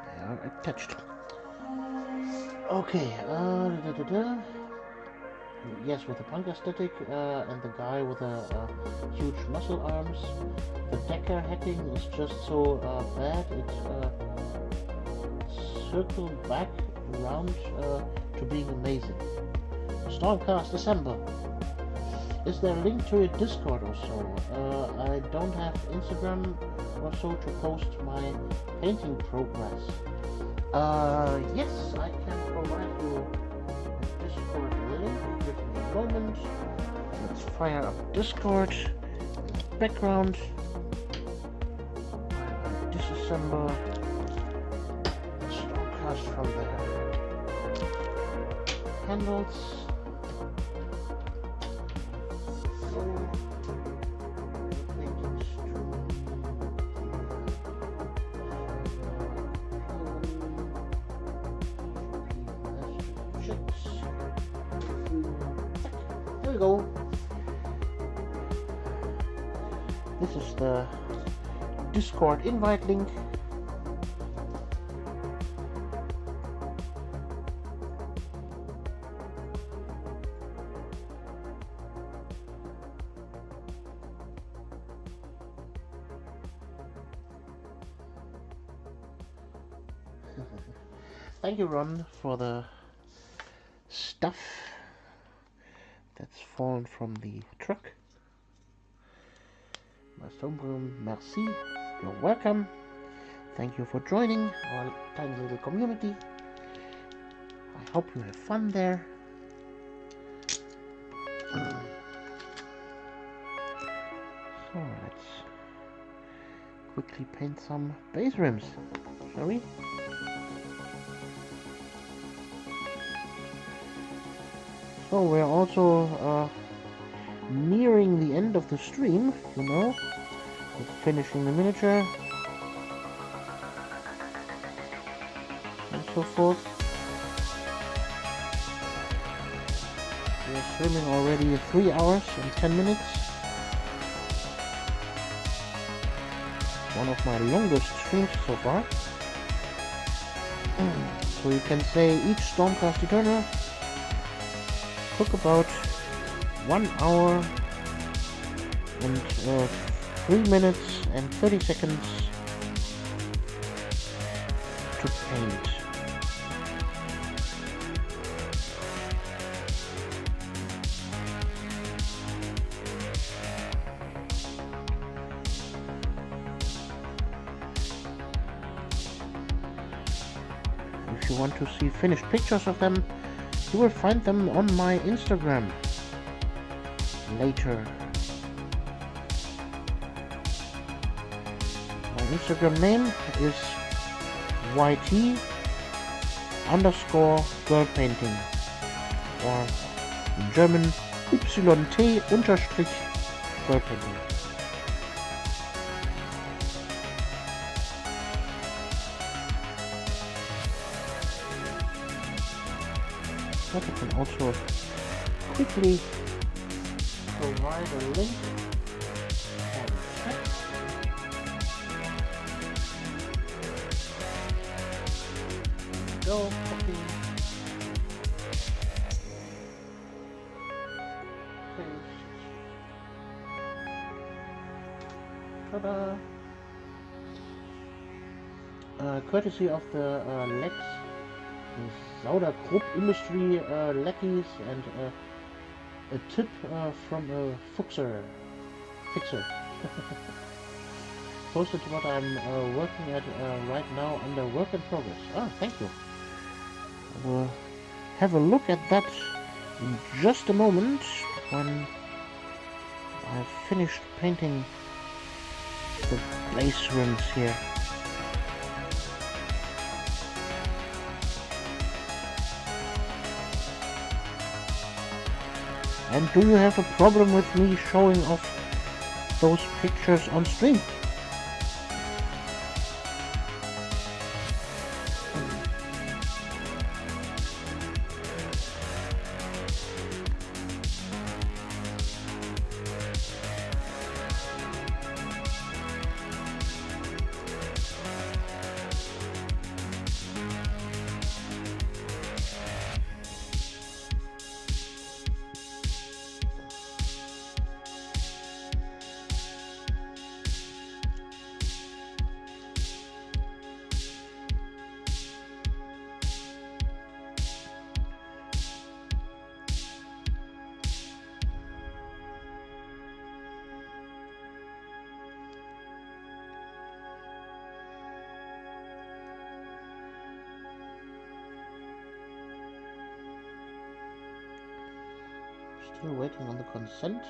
They are attached. Okay, yes, with the punk aesthetic and the guy with the huge muscle arms. The decker hacking is just so bad. It circled back around to being amazing. Stormcast December. Is there a link to your Discord or so? I don't have Instagram or so to post my painting progress. Yes, I can provide you a Discord link. Give me a moment. Let's fire up Discord. Background. Disassemble the Stormcast from there. Handles. There we go. This is the Discord invite link. Thank you, Ron, for the stuff that's fallen from the truck. My Stonebroom, merci. You're welcome. Thank you for joining our tiny little community. I hope you have fun there. So let's quickly paint some base rims, shall we? So we're also nearing the end of the stream, you know, with finishing the miniature and so forth. We're streaming already 3 hours and 10 minutes. One of my longest streams so far. So you can say each Stormcast Eternal took about 1 hour and 3 minutes and 30 seconds to paint. If you want to see finished pictures of them, you will find them on my Instagram later. My Instagram name is YT_girlpainting, or in German YT_girlpainting. I can also quickly provide a link for the chat. Go, copy, paste, ta-da! Courtesy of the Lex Sauder Krupp Industry lackeys and a tip from a fixer. Posted what I'm working at right now under work in progress. Ah, thank you. I will have a look at that in just a moment when I've finished painting the base rims here. And do you have a problem with me showing off those pictures on stream? still waiting on the consent.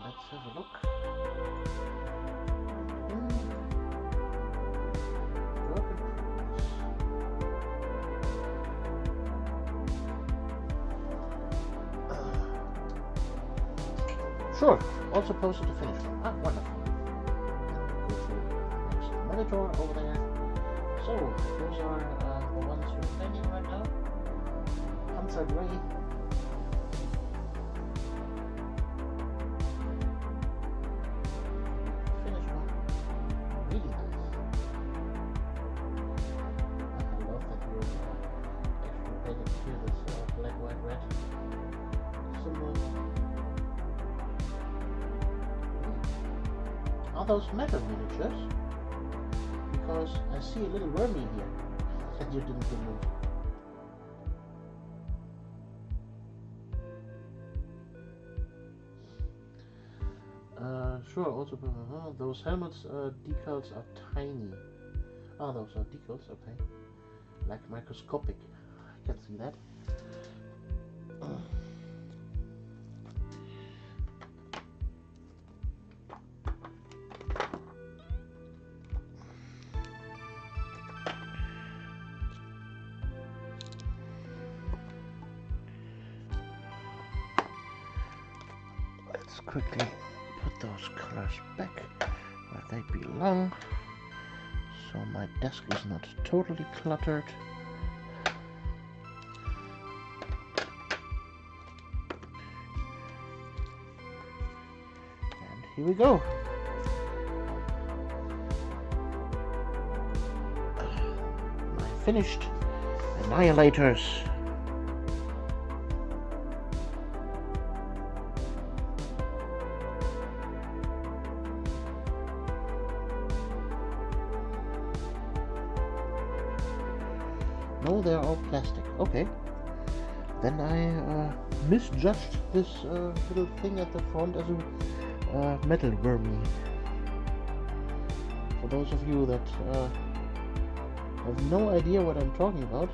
Let's have a look. Work in progress. Sure, also posted to finish. Ah, wonderful. Go to next monitor over there. So, those are the ones you're painting right now. Panzer Gray. Are those metal miniatures? Because I see a little wormy here that you didn't remove. Sure, also those helmets decals are tiny. Ah, those are decals, okay. Like microscopic. I can see that. Let's quickly put those colors back where they belong, so my desk is not totally cluttered. And here we go. My finished annihilators. No, they're all plastic. Okay. Then I misjudged this little thing at the front as a metal wormy. For those of you that have no idea what I'm talking about,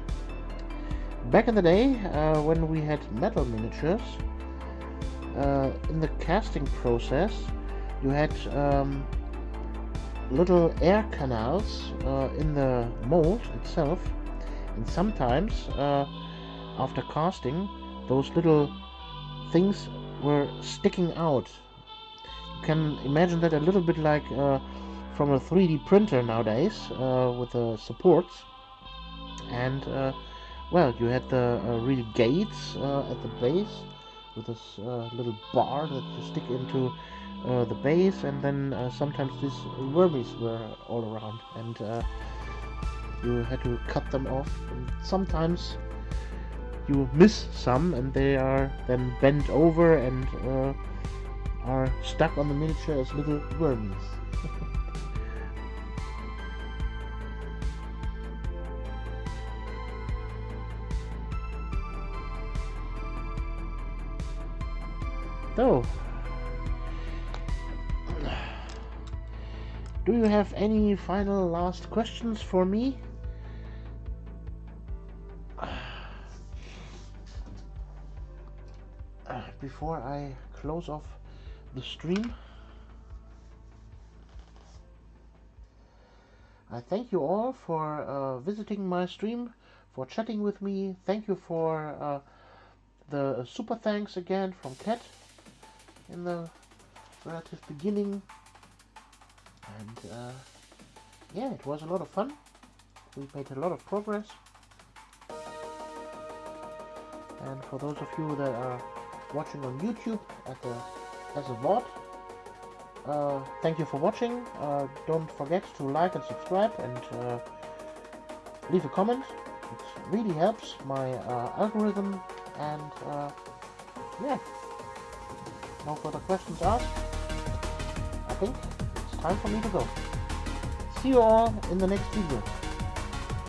back in the day when we had metal miniatures, in the casting process you had little air canals in the mold itself. And sometimes, after casting, those little things were sticking out. You can imagine that a little bit like from a 3D printer nowadays, with the supports. And, well, you had the real gates at the base, with this little bar that you stick into the base, and then sometimes these wormies were all around. And you had to cut them off, and sometimes you miss some and they are then bent over and are stuck on the miniature as little wormies. So, do you have any final last questions for me? Before I close off the stream, I thank you all for visiting my stream, for chatting with me. Thank you for the super thanks again from Kat in the relative beginning. And yeah, it was a lot of fun. We made a lot of progress. And for those of you that are watching on YouTube as a VOD, thank you for watching. Don't forget to like and subscribe and leave a comment. It's really helps my algorithm. And yeah, no further questions asked. I think it's time for me to go. See you all in the next video.